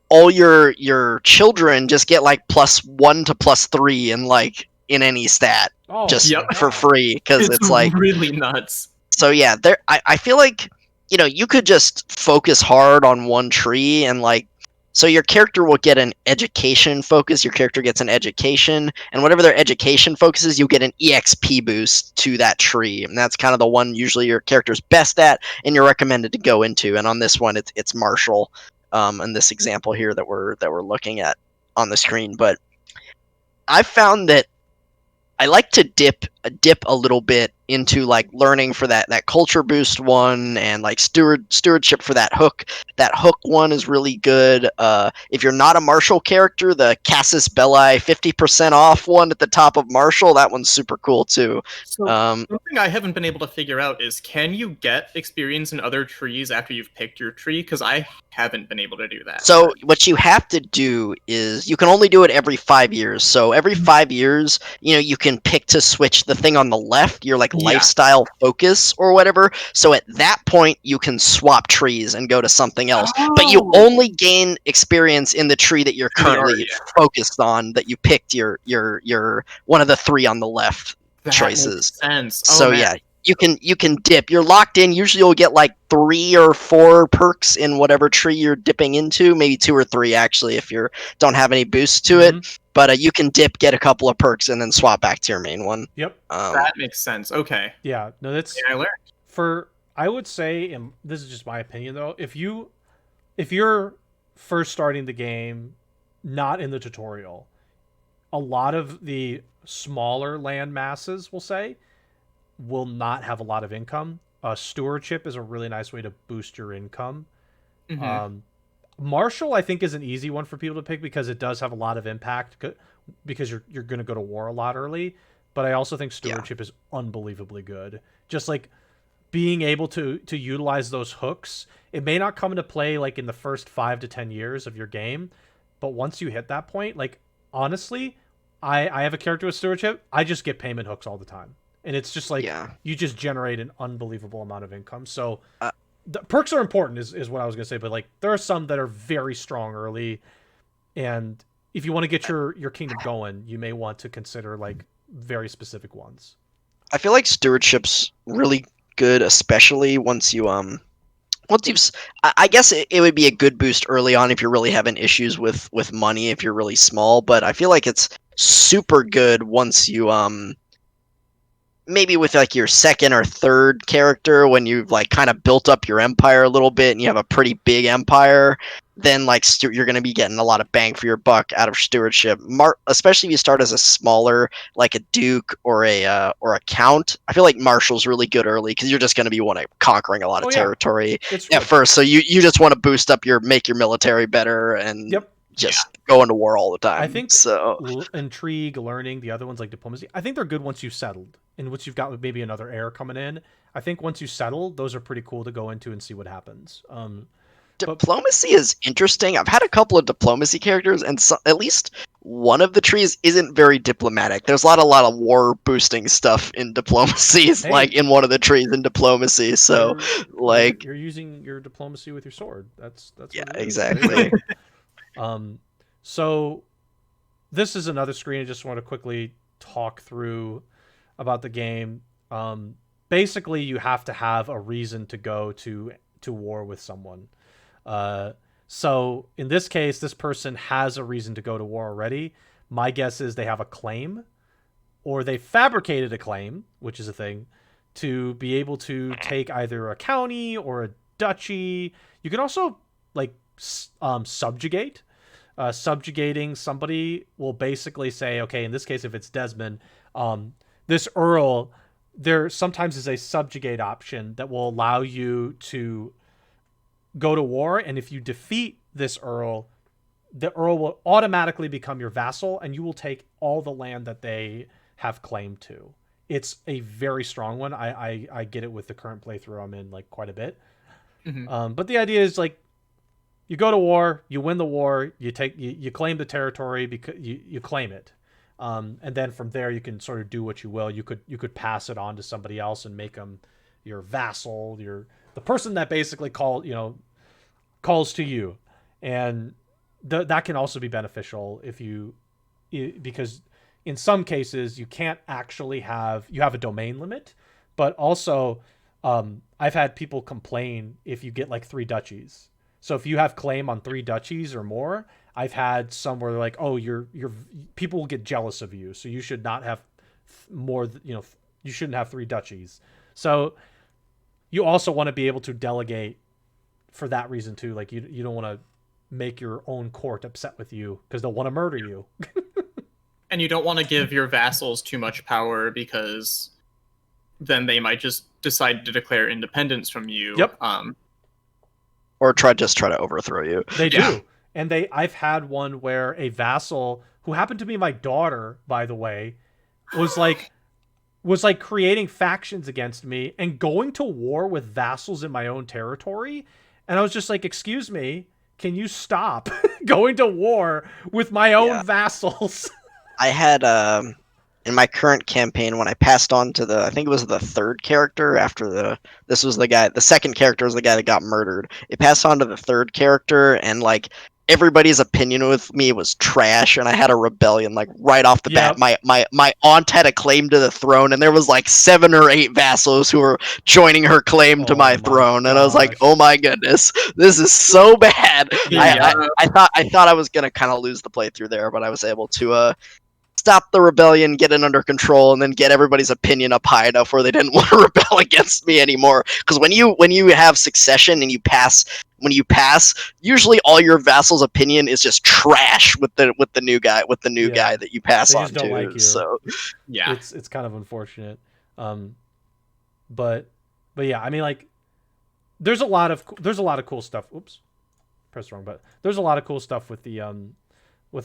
all your children just get like +1 to +3 in like in any stat Oh, just Yep. for free because it's like really nuts. so yeah. There I feel like you could just focus hard on one tree and like so your character will get an education focus. Your character gets an education, and whatever their education focuses, you get an EXP boost to that tree, and that's kind of the one usually your character's best at, and you're recommended to go into. And on this one, it's Marshall, in this example here that we're looking at on the screen. But I found that I like to dip a little bit into like learning for that culture boost one and like stewardship for that hook. That hook one is really good. If you're not a Marshall character, the Cassis Belli 50% off one at the top of Marshall, that one's super cool too. So something I haven't been able to figure out is can you get experience in other trees after you've picked your tree? Because I haven't been able to do that. So what you have to do is you can only do it every 5 years. So every 5 years, you can pick to switch the thing on the left, your like lifestyle focus or whatever. So at that point, you can swap trees and go to something else. But you only gain experience in the tree that you're currently focused on, that you picked your one of the 3 on the left choices. Makes sense. So yeah, you can dip. You're locked in. Usually you'll get like 3 or 4 perks in whatever tree you're dipping into, maybe 2 or 3 actually if you don't have any boosts to it. But you can dip, get a couple of perks, and then swap back to your main one. Yep. That makes sense. Okay. Yeah. No, that's I learned. I would say, and this is just my opinion though, if you're first starting the game, not in the tutorial, a lot of the smaller land masses, we'll say, will not have a lot of income. Stewardship is a really nice way to boost your income. Marshall, I think, is an easy one for people to pick because it does have a lot of impact because you're going to go to war a lot early. But I also think stewardship is unbelievably good. Just like being able to utilize those hooks. It may not come into play like in the first 5 to 10 years of your game, but once you hit that point, like honestly, I have a character with stewardship. I just get payment hooks all the time. And it's just like you just generate an unbelievable amount of income. So the perks are important is what I was going to say. But like there are some that are very strong early. And if you want to get your kingdom going, you may want to consider like very specific ones. I feel like stewardship's really good, especially once you've I guess it would be a good boost early on if you're really having issues with money if you're really small. But I feel like it's super good once you maybe with like your second or third character when you've like kind of built up your empire a little bit and you have a pretty big empire, then like you're going to be getting a lot of bang for your buck out of stewardship. Especially if you start as a smaller, like a duke or a count. I feel like Marshall's really good early because you're just going to be conquering a lot of territory at first. So you just want to boost up make your military better and just go into war all the time. I think so. Intrigue, learning, the other ones like diplomacy, I think they're good once you've settled. And once you've got maybe another heir coming in, I think once you settle, those are pretty cool to go into and see what happens. Diplomacy is interesting. I've had a couple of diplomacy characters, and at least one of the trees isn't very diplomatic. There's a lot of war boosting stuff in diplomacy, like in one of the trees in diplomacy. So, you're using your diplomacy with your sword. That's yeah, exactly. So this is another screen I just want to quickly talk through about the game. Basically, you have to have a reason to go to war with someone. So in this case, this person has a reason to go to war already. My guess is they have a claim, or they fabricated a claim, which is a thing, to be able to take either a county or a duchy. You can also like subjugate. Subjugating somebody will basically say, okay, in this case, if it's Desmond, this Earl, there sometimes is a subjugate option that will allow you to go to war, and if you defeat this Earl, the Earl will automatically become your vassal, and you will take all the land that they have claim to. It's a very strong one. I get it with the current playthrough I'm in, like, quite a bit. But the idea is, like, you go to war, you win the war, you claim the territory because you claim it, and then from there you can sort of do what you will. You could pass it on to somebody else and make them your vassal, the person that basically calls to you, and that can also be beneficial because in some cases you can't actually you have a domain limit, but also I've had people complain if you get like 3 duchies. So if you have claim on 3 duchies or more, I've had some where they're like, oh, people will get jealous of you, so you should not have more. You shouldn't have 3 duchies. So you also want to be able to delegate for that reason too. Like you don't want to make your own court upset with you because they'll want to murder you. And you don't want to give your vassals too much power because then they might just decide to declare independence from you. Yep. Or try to overthrow you. They do. And I've had one where a vassal who happened to be my daughter, by the way, was like creating factions against me and going to war with vassals in my own territory. And I was just like, excuse me, can you stop going to war with my own vassals? I had in my current campaign, when I passed on to I think it was the 3rd character after this was the guy, the 2nd character was the guy that got murdered. It passed on to the 3rd character, and like everybody's opinion with me was trash, and I had a rebellion like right off the bat. My aunt had a claim to the throne, and there was like 7 or 8 vassals who were joining her claim to my throne, and I was like, oh my goodness, this is so bad. I thought I was gonna kind of lose the playthrough there, but I was able to stop the rebellion, get it under control, and then get everybody's opinion up high enough where they didn't want to rebel against me anymore. Because when you have succession and you pass, usually all your vassals' opinion is just trash with the new guy guy that you pass they on just don't to. like you. So yeah, it's kind of unfortunate. But yeah, I mean, like, there's a lot of cool stuff. Oops, pressed the wrong button. There's a lot of cool stuff with the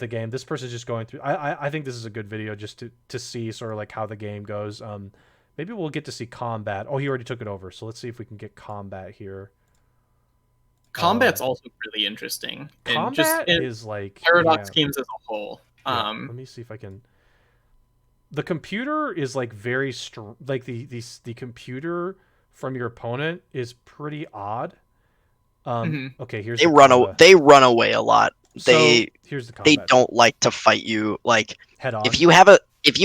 game. This person's just going through. I think this is a good video just to see sort of like how the game goes. Maybe we'll get to see combat. Oh, he already took it over. So let's see if we can get combat here. Combat's also really interesting. Combat is like Paradox games as a whole. Let me see if I can. The computer is like very like the computer from your opponent is pretty odd. Okay, here's they run away a lot. Here's the combat. They don't like to fight you like head on. If you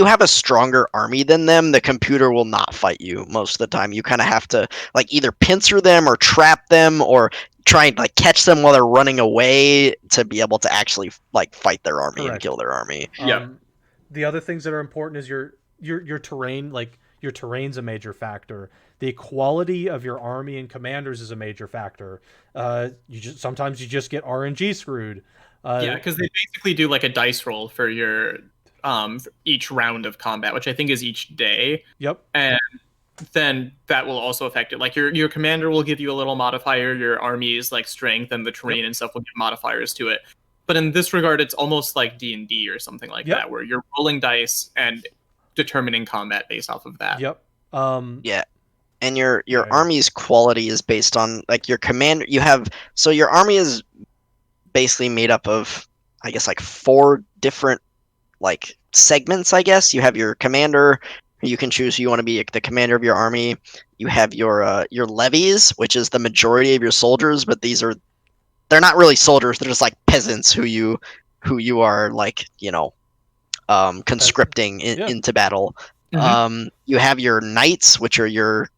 have a stronger army than them, the computer will not fight you most of the time. You kind of have to like either pincer them or trap them or try and like catch them while they're running away to be able to actually like fight their army. Correct. And kill their army. The other things that are important is your terrain. Like your terrain's a major factor. The quality of your army and commanders is a major factor. Sometimes you just get RNG screwed. Because they basically do like a dice roll for your each round of combat, which I think is each day. Yep. And then that will also affect it. Like your commander will give you a little modifier, your army's like strength and the terrain and stuff will give modifiers to it. But in this regard, it's almost like D&D or something like that, where you're rolling dice and determining combat based off of that. Yep. And your army's quality is based on like your commander. So your army is basically made up of, I guess, like 4 different like segments. I guess you have your commander. You can choose who you want to be the commander of your army. You have your levies, which is the majority of your soldiers, but they're not really soldiers. They're just like peasants who you are like conscripting into battle. Mm-hmm. You have your knights, which are your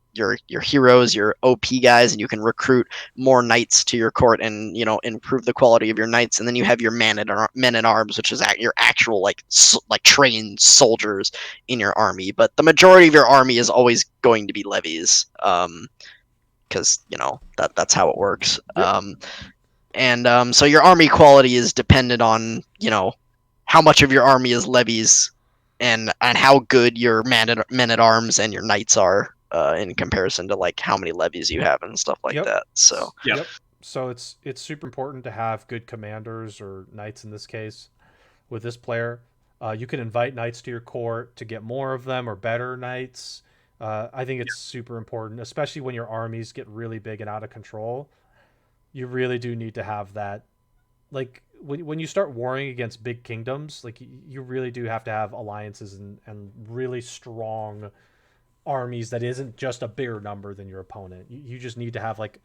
heroes, your OP guys, and you can recruit more knights to your court and improve the quality of your knights. And then you have your men at arms, which is your actual like trained soldiers in your army. But the majority of your army is always going to be levies, because that's how it works. Yep. So your army quality is dependent on how much of your army is levies and how good your men at arms and your knights are in comparison to like how many levies you have and stuff like Yep. that. So Yep. Yep. So it's super important to have good commanders or knights in this case with this player. You can invite knights to your court to get more of them or better knights. I think it's super important, especially when your armies get really big and out of control. You really do need to have that. Like when you start warring against big kingdoms, like you really do have to have alliances and really strong armies that isn't just a bigger number than your opponent. You just need to have like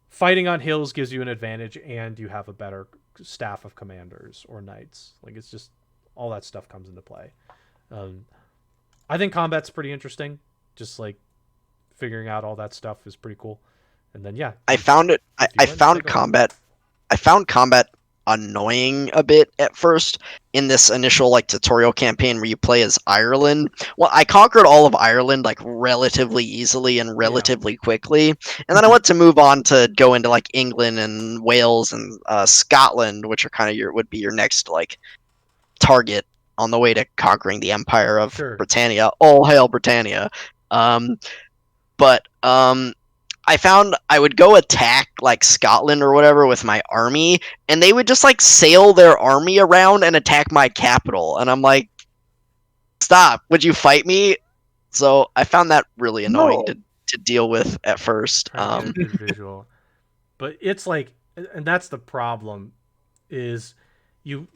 fighting on hills gives you an advantage, and you have a better staff of commanders or knights. Like it's just all that stuff comes into play. Um, I think combat's pretty interesting. Just like figuring out all that stuff is pretty cool. And then yeah, I found it. if you I win, take found over. combat. I found combat annoying a bit at first in this initial like tutorial campaign where you play as Ireland. Well, I conquered all of Ireland like relatively easily and Yeah. relatively quickly, and then I went to move on to go into like England and Wales and Scotland, which are kind of would be your next like target on the way to conquering the Empire of Sure. Britannia. All hail Britannia! Um, but I found I would go attack like Scotland or whatever with my army, and they would just like sail their army around and attack my capital, and I'm like, stop! Would you fight me? So I found that really annoying No. to deal with at first. Trying to get a good visual. But it's like, and that's the problem, is you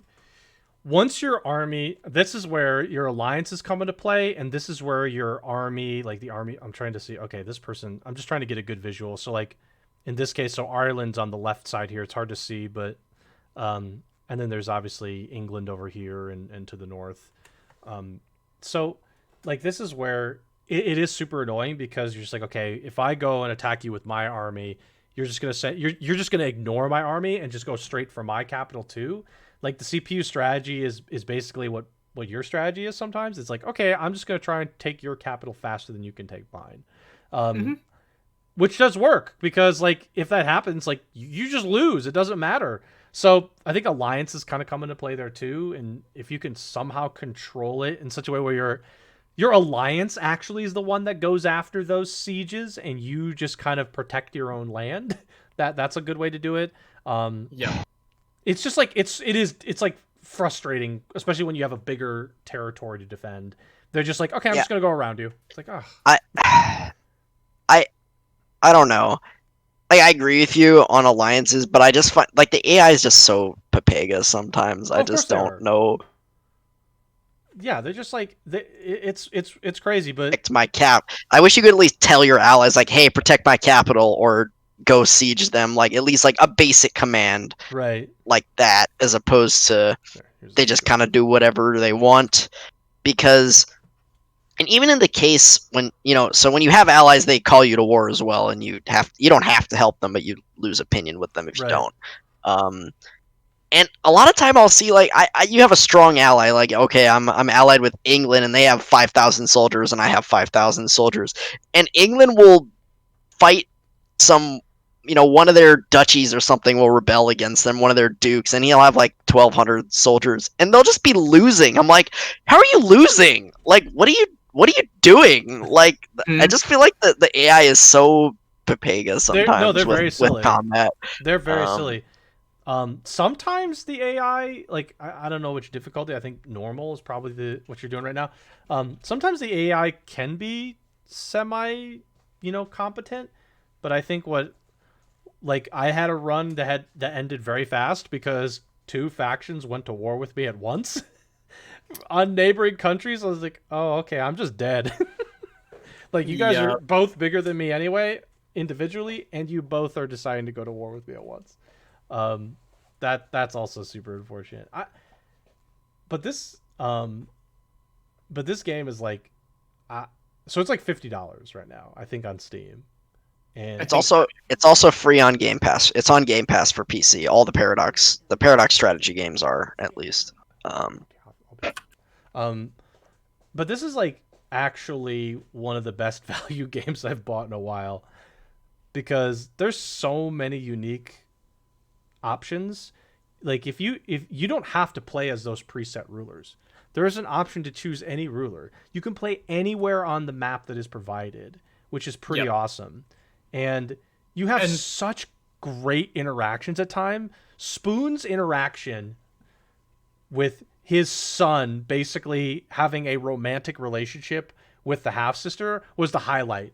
once your army, this is where your alliances come into play, and this is where your army, like the army, I'm trying to see, okay, this person, I'm just trying to get a good visual. So like in this case, so Ireland's on the left side here, it's hard to see, but and then there's obviously England over here and to the north. So like this is where it is super annoying, because you're just like, okay, if I go and attack you with my army, you're just gonna say you're just gonna ignore my army and just go straight for my capital too. Like the CPU strategy is basically what your strategy is. Sometimes it's like, okay, I'm just gonna try and take your capital faster than you can take mine, which does work, because like if that happens, like you just lose. It doesn't matter. So I think alliances kind of come into play there too, and if you can somehow control it in such a way where your alliance actually is the one that goes after those sieges, and you just kind of protect your own land. That's a good way to do it. Yeah. It's just like it's like frustrating, especially when you have a bigger territory to defend. They're just like, okay, I'm Yeah. just gonna go around you. It's like, oh, I I don't know. Like I agree with you on alliances, but I just find like the AI is just so papegas sometimes. I of course just they don't are. know. Yeah, they're just like it's crazy, but Protect my cap. I wish you could at least tell your allies like, "Hey, protect my capital," or go siege them. Like at least like a basic command right. like that, as opposed to Here's they the just visual. kind of do whatever they want. Because, and even in the case when so when you have allies, they call you to war as well, and you don't have to help them, but you lose opinion with them if you Right. don't. And a lot of time I'll see like you have a strong ally, like okay, I'm allied with England and they have 5,000 soldiers and I have 5,000 soldiers, and England will fight some one of their duchies or something will rebel against them, one of their dukes, and he'll have like 1,200 soldiers and they'll just be losing. I'm like, how are you losing? Like what are you doing? Like I just feel like the AI is so papegas sometimes They're very with silly. combat. They're very Um, silly. Sometimes the AI, like I don't know which difficulty. I think normal is probably the what you're doing right now. Sometimes the AI can be semi, competent, but I think what like I had a run that ended very fast because two factions went to war with me at once on neighboring countries. I was like, oh, okay, I'm just dead. Like you guys Yeah. are both bigger than me anyway, individually, and you both are deciding to go to war with me at once. That's also super unfortunate. But this but this game is like, so it's like $50 right now, I think, on Steam, and It's also free on Game Pass. It's on Game Pass for PC. All the Paradox strategy games are, at least. um, but this is like actually one of the best value games I've bought in a while, because there's so many unique options. Like if you don't have to play as those preset rulers, there is an option to choose any ruler. You can play anywhere on the map that is provided, which is pretty awesome. And you have such great interactions at time. Spoon's interaction with his son basically having a romantic relationship with the half sister was the highlight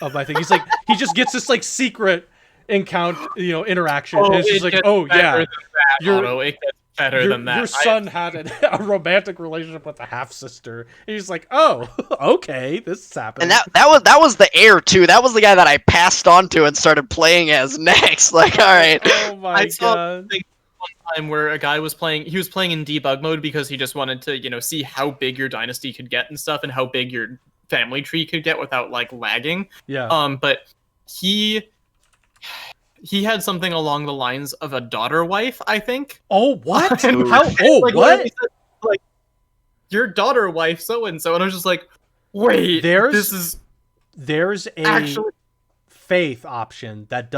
of my thing. He's like, he just gets this like secret encounter, interaction. And it's just like, oh yeah, it gets better than that. Your son had a romantic relationship with a half sister. And he's like, oh, okay, this is happening. And that was the heir too. That was the guy that I passed on to and started playing as next. Like, all right. Oh my god. One time where a guy was playing in debug mode because he just wanted to, see how big your dynasty could get and stuff, and how big your family tree could get without like lagging. Yeah. But he had something along the lines of a daughter wife, I think. Oh, what? How? Oh, like, what? Said, like, your daughter wife, so and so, and I was just like, wait, there's a actually faith option that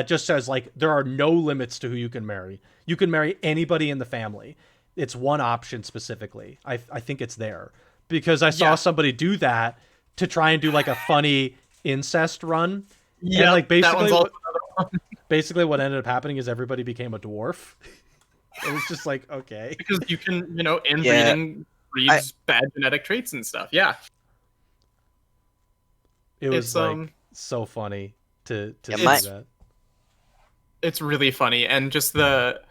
just says like there are no limits to who you can marry. You can marry anybody in the family. It's one option specifically. I think it's there because I saw somebody do that to try and do like a funny incest run. Yeah, like basically what ended up happening is everybody became a dwarf. It was just like, okay, because you can, inbreeding breeds bad genetic traits and stuff. Yeah, it was like so funny to see that. It's really funny, and just the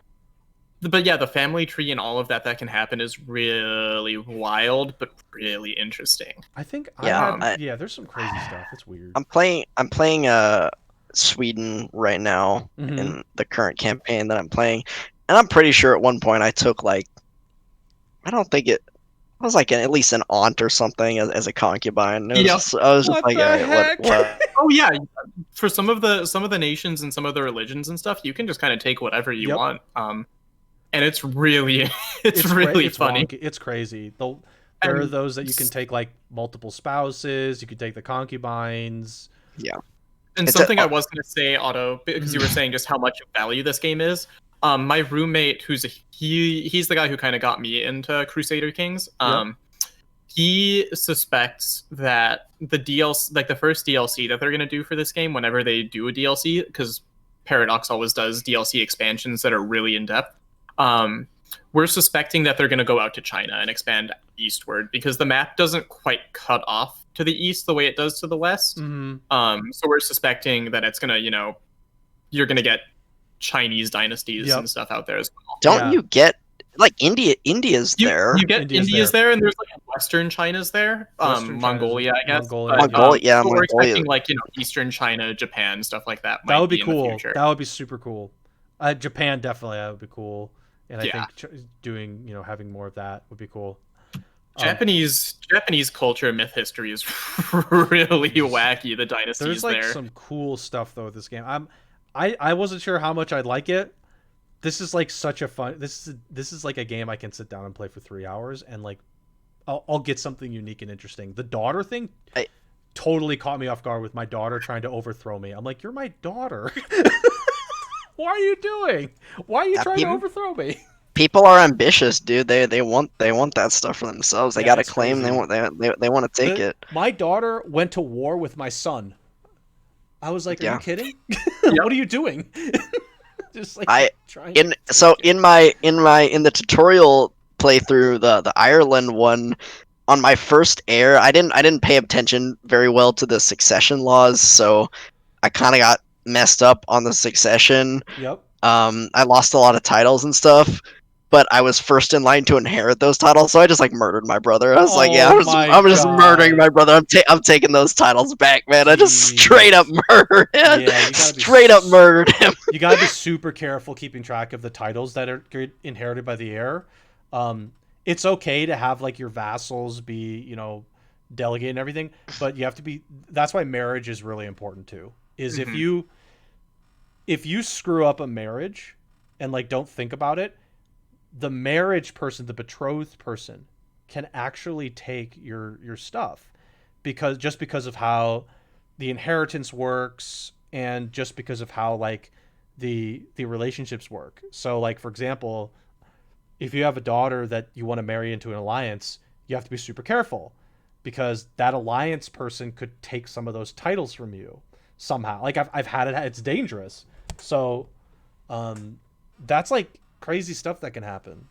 family tree and all of that can happen is really wild, but really interesting. I think there's some crazy stuff. It's weird. I'm playing Sweden right now in the current campaign that I'm playing, and I'm pretty sure at one point I took like, I don't think it was like at least an aunt or something as a concubine. I was just like, what? Oh yeah, for some of the nations and some of the religions and stuff, you can just kind of take whatever you want. And it's really really funny. It's crazy. There are those that you can take like multiple spouses. You can take the concubines. Yeah. And something I was going to say, Otto, because you were saying just how much value this game is. My roommate, he's the guy who kind of got me into Crusader Kings. He suspects that the DLC, like the first DLC that they're going to do for this game, whenever they do a DLC, because Paradox always does DLC expansions that are really in depth. We're suspecting that they're going to go out to China and expand eastward because the map doesn't quite cut off to the east the way it does to the west. So we're suspecting that it's going to, you're going to get Chinese dynasties and stuff out there as well. Don't you get like India's there? You get India's there, and there's like Western China's there. Mongolia, I guess. Mongolia. We're expecting like Eastern China, Japan, stuff like that. That would be cool. That would be super cool. Japan definitely, that would be cool. And I think doing, having more of that would be cool. Japanese culture, myth history is really wacky. The dynasties there's some cool stuff though with this game. I wasn't sure how much I'd like it. This is like such a fun. This is like a game I can sit down and play for 3 hours and like I'll get something unique and interesting. The daughter thing totally caught me off guard with my daughter trying to overthrow me. I'm like, you're my daughter. What are you doing? Why are you trying to overthrow me? People are ambitious, dude. They want that stuff for themselves. They got a claim. Crazy. They want to take it. My daughter went to war with my son. I was like, are you kidding? What are you doing? Just like in the tutorial playthrough, the Ireland one, on my first heir, I didn't pay attention very well to the succession laws, so I kind of got messed up on the succession. Yep. I lost a lot of titles and stuff, but I was first in line to inherit those titles, so I just like murdered my brother. I was I'm just murdering my brother. I'm taking those titles back, man. I just straight up murdered him. Yeah, straight up murdered him. You gotta be super careful keeping track of the titles that are inherited by the heir. It's okay to have like your vassals be, delegate and everything, but you have to be. That's why marriage is really important too. Is if you screw up a marriage and like don't think about it, the marriage person, the betrothed person, can actually take your stuff because of how the inheritance works and just because of how like the relationships work. So like for example, if you have a daughter that you want to marry into an alliance, you have to be super careful because that alliance person could take some of those titles from you somehow. Like I've had it, it's dangerous. So that's like crazy stuff that can happen.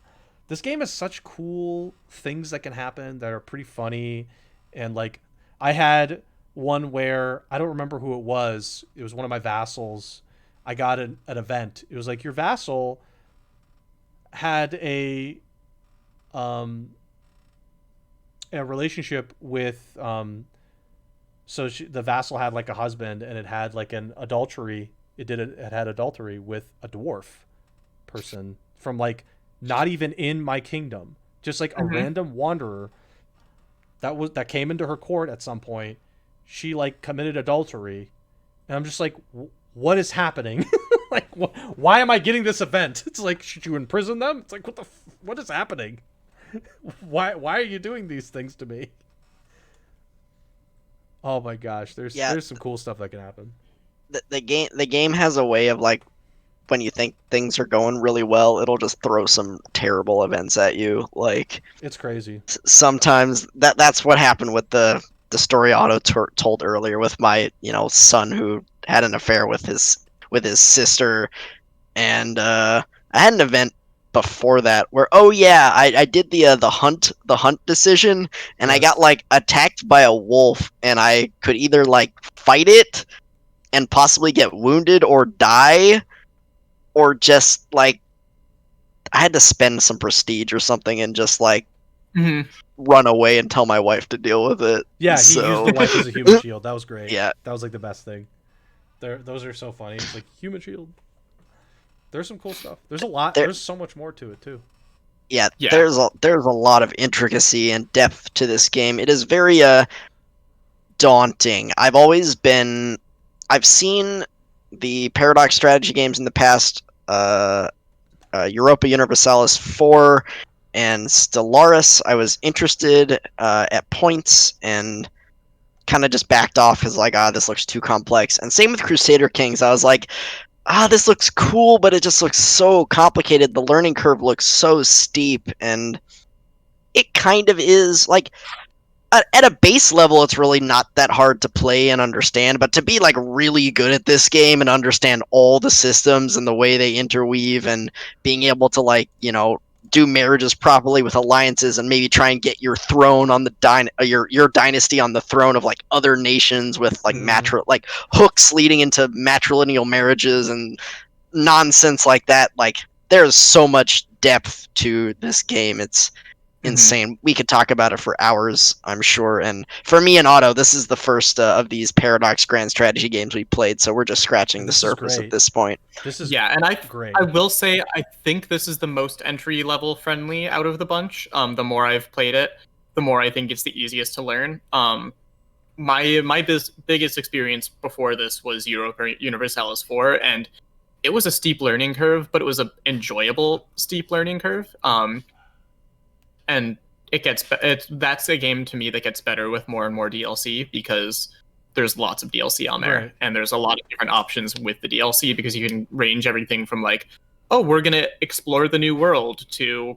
This game has such cool things that can happen that are pretty funny. And like I had one where I don't remember who it was. It was one of my vassals. I got an event. It was like your vassal had um a relationship with the vassal had like a husband and it had like an adultery it had adultery with a dwarf person from like not even in my kingdom, just like a random wanderer that came into her court at some point. She like committed adultery, and I'm just like, what is happening? Like, why am I getting this event? It's like, should you imprison them? It's like, what is happening? Why are you doing these things to me? Oh my gosh, there's some cool stuff that can happen. The game has a way of like when you think things are going really well, it'll just throw some terrible events at you. Like It's crazy. sometimes that's what happened with the story Otto told earlier with my son who had an affair with his sister, and I had an event before that where I did the hunt decision, and I got Yes. like attacked by a wolf, and I could either like fight it and possibly get wounded or die, or just like I had to spend some prestige or something and just like Mhm. run away and tell my wife to deal with it. Yeah, he used So the wife as a human shield. That was great. yeah, That was like the best thing. Those are so funny. It's like human shield. There's some cool stuff. There's a lot. there There's so much more to it too. yeah, Yeah. there's a lot of intricacy and depth to this game. It is very daunting. I've seen the Paradox strategy games in the past, Europa Universalis 4 and Stellaris. I was interested at points and kind of just backed off because like, this looks too complex. And same with Crusader Kings. I was like, this looks cool, but it just looks so complicated. The learning curve looks so steep, and it kind of is like at a base level, it's really not that hard to play and understand, but to be like really good at this game and understand all the systems and the way they interweave and being able to like, do marriages properly with alliances and maybe try and get your throne on the your dynasty on the throne of like other nations with like like hooks leading into matrilineal marriages and nonsense like that. Like there's so much depth to this game. It's insane. We could talk about it for hours, I'm sure. And for me and Otto, this is the first of these Paradox Grand Strategy games we played, so we're just scratching the This is surface at great. this point. This is Yeah, and great. I will say I think this is the most entry level friendly out of the bunch. The more I've played it, the more I think it's the easiest to learn. My biggest experience before this was Europa Universalis 4, and it was a steep learning curve, but it was an enjoyable steep learning curve. And that's a game to me that gets better with more and more DLC because there's lots of DLC on there, Right. and there's a lot of different options with the DLC because you can range everything from like, oh, we're gonna explore the new world to,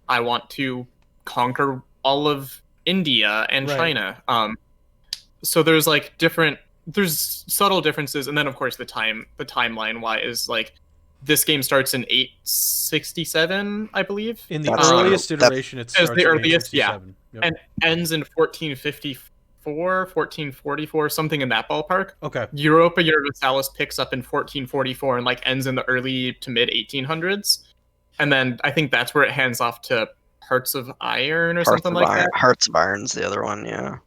I want to conquer all of India and Right. China. So there's subtle differences, and then of course the timeline wise, like this game starts in 867, I believe. In the That's earliest that's- iteration, it As starts the at earliest, 867. Yep. and ends in 1454, 1444, something in that ballpark. Okay. Europa Universalis picks up in 1444 and like ends in the early to mid 1800s, and then I think that's where it hands off to Hearts of Iron or something like that. Hearts of Iron's the other one, yeah.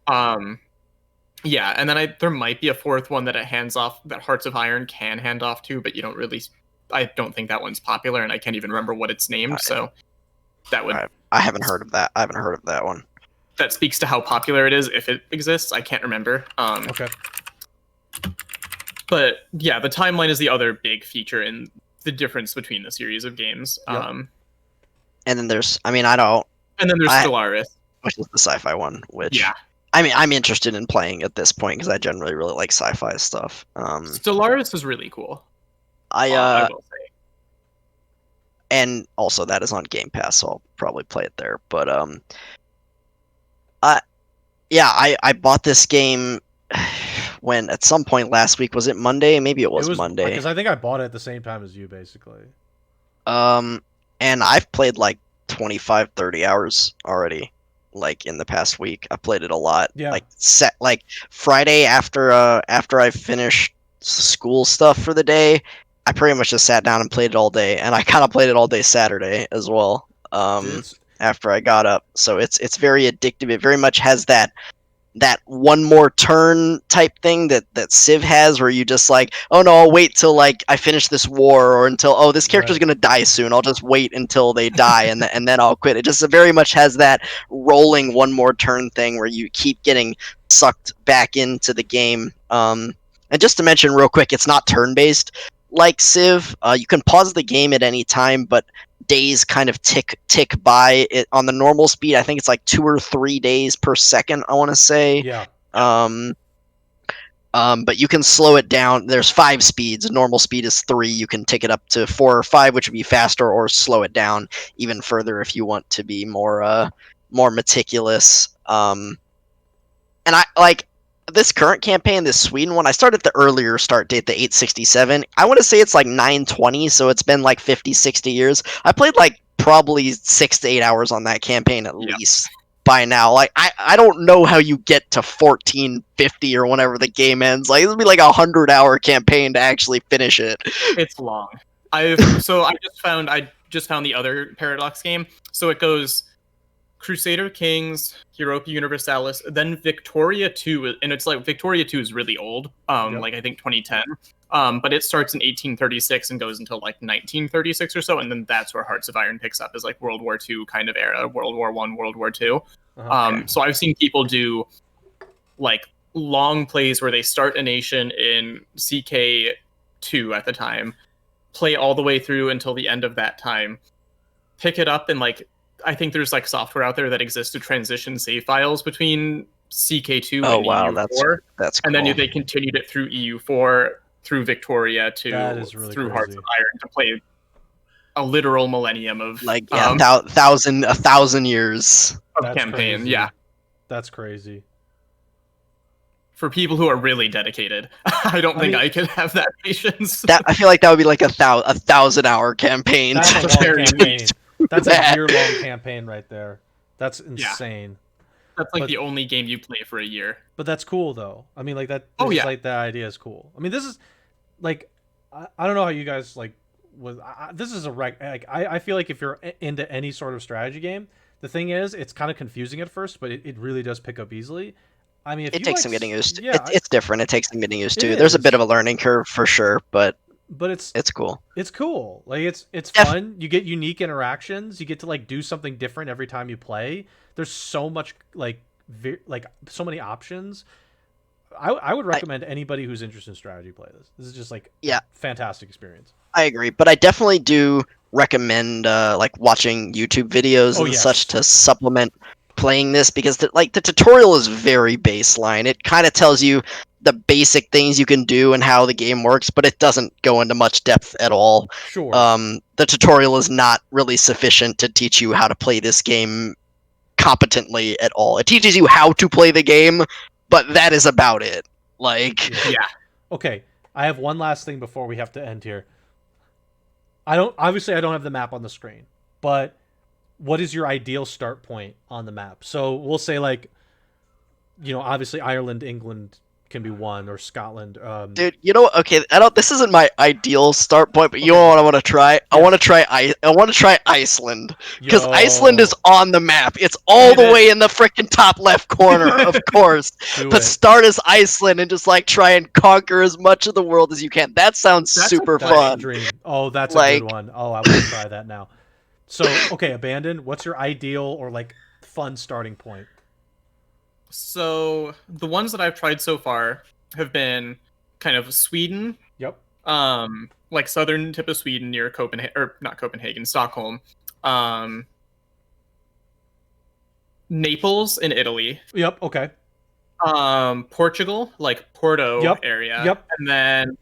Yeah, and then there might be a fourth one that it hands off, that Hearts of Iron can hand off to, but you don't really. I don't think that one's popular, and I can't even remember what it's named. So that would. I haven't heard of that. I haven't heard of that one. That speaks to how popular it is, if it exists. I can't remember. Okay. But yeah, the timeline is the other big feature in the difference between the series of games. Yep. And then there's, I don't. And then there's Stellaris, which is the sci-fi one. Which yeah. I'm interested in playing at this point because I generally really like sci-fi stuff. Stellaris is really cool. I will say. and also that is on Game Pass, so I'll probably play it there. But I yeah, I bought this game when at some point last week. Was it Monday? Maybe it It was was Monday. because I think I bought it at the same time as you, basically. And I've played like 25, 30 hours already. Like in the past week, I played it a lot. Yeah. Like Friday after I finished school stuff for the day, I pretty much just sat down and played it all day, and I kind of played it all day Saturday as well. It's After I got up, so it's very addictive. It very much has that one more turn type thing that Civ has, where you just like, oh no, I'll wait till like I finish this war, or until, oh, this character's right. gonna die soon, I'll just wait until they die, and then I'll quit. It just very much has that rolling one more turn thing where you keep getting sucked back into the game. And just to mention real quick, it's not turn based like Civ. You can pause the game at any time, but days kind of tick by it on the normal speed. I think it's like 2 or 3 days per second, I want to say. Yeah. um but you can slow it down. There's 5 speeds. Normal speed is 3. You can take it up to 4 or 5, which would be faster, or slow it down even further if you want to be more meticulous. And I like this current campaign, this Sweden one. I started the earlier start date, the 867. I want to say it's like 920, so it's been like 50, 60 years. I played like probably 6 to 8 hours on that campaign at least by now. Like I don't know how you get to 1450 or whenever the game ends. Like, it would be like a 100-hour campaign to actually finish it. It's long. I just found the other Paradox game. So it goes Crusader Kings, Europa Universalis, then Victoria 2, and it's like Victoria 2 is really old, Yep. like I think 2010. But it starts in 1836 and goes until like 1936 or so, and then that's where Hearts of Iron picks up, is like World War II kind of era, World War One, World War Two. Uh-huh. So I've seen people do like long plays where they start a nation in CK2 at the time, play all the way through until the end of that time, pick it up, and like I think there's like software out there that exists to transition save files between CK2 Oh and wow, EU4, that's and cool. then they continued it through EU4, through Victoria That to is really through Hearts crazy. of Iron to play a literal millennium of Like, yeah, a thousand years. of That's campaign. crazy. Yeah, That's crazy. for people who are really dedicated. I don't think mean, I could have that patience. That, I feel like that would be like a 1,000-hour campaign. That's a That's long very campaign. That's a that. year-long campaign right there. That's insane. That's like But- the only game you play for a year. But that's cool though. I mean, like that. Oh, yeah. Like that idea is cool. I mean, this is like I don't know how you guys like was. This is a like I feel like if you're into any sort of strategy game, the thing is it's kind of confusing at first, but it really does pick up easily. I mean, if It you takes like, some getting used to. Yeah, It's different. It takes some getting used It to. There's a is. bit of a learning curve for sure, but but it's cool. it's cool. Like it's Def- fun. You get unique interactions. You get to like do something different every time you play. There's so much like so many options. I would recommend anybody who's interested in strategy play this. This is just like Yeah. a fantastic experience. I agree, but I definitely do recommend like watching YouTube videos Oh, and yes. such to supplement playing this, because the tutorial is very baseline. It kind of tells you the basic things you can do and how the game works, but it doesn't go into much depth at all. Sure. The tutorial is not really sufficient to teach you how to play this game competently at all. It teaches you how to play the game, but that is about it. Like, Yeah. Okay, I have one last thing before we have to end here. I don't have the map on the screen, but what is your ideal start point on the map? So we'll say like, obviously Ireland, England can be one, or Scotland. dude, okay, this isn't my ideal start point, but you know Okay. what I want to try? I Yeah. want to try Iceland, because Yo. Iceland is on the map. It's all It the is. way in the freaking top left corner, of course. Do But it. start as Iceland and just like try and conquer as much of the world as you can. That sounds That's super a That's a fun. dream. Oh, that's a Like- good one. Oh, I want to try that now. So, okay, Abandon, what's your ideal or like fun starting point? So the ones that I've tried so far have been kind of Sweden, Yep. like southern tip of Sweden near Copenhagen, or not Copenhagen, Stockholm. Naples in Italy. Yep. Okay. Portugal, like Porto Yep, area. yep. And then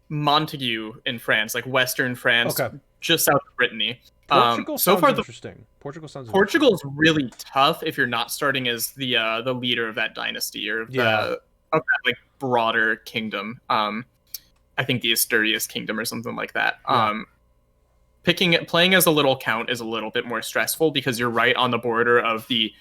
Montague in France, like Western France, Okay. just south of Brittany. Portugal So sounds far, interesting. Portugal's really tough if you're not starting as the leader of that dynasty or of Yeah. of that like broader kingdom. I think the Asturias kingdom or something like that. Yeah. Playing as a little count is a little bit more stressful because you're right on the border of the,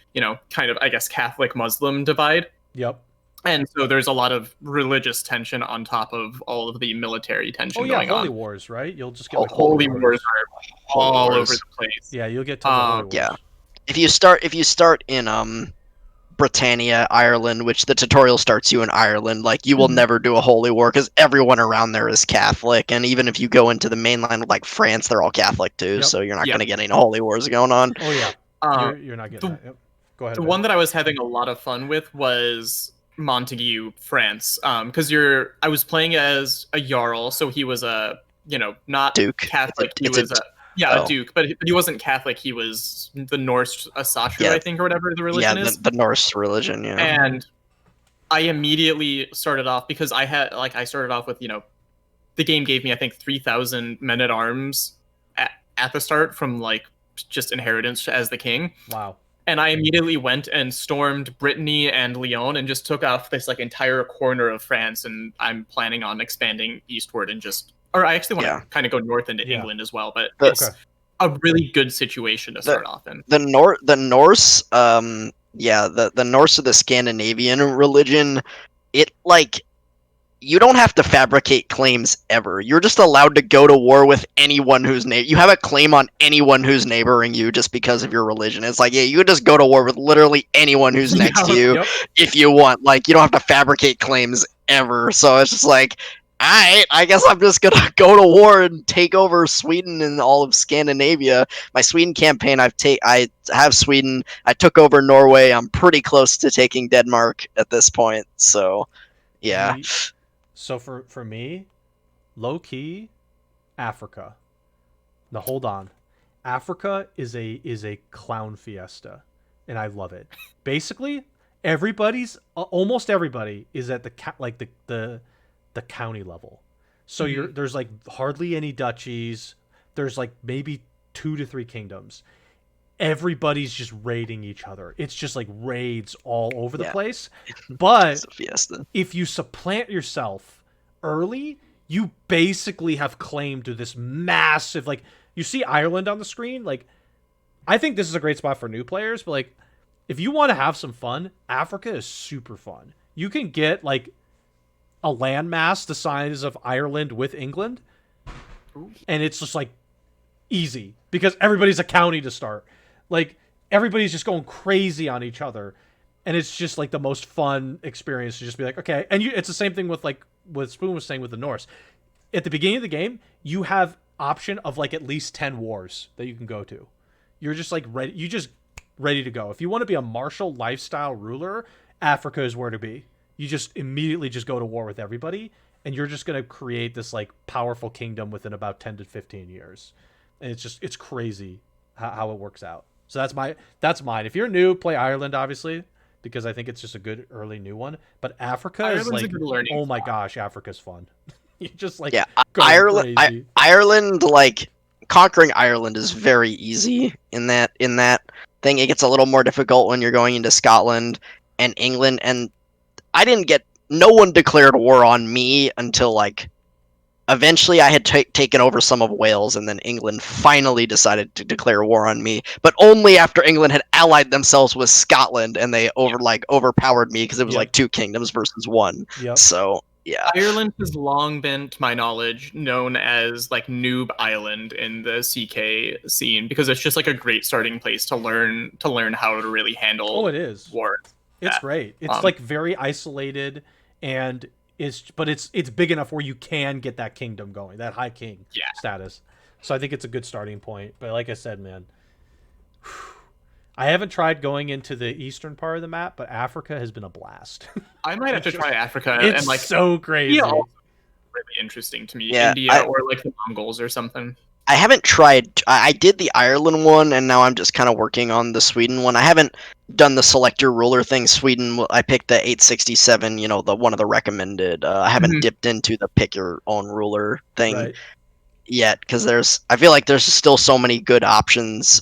kind of, I guess, Catholic Muslim divide. Yep. And so there's a lot of religious tension on top of all of the military tension Oh yeah, going holy on. wars, right? You'll just get like Holy wars are Holy all wars. over the place. Yeah, you'll get tons of holy wars. Yeah. If you start in Britannia, Ireland, which the tutorial starts you in Ireland, like you will never do a holy war because everyone around there is Catholic, and even if you go into the mainland like France, they're all Catholic too, Yep. so you're not going to get any holy wars going on. Oh yeah, you're not getting that. Yep. Go ahead. The one that I was having a lot of fun with was Montague, France, because I was playing as a Jarl, so he was a not Duke. Catholic. He was a Duke, but he wasn't Catholic. He was the Norse Asatru, I think, or whatever the religion is. The Norse religion. Yeah. And I immediately started off because I started off with the game gave me I think 3,000 men at arms at the start from like just inheritance as the king. Wow. And I immediately went and stormed Brittany and Lyon and just took off this like entire corner of France. And I'm planning on expanding eastward and I actually want to kind of go north into England as well. But it's a really good situation to start off in. The Norse, the Norse of the Scandinavian religion, it like you don't have to fabricate claims ever. You're just allowed to go to war with anyone who's you have a claim on anyone who's neighboring you just because of your religion. It's like, yeah, you could just go to war with literally anyone who's next to you if you want. Like, you don't have to fabricate claims ever. So it's just like, alright, I guess I'm just gonna go to war and take over Sweden and all of Scandinavia. My Sweden campaign, I have Sweden. I took over Norway. I'm pretty close to taking Denmark at this point. So, yeah. So for me, low key, Africa. Now hold on, Africa is a clown fiesta, and I love it. Basically, almost everybody is at the county level. So there's like hardly any duchies. There's like maybe 2 to 3 kingdoms. Everybody's just raiding each other. It's just like raids all over the place. But if you supplant yourself early, you basically have claim to this massive, like, you see Ireland on the screen. Like, I think this is a great spot for new players, but like, if you want to have some fun, Africa is super fun. You can get like a landmass the size of Ireland with England, and it's just like easy because everybody's a county to start. Like, everybody's just going crazy on each other, and it's just like the most fun experience to just be like, okay. And it's the same thing with like what Spoon was saying with the Norse. At the beginning of the game, you have option of like at least 10 wars that you can go to. You're just like ready to go. If you want to be a martial lifestyle ruler, Africa is where to be. You just immediately just go to war with everybody, and you're just going to create this like powerful kingdom within about 10 to 15 years. And it's crazy how it works out. So that's mine. If you're new, play Ireland, obviously, because I think it's just a good early new one. But Africa is like, oh my gosh, Africa's fun. You just like Ireland, like conquering Ireland is very easy in that thing. It gets a little more difficult when you're going into Scotland and England, and no one declared war on me until like eventually I had taken over some of Wales, and then England finally decided to declare war on me, but only after England had allied themselves with Scotland, and they overpowered me because it was like 2 kingdoms versus 1. So yeah, Ireland has long been, to my knowledge, known as like Noob Island in the CK scene because it's just like a great starting place to learn how to really handle. Oh, it is war. It's great. It's like very isolated, and it's big enough where you can get that kingdom going, that high king status. So I think it's a good starting point. But like I said, man, I haven't tried going into the eastern part of the map, but Africa has been a blast. I might have to try Africa. It's and like so crazy. Yeah, really interesting to me. India or like the Mongols or something. I haven't tried. I did the Ireland one, and now I'm just kind of working on the Sweden one. I haven't done the select your ruler thing. Sweden, I picked the 867. You know, the one of the recommended. I haven't Mhm. dipped into the pick your own ruler thing Right. yet because I feel like there's still so many good options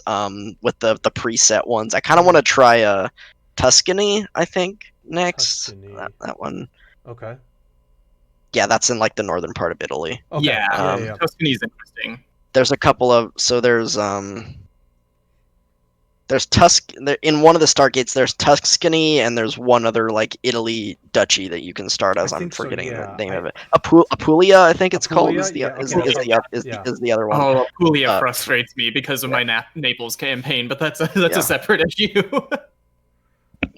with the preset ones. I kind of want to try Tuscany, I think, next. Tuscany. That one. Okay. Yeah, that's in like the northern part of Italy. Okay. Yeah, Yeah. Yeah. Tuscany's interesting. There's a couple of there's in one of the start gates. There's Tuscany, and there's one other like Italy duchy that you can start I as. I'm think so. forgetting the Yeah. name of it. Apulia, I think it's called. Apulia. Yeah. Okay. That's how. Yeah. Is the other one. Oh, Puglia Uh, frustrates me because of yeah. my Naples campaign, but that's Yeah. a separate issue.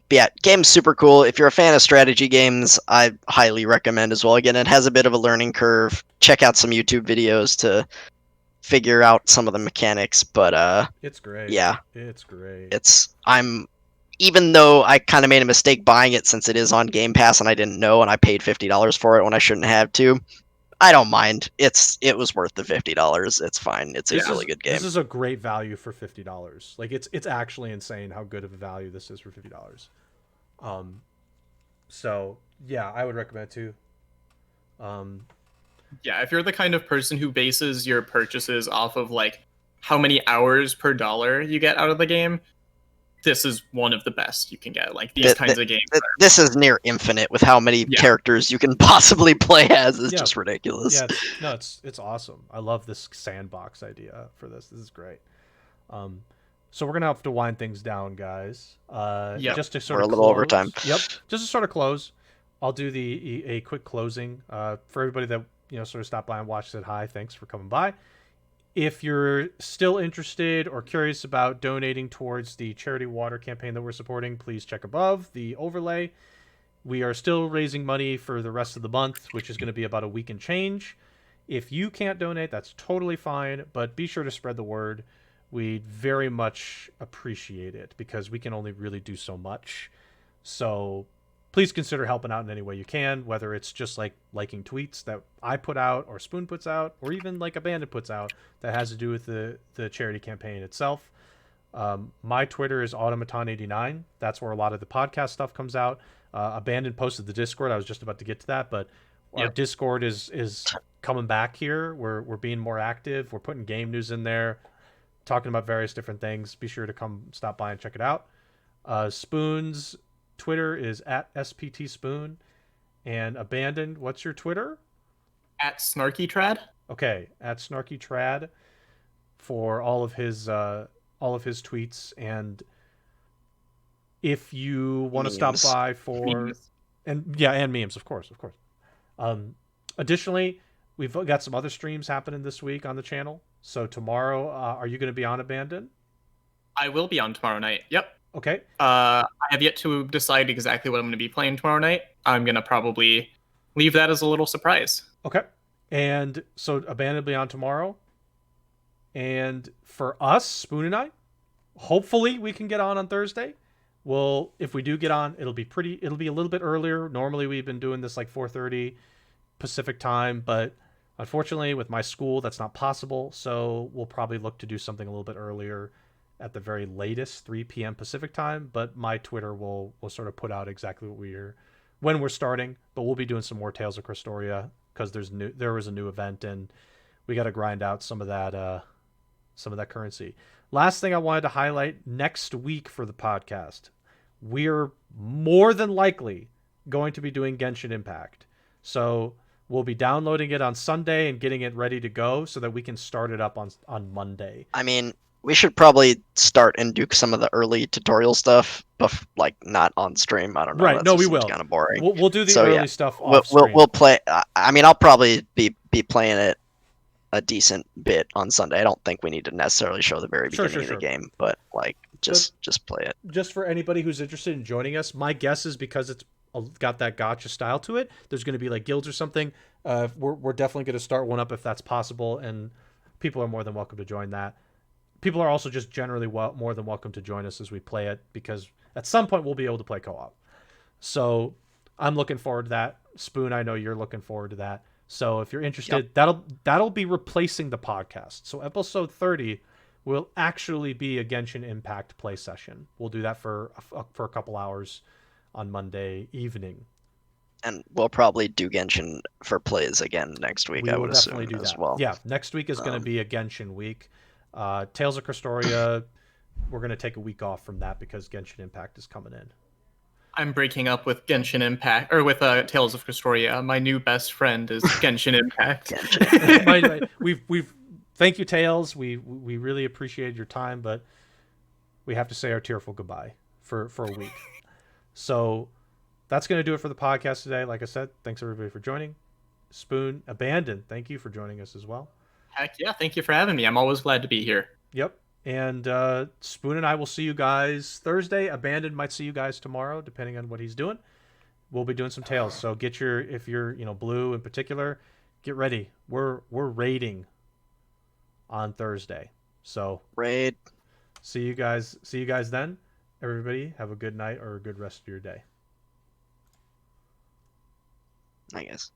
But yeah, game's super cool. If you're a fan of strategy games, I highly recommend as well. Again, it has a bit of a learning curve. Check out some YouTube videos to figure out some of the mechanics. But It's great. yeah, It's great. even though I kind of made a mistake buying it since it is on Game Pass and I didn't know and I paid $50 for it when I shouldn't have to. I don't mind. It was worth the $50. It's fine. It's a really good game. This is a great value for $50. Like it's actually insane how good of a value this is for $50. So yeah, I would recommend it too. Yeah, if you're the kind of person who bases your purchases off of like how many hours per dollar you get out of the game, this is one of the best you can get. Like these kinds of games. This is near infinite with how many characters you can possibly play as. It's just ridiculous. Yeah, it's awesome. I love this sandbox idea for this. This is great. So we're gonna have to wind things down, guys. Just to sort we're of a little over time. Yep. Just to sort of close, I'll do a quick closing for everybody that sort of stopped by and watched. Said hi, thanks for coming by. If you're still interested or curious about donating towards the charity water campaign that we're supporting, please check above the overlay. We are still raising money for the rest of the month, which is going to be about a week and change. If you can't donate, that's totally fine, but be sure to spread the word. We'd very much appreciate it because we can only really do so much. So please consider helping out in any way you can, whether it's just like liking tweets that I put out or Spoon puts out, or even like Abandon puts out that has to do with the charity campaign itself. My Twitter is Automaton89. That's where a lot of the podcast stuff comes out. Abandon posted the Discord. I was just about to get to that, but our Discord is coming back here. We're being more active. We're putting game news in there, talking about various different things. Be sure to come stop by and check it out. Spoon's Twitter is at SPT Spoon. And Abandoned, what's your Twitter? At Snarky Trad. Okay, at Snarky Trad for all of his tweets. And if you want to stop by for memes. and memes, of course. Additionally, we've got some other streams happening this week on the channel. So tomorrow, are you going to be on Abandon? I will be on tomorrow night. Yep. Okay. I have yet to decide exactly what I'm going to be playing tomorrow night. I'm going to probably leave that as a little surprise. Okay. And so Abandon will be on tomorrow. And for us, Spoon and I, hopefully we can get on Thursday. Well, if we do get on, it'll be a little bit earlier. Normally we've been doing this like 4:30 Pacific time, but unfortunately with my school, that's not possible. So we'll probably look to do something a little bit earlier at the very latest, 3 p.m. Pacific time. But my Twitter will sort of put out exactly when we're starting. But we'll be doing some more Tales of Cristoria because there was a new event and we got to grind out some of that currency. Last thing I wanted to highlight, next week for the podcast, we're more than likely going to be doing Genshin Impact. So we'll be downloading it on Sunday and getting it ready to go so that we can start it up on Monday. I mean, we should probably start and do some of the early tutorial stuff, like not on stream. I don't know. Right? No, we will. Kind of boring. We'll do the early stuff off stream. Stream. We'll play. I mean, I'll probably be playing it a decent bit on Sunday. I don't think we need to necessarily show the very beginning of the game, but like just play it. Just for anybody who's interested in joining us, my guess is because it's got that gacha style to it, there's going to be like guilds or something. We're definitely going to start one up if that's possible, and people are more than welcome to join that. People are also just generally more than welcome to join us as we play it, because at some point we'll be able to play co-op. So I'm looking forward to that. Spoon, I know you're looking forward to that. So if you're interested, that'll be replacing the podcast. So episode 30 will actually be a Genshin Impact play session. We'll do that for a couple hours on Monday evening. And we'll probably do Genshin for plays again next week, We I will would definitely assume, do as that. well. Yeah, next week is going to Um, be a Genshin week. Tales of Crestoria, we're going to take a week off from that because Genshin Impact is coming in. I'm breaking up with Genshin Impact, or with Tales of Crestoria. My new best friend is Genshin Impact. Genshin. We've thank you, Tails. We really appreciated your time, but we have to say our tearful goodbye for a week. So that's going to do it for the podcast today. Like I said, thanks everybody for joining. Spoon Abandon, thank you for joining us as well. Heck yeah, thank you for having me. I'm always glad to be here. Yep. And Spoon and I will see you guys Thursday. Abandon might see you guys tomorrow, depending on what he's doing. We'll be doing some Tales. So get your, if you're blue in particular, get ready. We're raiding on Thursday. So Raid. see you guys then. Everybody have a good night or a good rest of your day. I guess.